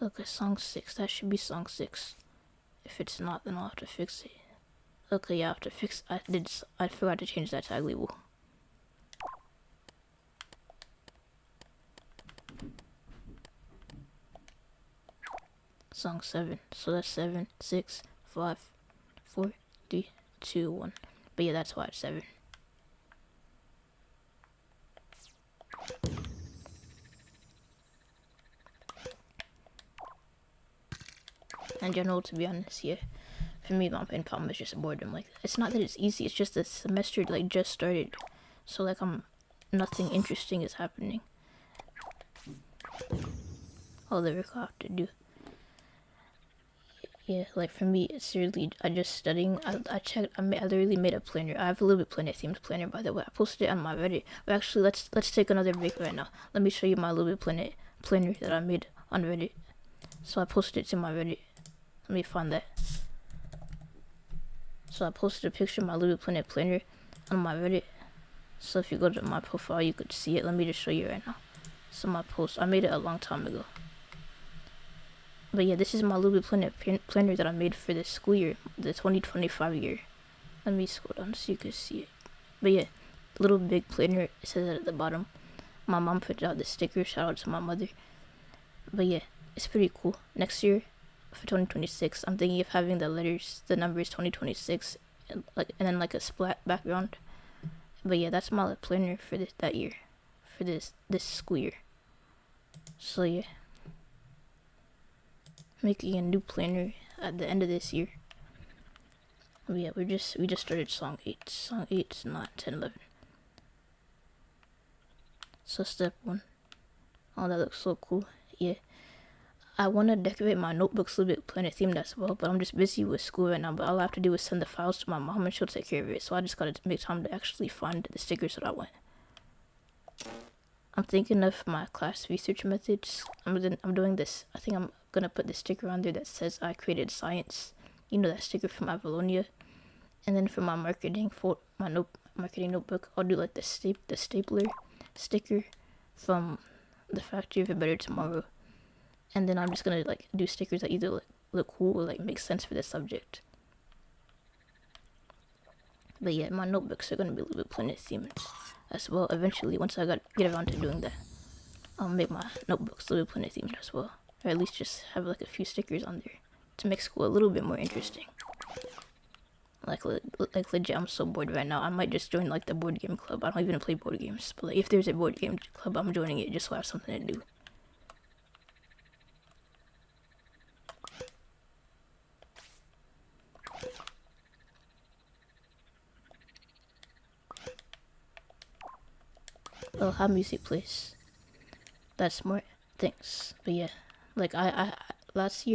S1: Okay, song 6. That should be song 6. If it's not, then I'll have to fix it. Okay, yeah, I have to fix. I forgot to change that tag label. Song 7. So that's 7, 6, 5, 4, 3, 2, 1. But yeah, that's why it's 7. In general, to be honest, yeah. For me, my main problem is just boredom. Like, it's not that it's easy, it's just the semester, like, just started. So, like, nothing interesting is happening. All the work I have to do. Yeah, like, for me, it's really, I just studying. I checked, I literally made a planner. I have a little bit planner themed planner, by the way. I posted it on my Reddit. But actually, let's take another break right now. Let me show you my little bit planner that I made on Reddit. So I posted it to my Reddit. Let me find that. So I posted a picture of my Little Planet planner on my Reddit. So if you go to my profile, you could see it. Let me just show you right now. So my post, I made it a long time ago. But yeah, this is my Little Planet planner that I made for this school year, the 2025 year. Let me scroll down so you can see it. But yeah, little big planner, it says it at the bottom. My mom put out the sticker, shout out to my mother. But yeah, it's pretty cool. Next year, for 2026, I'm thinking of having the letters, the numbers 2026, and then like a splat background. But yeah, that's my planner for that year, for this school year. So yeah, making a new planner at the end of this year. But yeah, we just started song 8. Song 8 is 9, 10, 11. So step 1. Oh, that looks so cool. Yeah. I want to decorate my notebooks a little bit planet themed as well, but I'm just busy with school right now. But all I have to do is send the files to my mom and she'll take care of it. So I just gotta make time to actually find the stickers that I want. I'm thinking of my class research methods. I'm doing this. I think I'm gonna put the sticker on there that says I created science. You know, that sticker from Avalonia. And then for my marketing, for my marketing notebook, I'll do like the stapler sticker from the Factory of a Better Tomorrow. And then I'm just gonna like do stickers that either look cool or like make sense for the subject. But yeah, my notebooks are gonna be a little bit planet themed as well. Eventually, once I get around to doing that, I'll make my notebooks a little bit planet themed as well, or at least just have like a few stickers on there to make school a little bit more interesting. Like legit, I'm so bored right now. I might just join like the board game club. I don't even play board games, but like if there's a board game club, I'm joining it just so I have something to do. Oh, how music plays. That's smart. Thanks. But yeah, like I last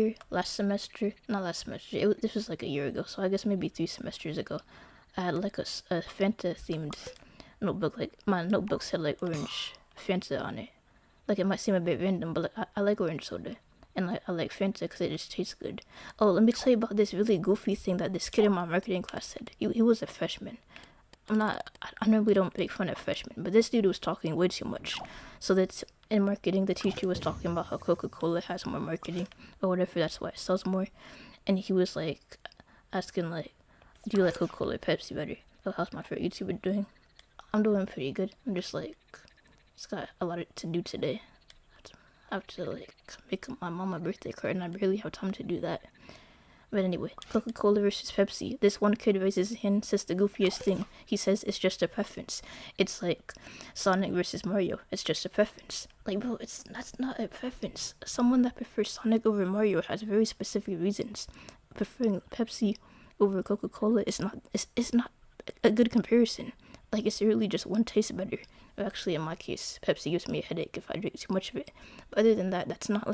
S1: semester, this was like a year ago, so I guess maybe 3 semesters ago, I had like a Fanta themed notebook. Like my notebook said like orange Fanta on it. Like it might seem a bit random, but like I like orange soda. And like I like Fanta because it just tastes good. Oh, let me tell you about this really goofy thing that this kid in my marketing class said. He was a freshman. I normally don't make fun of freshmen, but this dude was talking way too much. So that's in marketing, the teacher was talking about how Coca-Cola has more marketing or whatever, that's why it sells more. And he was like asking like, do you like Coca-Cola or Pepsi better? Oh, how's my favorite YouTuber doing? I'm doing pretty good. I'm just like, just got a lot to do today. I have to like make my mom a birthday card and I barely have time to do that. But anyway, Coca-Cola versus Pepsi. This one kid raises his hand, says the goofiest thing. He says it's just a preference. It's like Sonic versus Mario. It's just a preference. Like, bro, that's not a preference. Someone that prefers Sonic over Mario has very specific reasons. Preferring Pepsi over Coca-Cola is not a good comparison. Like, it's really just one tastes better. Or actually, in my case, Pepsi gives me a headache if I drink too much of it. But other than that, that's not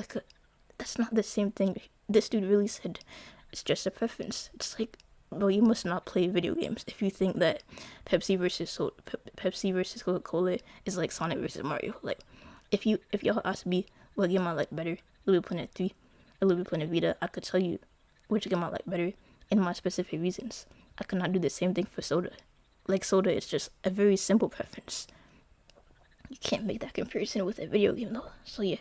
S1: the same thing. This dude really said it's just a preference. It's like, well, you must not play video games if you think that Pepsi versus Coca-Cola is like Sonic versus Mario. Like, if y'all ask me what game I like better, LBP Planet 3 or LBP Planet Vita, I could tell you which game I like better in my specific reasons. I could not do the same thing for soda. Like, soda is just a very simple preference. You can't make that comparison with a video game though. So yeah,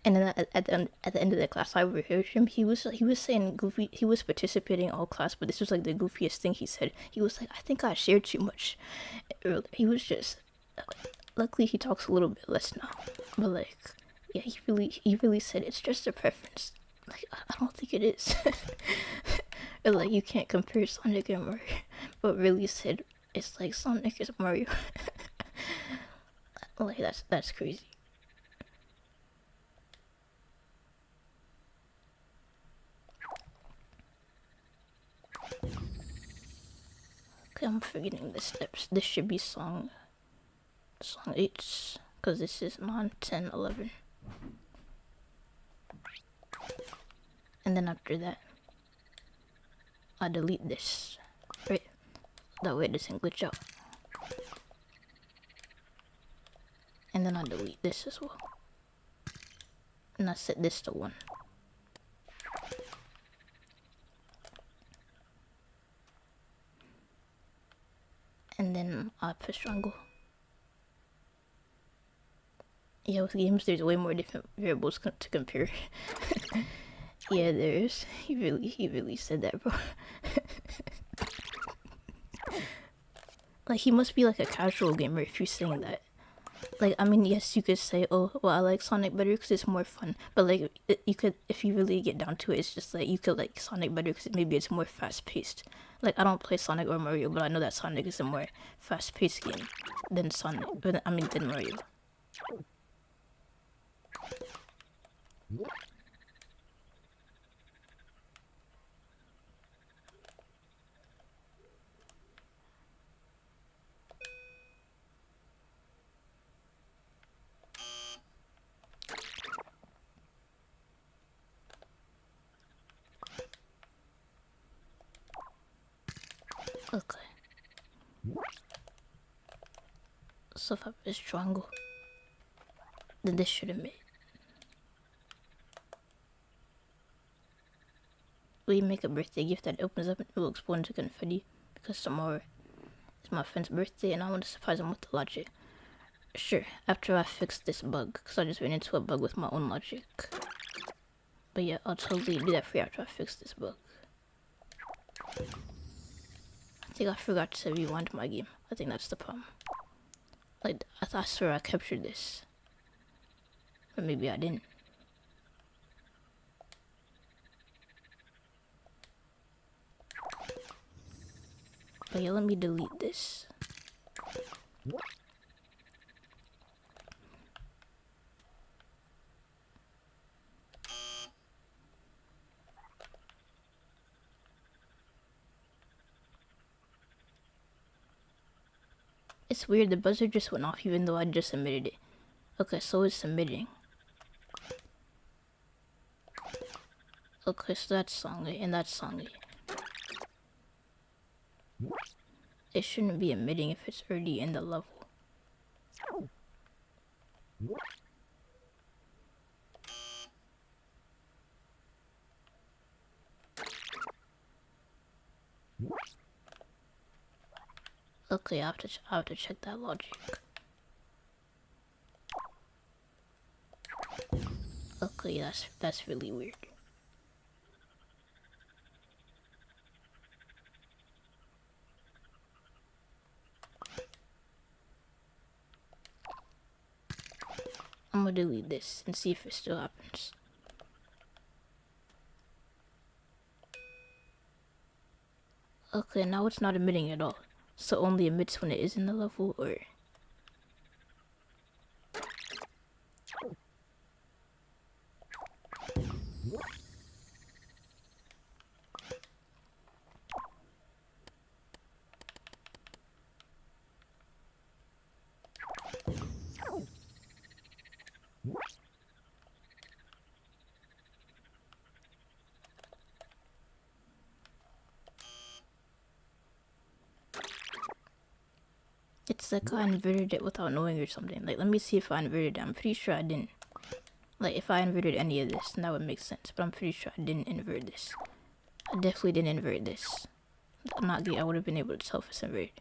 S1: and then at the end of the class, I overheard him. He was saying goofy. He was participating all class, but this was like the goofiest thing he said. He was like, I think I shared too much. He was just. Luckily, he talks a little bit less now. But like, yeah, he really said it's just a preference. Like, I don't think it is. Or like, you can't compare Sonic and Mario, but really said it's like Sonic is Mario. Like, that's crazy. Okay, I'm forgetting the steps. This should be song 8, because this is 9, 10, 11. And then after that, I delete this. Right? That way it doesn't glitch out. And then I delete this as well. And I set this to 1. And then I press triangle. Yeah, with games there's way more different variables to compare. Yeah, there is. He really said that, bro. Like, he must be like a casual gamer if you're saying that. Like, I mean, yes, you could say, oh, well, I like Sonic better because it's more fun. But, like, you could, if you really get down to it, it's just like, you could like Sonic better because maybe it's more fast-paced. Like, I don't play Sonic or Mario, but I know that Sonic is a more fast-paced game than than Mario. Okay. So if I press triangle, then this should emit. We make a birthday gift that opens up and will explode into confetti because tomorrow is my friend's birthday and I want to surprise him with the logic. Sure, after I fix this bug, because I just ran into a bug with my own logic. But yeah, I'll totally do that for you after I fix this bug. I think I forgot to rewind my game. I think that's the problem. Like, I swear I captured this. Or maybe I didn't. But yeah, let me delete this. It's weird, the buzzer just went off even though I just submitted it. Okay, so it's submitting. Okay, so that's song A and that's song A. It shouldn't be emitting if it's already in the level. Okay, I have to check that logic. Okay, that's really weird. I'm gonna delete this and see if it still happens. Okay, now it's not emitting at all. So only emits when it is in the level, or... It's like I inverted it without knowing or something. Like, let me see if I inverted it. I'm pretty sure I didn't. Like, if I inverted any of this, then that would make sense. But I'm pretty sure I didn't invert this. I definitely didn't invert this. I'm not good. I would have been able to tell if it's inverted.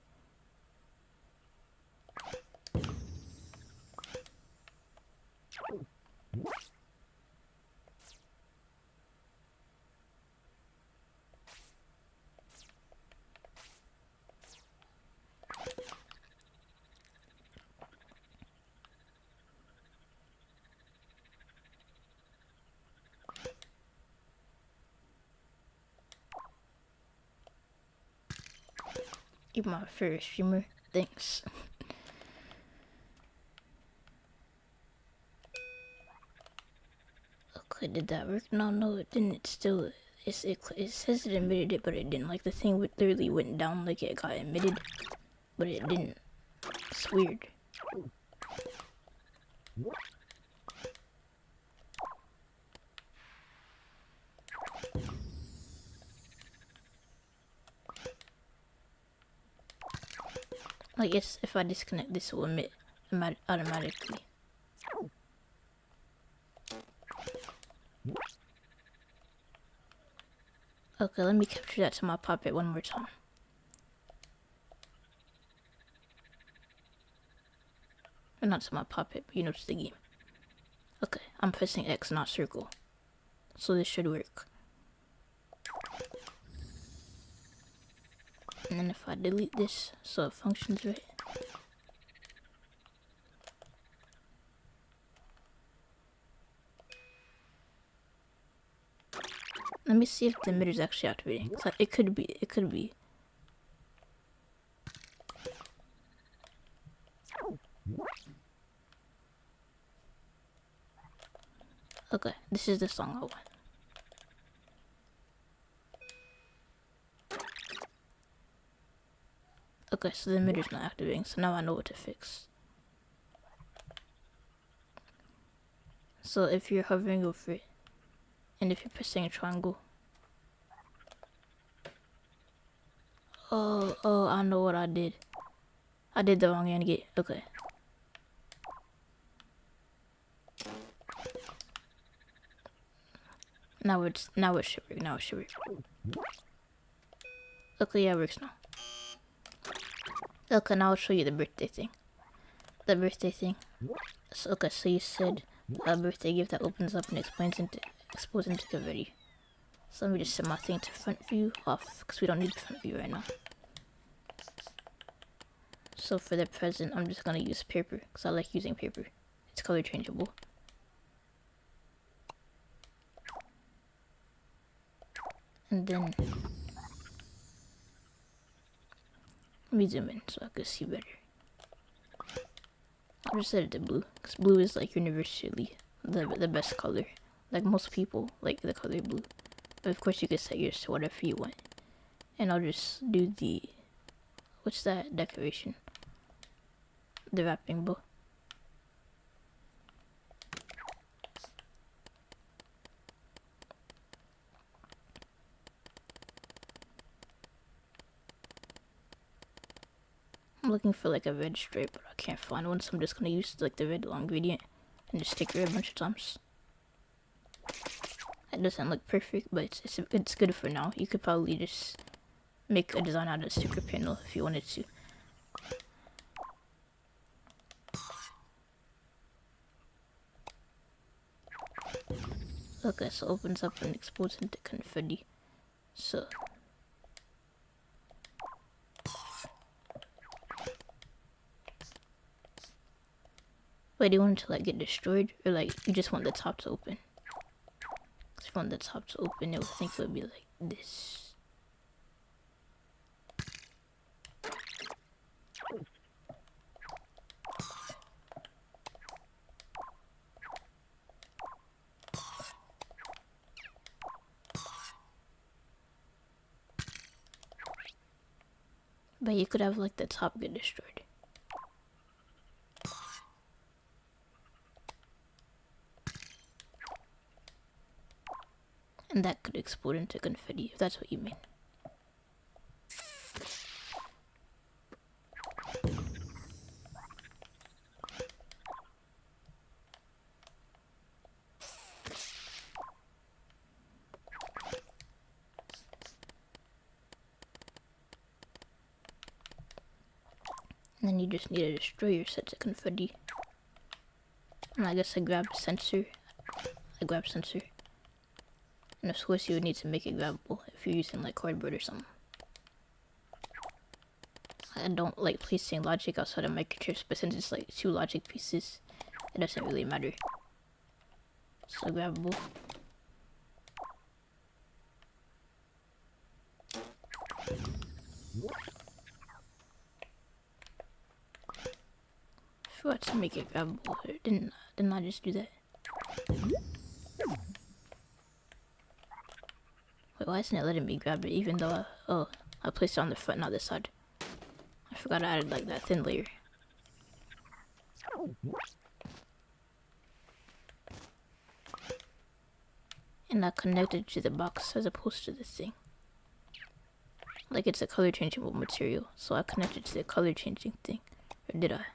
S1: You're my favorite streamer. Thanks. Okay, did that work? No, it didn't. It still... It says it emitted it, but it didn't. Like, the thing literally went down like it got emitted, but it didn't. It's weird. Like, yes, if I disconnect this, it will emit automatically. Okay, let me capture that to my puppet one more time. Or not to my puppet, but you know, to the game. Okay, I'm pressing X, not circle. So this should work. And then if I delete this, so it functions right. Let me see if the emitter is actually activating. So it could be. Okay, this is the song I want. Okay, so the emitter's not activating, so now I know what to fix. So if you're hovering over it, and if you're pressing a triangle, Oh, I know what I did. I did the wrong end gate. Okay. Now it should work. Okay, yeah, it works now. Okay, now I'll show you the birthday thing. So, okay, so you said a birthday gift that opens up and explodes into confetti. So let me just set my thing to front view off, because we don't need front view right now. So for the present, I'm just gonna use paper, because I like using paper. It's color changeable. And then let me zoom in so I can see better. I'll just set it to blue, because blue is like universally the best color. Like most people like the color blue. But of course you can set yours to whatever you want. And I'll just do the, what's that decoration? The wrapping bow. I'm looking for like a red stripe, but I can't find one, so I'm just gonna use like the red long gradient and just stick it a bunch of times. That doesn't look perfect, but it's good for now. You could probably just make a design out of a sticker panel if you wanted to. Okay, so it opens up and explodes into confetti. So wait, do you want it to like get destroyed, or like you just want the top to open? Because if you want the top to open, it would think it would be like this. But you could have like the top get destroyed. And that could explode into confetti, if that's what you mean. And then you just need to destroy your sets of confetti. And I guess I grab sensor. And of course you would need to make it grabbable if you're using like cardboard or something. I don't like placing logic outside of microchips, but since it's like 2 logic pieces, it doesn't really matter. So grabbable. I forgot to make it grabbable. Didn't I just do that? Wait, why isn't it letting me grab it even though I placed it on the front, not this side? I forgot I added like that thin layer. And I connected to the box as opposed to the thing. Like it's a color changeable material, so I connected to the color changing thing. Or did I?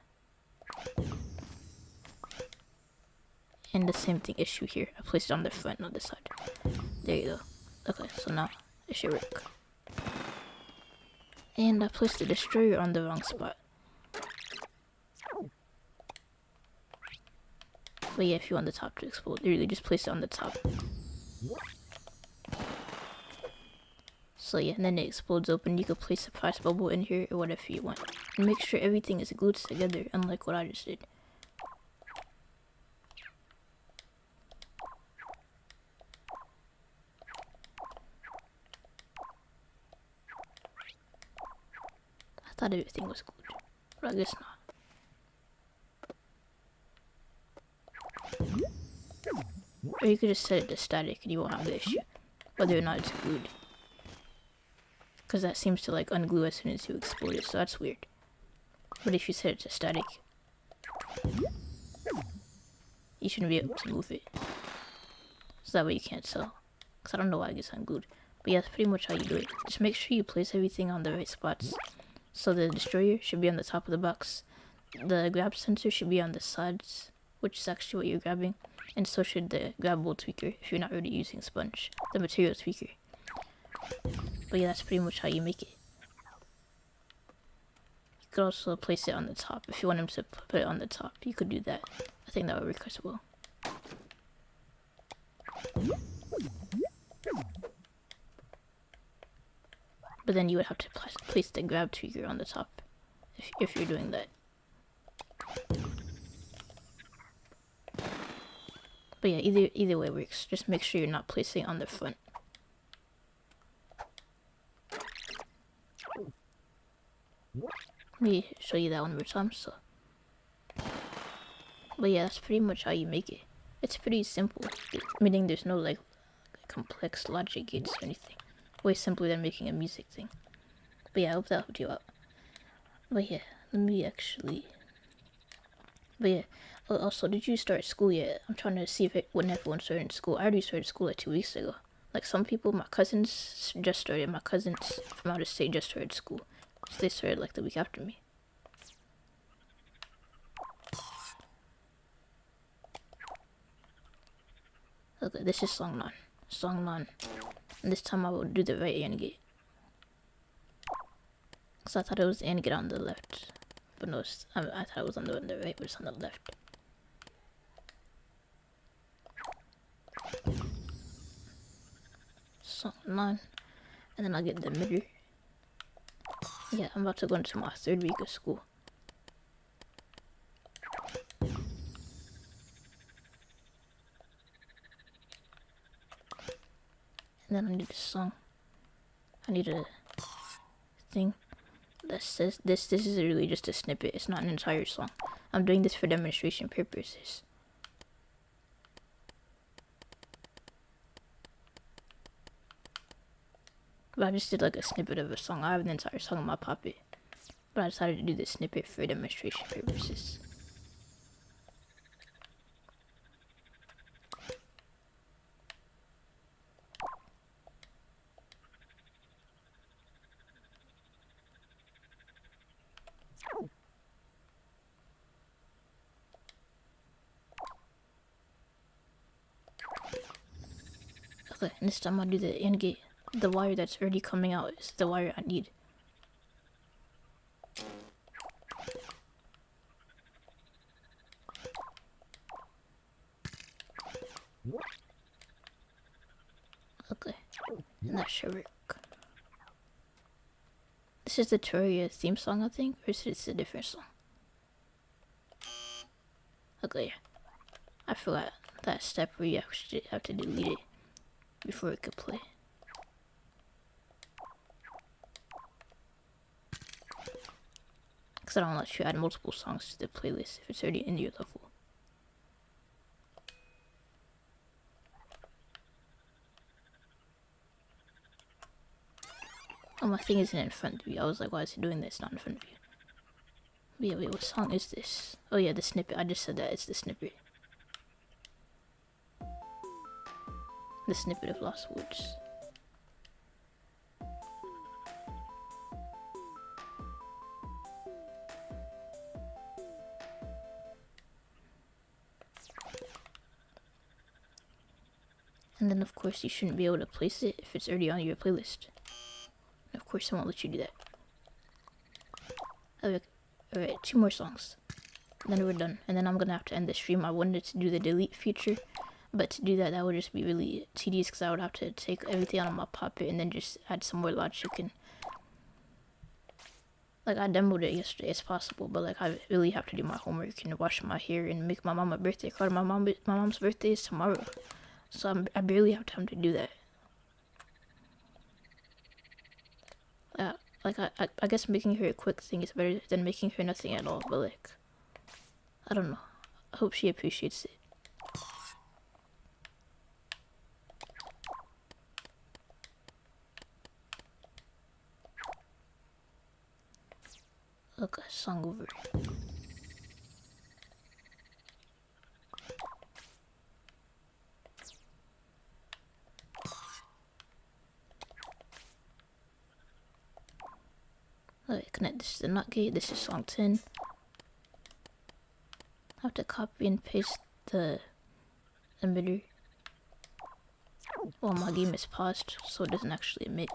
S1: And the same thing issue here. I placed it on the front, not the side. There you go. Okay, so now it should work. And I placed the destroyer on the wrong spot. But yeah, if you want the top to explode, you really just place it on the top. So yeah, and then it explodes open. You could place a price bubble in here or whatever you want. And make sure everything is glued together, unlike what I just did. I thought everything was glued, but I guess not. Or you could just set it to static and you won't have the issue, whether or not it's glued. Because that seems to like unglue as soon as you explode it, so that's weird. But if you set it to static, you shouldn't be able to move it. So that way you can't tell. Because I don't know why it gets unglued. But yeah, that's pretty much how you do it. Just make sure you place everything on the right spots. So the destroyer should be on the top of the box. The grab sensor should be on the sides, which is actually what you're grabbing. And so should the grabbable tweaker if you're not already using sponge, the material tweaker. But yeah, that's pretty much how you make it. You could also place it on the top. If you want him to put it on the top, you could do that. I think that would work as well. But then you would have to place the grab tweaker on the top if you're doing that. But yeah, either way works. Just make sure you're not placing it on the front. Let me show you that one more time. But yeah, that's pretty much how you make it. It's pretty simple, meaning there's no like complex logic gates or anything. Way simpler than making a music thing. But yeah, I hope that helped you out. But yeah, let me actually. But yeah, also, did you start school yet? I'm trying to see when everyone started school. I already started school like 2 weeks ago. Like some people, my cousins just started. My cousins from out of state just started school. So they started like the week after me. Okay, this is song 9. Song 9. And this time I will do the right AND gate. Because I thought it was the AND gate on the left. But no, I thought it was on the right, but it's on the left. Song 9. And then I'll get the midder. Yeah, I'm about to go into my 3rd week of school. And then I need a song. I need a thing that says this. This is really just a snippet. It's not an entire song. I'm doing this for demonstration purposes. But I just did like a snippet of a song. I have an entire song in my pocket. But I decided to do this snippet for demonstration purposes. Okay, and this time I'll do the AND gate. The wire that's already coming out is the wire I need. Okay, and that should work. This is the Terraria theme song, I think, or is this a different song? Okay, yeah. I forgot that step where you actually have to delete it before it could play. Because I don't let you add multiple songs to the playlist if it's already in your level. Oh, my thing isn't in front of you. I was like, why is it doing this? Not in front of you. But yeah, wait, what song is this? Oh yeah, the snippet. I just said that. It's the snippet. The snippet of Lost Woods. And then of course you shouldn't be able to place it if it's already on your playlist. And of course I won't let you do that. Alright, 2 more songs. Then we're done. And then I'm gonna have to end the stream. I wanted to do the delete feature, but to do that, that would just be really tedious because I would have to take everything out of my puppet and then just add some more logic. And like I demoed it yesterday, it's possible, but like I really have to do my homework and wash my hair and make my mom a birthday card. My mom's birthday is tomorrow, so I barely have time to do that. Like I guess making her a quick thing is better than making her nothing at all. But like, I don't know. I hope she appreciates it. Okay, song over. connect this to the NOT gate. This is song 10. I have to copy and paste the emitter while my game is paused so it doesn't actually emit.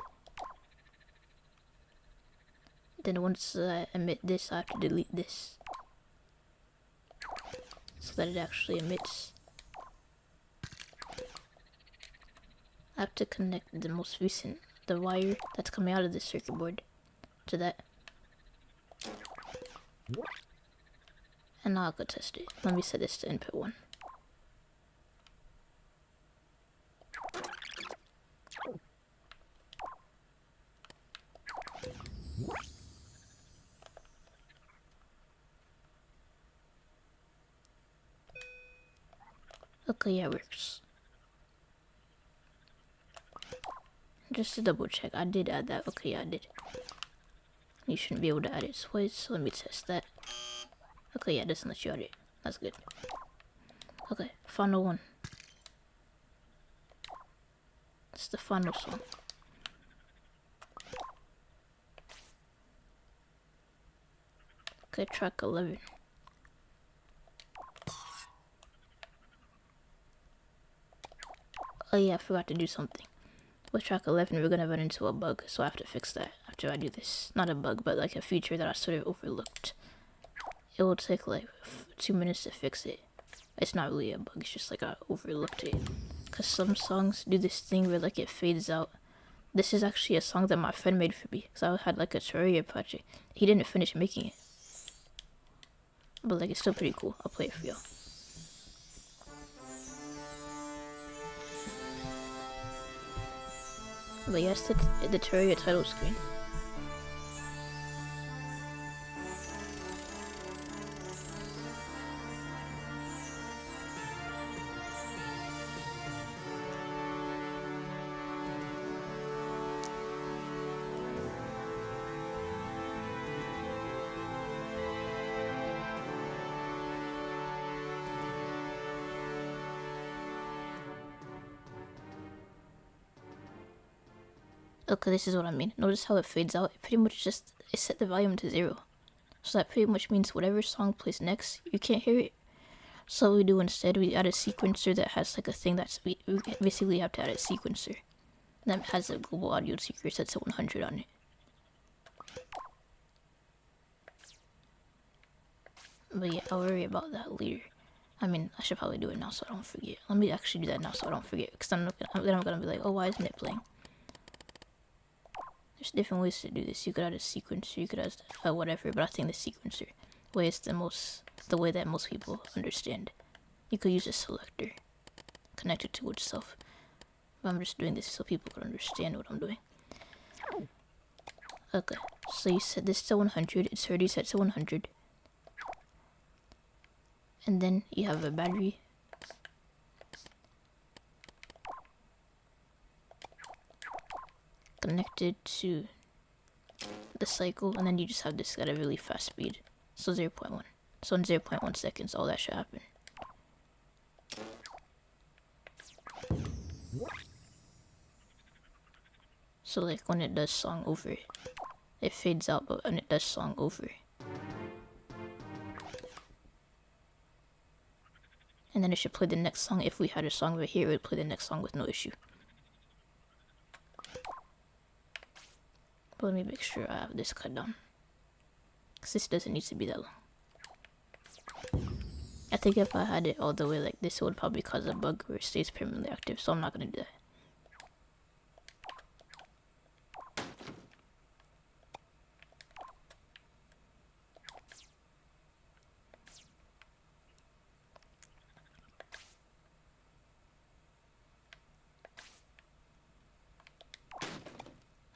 S1: Then once I emit this, I have to delete this so that it actually emits. I have to connect the most recent, the wire that's coming out of this circuit board to that. And now I'll go test it. Let me set this to input 1. Okay, yeah, it works. Just to double check, I did add that. Okay, yeah, I did. You shouldn't be able to add it twice, so let me test that. Okay, yeah, it doesn't let you add it. That's good. Okay, final one. It's the final song. Okay, track 11. Oh yeah, I forgot to do something. With track 11, we're gonna run into a bug, so I have to fix that after I do this. Not a bug, but like a feature that I sort of overlooked. It will take like 2 minutes to fix it. It's not really a bug, it's just like I overlooked it. Cause some songs do this thing where like it fades out. This is actually a song that my friend made for me, cause I had like a Terraria project. He didn't finish making it, but like it's still pretty cool. I'll play it for y'all. But yes, the Terraria title screen. Okay, this is what I mean. Notice how it fades out. It pretty much just, it set the volume to 0. So that pretty much means whatever song plays next, you can't hear it. So what we do instead, we add a sequencer that has like a thing that's, we basically have to add a sequencer that has a global audio seeker set to 100 on it. But yeah, I'll worry about that later. I mean, I should probably do it now so I don't forget. Let me actually do that now so I don't forget, because then I'm gonna be like, oh, why isn't it playing? There's different ways to do this. You could add a sequencer, you could add whatever, but I think the sequencer way is the way that most people understand. You could use a selector connected to itself. But I'm just doing this so people can understand what I'm doing. Okay, so you set this to 100. It's already set to 100. And then you have a battery. Connected to the cycle, and then you just have this at a really fast speed. So 0.1. So in 0.1 seconds, all that should happen. So like when it does song over, it fades out, but when it does song over, and then it should play the next song. If we had a song right here, it would play the next song with no issue. But let me make sure I have this cut down, because this doesn't need to be that long. I think if I had it all the way like this, it would probably cause a bug where it stays permanently active, so I'm not going to do that.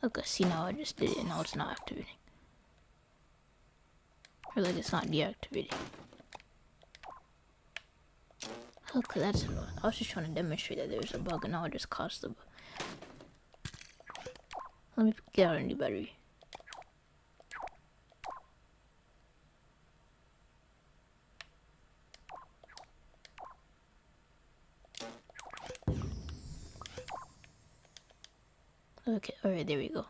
S1: Okay, see, now I just did it and now it's not activating. Or like it's not deactivating. Okay, that's annoying. I was just trying to demonstrate that there's a bug and now I just caused the bug. Let me get out a new battery. Okay, alright, there we go.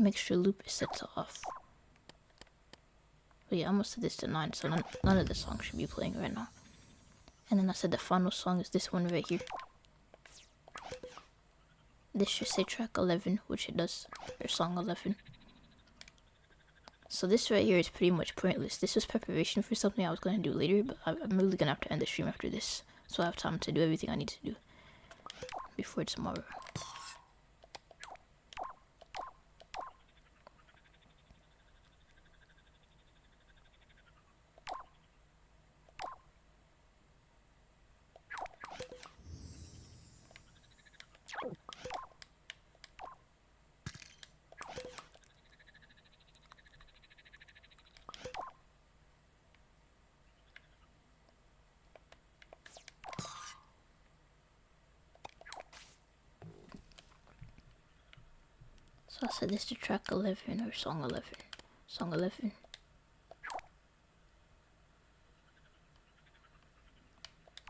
S1: make sure loop is set to off. But yeah, I'm gonna set this to 9, so none of the songs should be playing right now. And then I said the final song is this one right here. This should say track 11, which it does, or song 11. So this right here is pretty much pointless. This was preparation for something I was going to do later, but I'm really going to have to end the stream after this. So I have time to do everything I need to do before tomorrow. So I set this to track 11 or song 11. Song 11.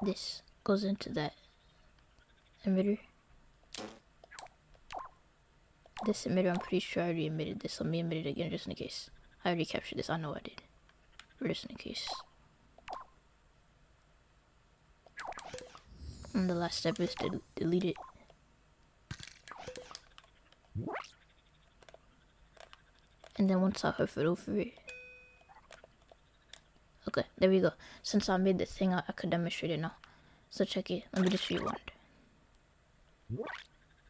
S1: This goes into that emitter. This emitter, I'm pretty sure I already emitted this. Let me emit it again just in case. I already captured this. I know I did. But just in case. And the last step is to delete it. And then once I hover over it. Okay, there we go. Since I made the thing, I could demonstrate it now. So check it. Let me just rewind.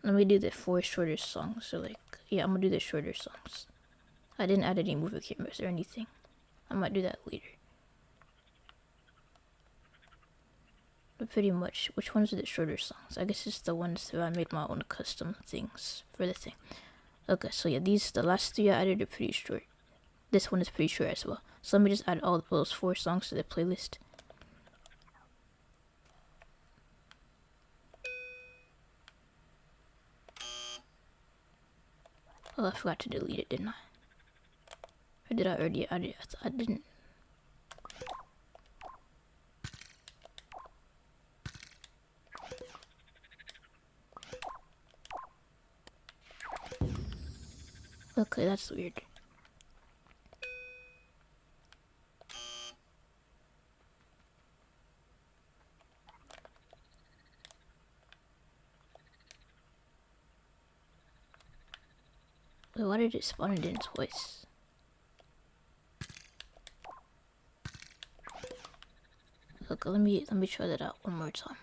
S1: Let me do the 4 shorter songs. So like, yeah, I'm gonna do the shorter songs. I didn't add any movie cameras or anything. I might do that later. But pretty much, which ones are the shorter songs? I guess it's the ones that I made my own custom things for the thing. Okay, so yeah, the last 3 I added are pretty short. This one is pretty short as well. So let me just add all of those 4 songs to the playlist. Oh, I forgot to delete it, didn't I? Or did I already add it? I didn't. Okay, that's weird. Wait, why did it spawn it in twice? Okay, let me try that out one more time.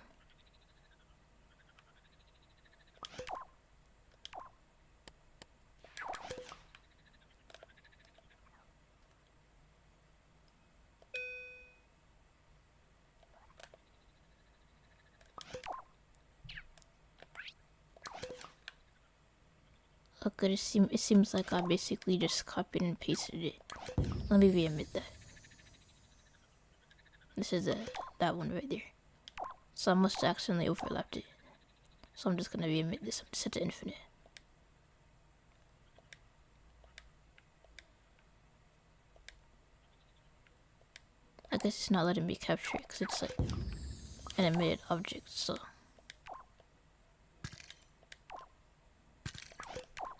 S1: Okay, it seems like I basically just copied and pasted it. Let me re-emit that. This is that one right there. So I must have accidentally overlapped it. So I'm just gonna re-emit this. Set to infinite. I guess it's not letting me capture it because it's like an emitted object, so.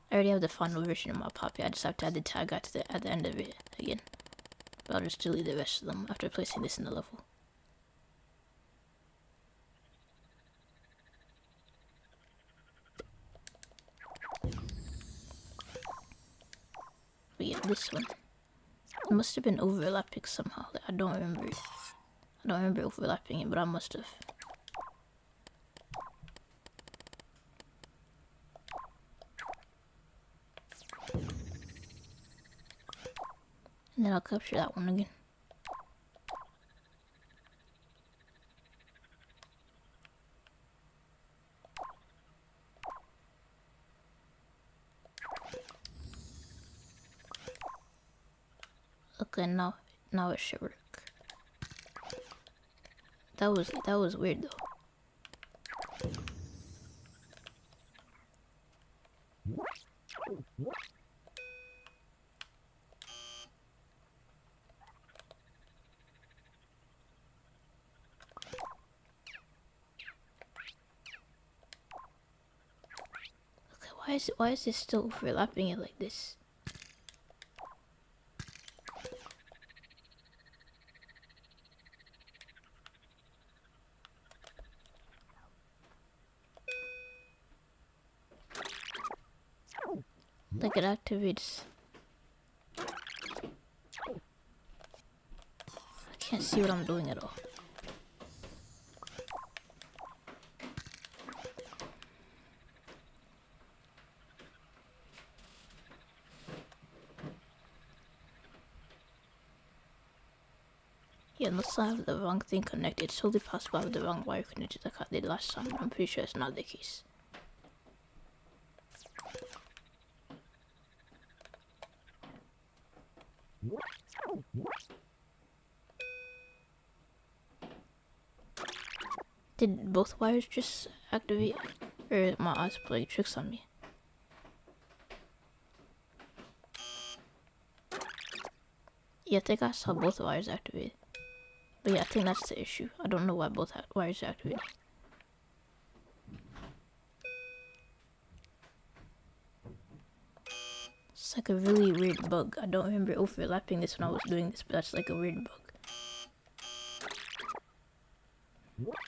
S1: I already have the final version of my poppy. I just have to add the tag at the end of it again. But I'll just delete the rest of them after placing this in the level. But yeah, this one. It must have been overlapping somehow. I don't remember it. I don't remember overlapping it, but I must have. And then I'll capture that one again. Okay, now it should work. That was weird though. why is this still overlapping it like this? Like it activates. I can't see what I'm doing at all. Yeah, unless I have the wrong thing connected. It's totally possible I have the wrong wire connected like I did last time, but I'm pretty sure it's not the case. Did both wires just activate? Or my eyes playing tricks on me? Yeah, I think I saw both wires activated. But yeah, I think that's the issue. I don't know why both wires are activated. It's like a really weird bug. I don't remember overlapping this when I was doing this, but that's like a weird bug.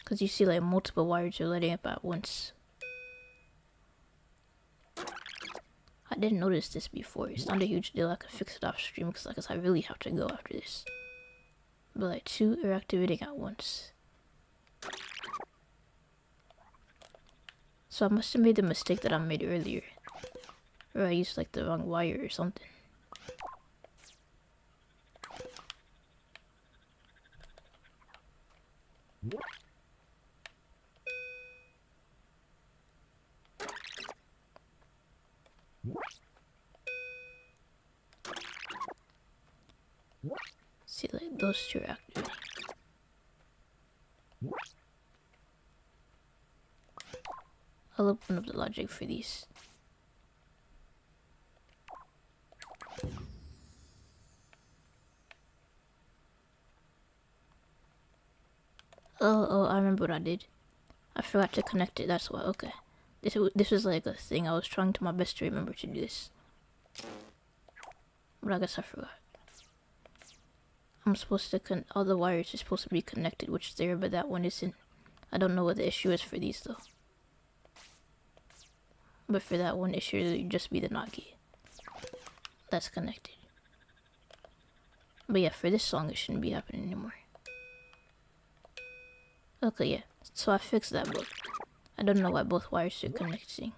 S1: Because you see like multiple wires are lighting up at once. I didn't notice this before. It's not a huge deal. I could fix it off stream because I really have to go after this. But like two are activating at once. So I must have made the mistake that I made earlier. Or I used like the wrong wire or something. See, like those two are activating. I'll open up the logic for these. Oh, I remember what I did. I forgot to connect it, that's why, okay. This was like a thing, I was trying to my best to remember to do this. But I guess I forgot. I'm supposed to all the wires are supposed to be connected, which is there, but that one isn't. I don't know what the issue is for these though. But for that one, it should just be the NOT gate. That's connected. But yeah, for this song, it shouldn't be happening anymore. Okay, yeah. So I fixed that bug. I don't know why both wires are connecting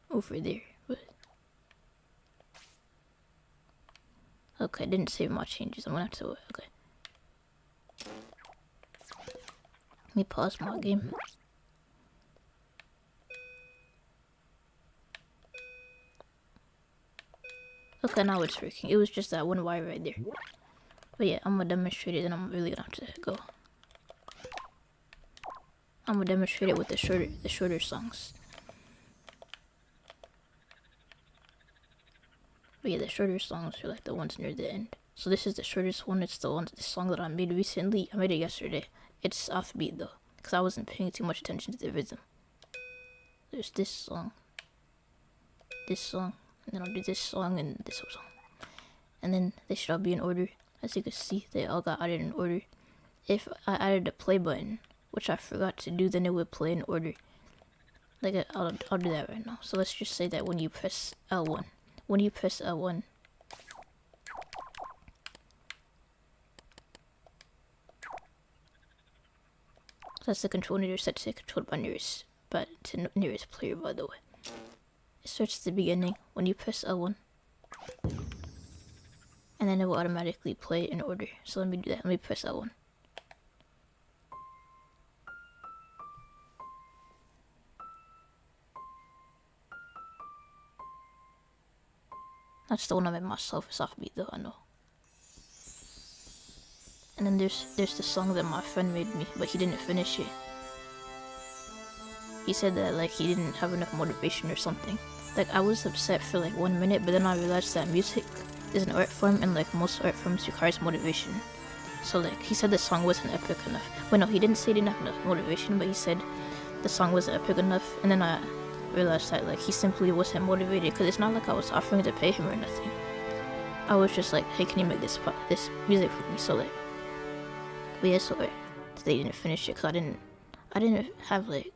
S1: over there, but okay, I didn't save my changes. I'm gonna have to okay. Let me pause my game. Okay, now it's working. It was just that one wire right there. But yeah, I'm gonna demonstrate it, and I'm really gonna have to go. I'm gonna demonstrate it with the shorter songs. But yeah, the shorter songs are like the ones near the end. So this is the shortest one. It's the song that I made recently. I made it yesterday. It's offbeat though, because I wasn't paying too much attention to the rhythm. There's this song, and then I'll do this song and this song. And then they should all be in order. As you can see, they all got added in order. If I added a play button, which I forgot to do, then it would play in order. Like I'll do that right now. So let's just say that when you press L1, that's the control meter set to controlled by nearest player, by the way. It starts at the beginning when you press L1, and then it will automatically play in order. So let me do that. Let me press L1. That's the one I made myself. It's offbeat though, I know. And then there's the song that my friend made me, but he didn't finish it. He said that like he didn't have enough motivation or something. Like I was upset for like 1 minute, but then I realized that music is an art form, and like most art forms requires motivation. So like he said the song wasn't epic enough. Well, no, he didn't say he didn't have enough motivation, but he said the song wasn't epic enough. And then realized that like he simply wasn't motivated, because it's not like I was offering to pay him or nothing. I was just like, hey, can you make this music for me? So like, but yeah, so they didn't finish it because I didn't have like,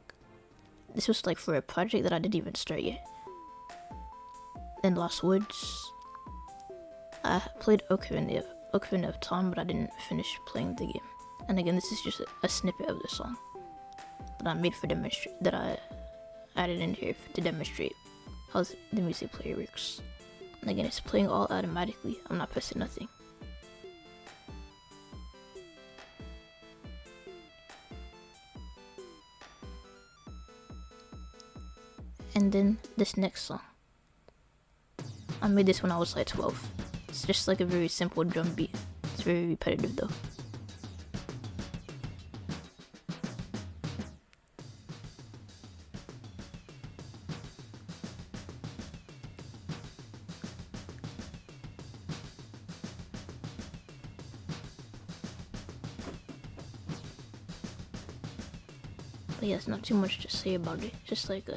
S1: this was like for a project that I didn't even start yet. Then Lost Woods, I played Ocarina of Time, but I didn't finish playing the game. And again, this is just a snippet of the song that I made that I added in here to demonstrate how the music player works. And again, it's playing all automatically. I'm not pressing nothing. And then this next song, I made this when I was like 12. It's just like a very simple drum beat. It's very repetitive though. But yeah, it's not too much to say about it. Just like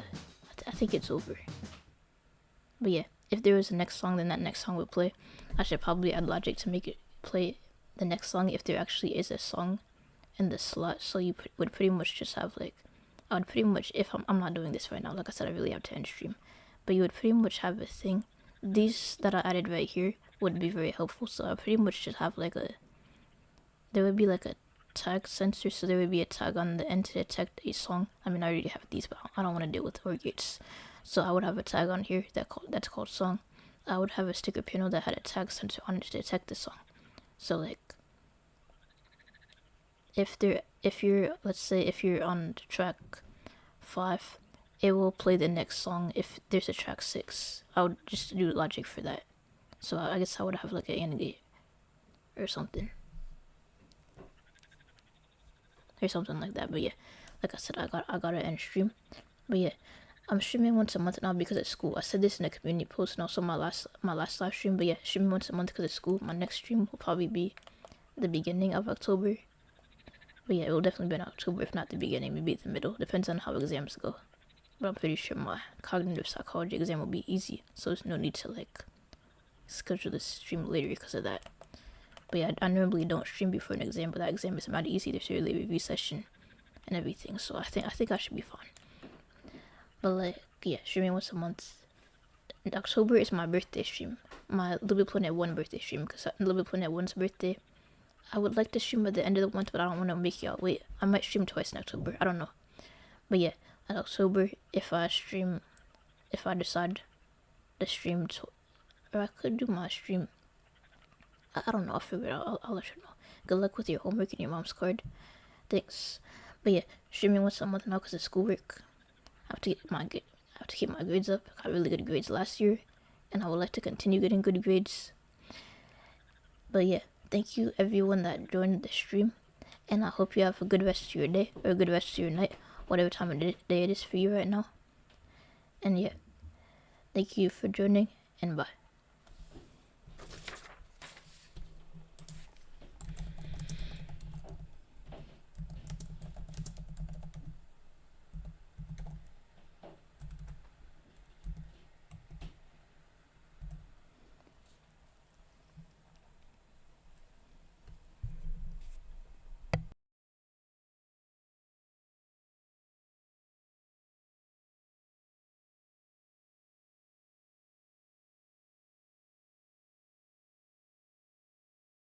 S1: I think it's over. But yeah, if there was a next song, then that next song would play. I should probably add logic to make it play the next song if there actually is a song in the slot. So you would pretty much just have like, I would pretty much, if I'm not doing this right now, like I said, I really have to end stream. But you would pretty much have a thing. These that I added right here would be very helpful. So I pretty much just have like there would be like a tag sensor, so there would be a tag on the end to detect a song. I mean, I already have these, but I don't want to deal with OR gates. So I would have a tag on here that's called song. I would have a sticker panel that had a tag sensor on it to detect the song. So like, if you're on track 5, it will play the next song. If there's a track 6, I would just do logic for that. So I guess I would have like an AND gate or something. Or something like that. But yeah, like I said, I gotta end stream. But yeah, I'm streaming once a month now because it's school. I said this in the community post and also my last live stream. But yeah, streaming once a month because it's school. My next stream will probably be the beginning of October. But yeah, it will definitely be in October, if not the beginning, maybe the middle. Depends on how exams go. But I'm pretty sure my cognitive psychology exam will be easy, so there's no need to like schedule this stream later because of that. But yeah, I normally don't stream before an exam, but that exam is not easy. There's a early review session and everything, so I think I should be fine. But like, yeah, streaming once a month. In October is my birthday stream, my LBP Planet 1 birthday stream, because LBP Planet 1's birthday, I would like to stream at the end of the month, but I don't want to make y'all wait. I might stream twice in October, I don't know. But yeah, in October, if I decide to stream, or I could do my stream, I don't know, I'll figure it out, I'll let you know. Good luck with your homework and your mom's card. Thanks. But yeah, streaming once a month now because of schoolwork. I have to keep my grades up. I got really good grades last year, and I would like to continue getting good grades. But yeah, thank you everyone that joined the stream, and I hope you have a good rest of your day, or a good rest of your night, whatever time of day it is for you right now. And yeah, thank you for joining, and bye.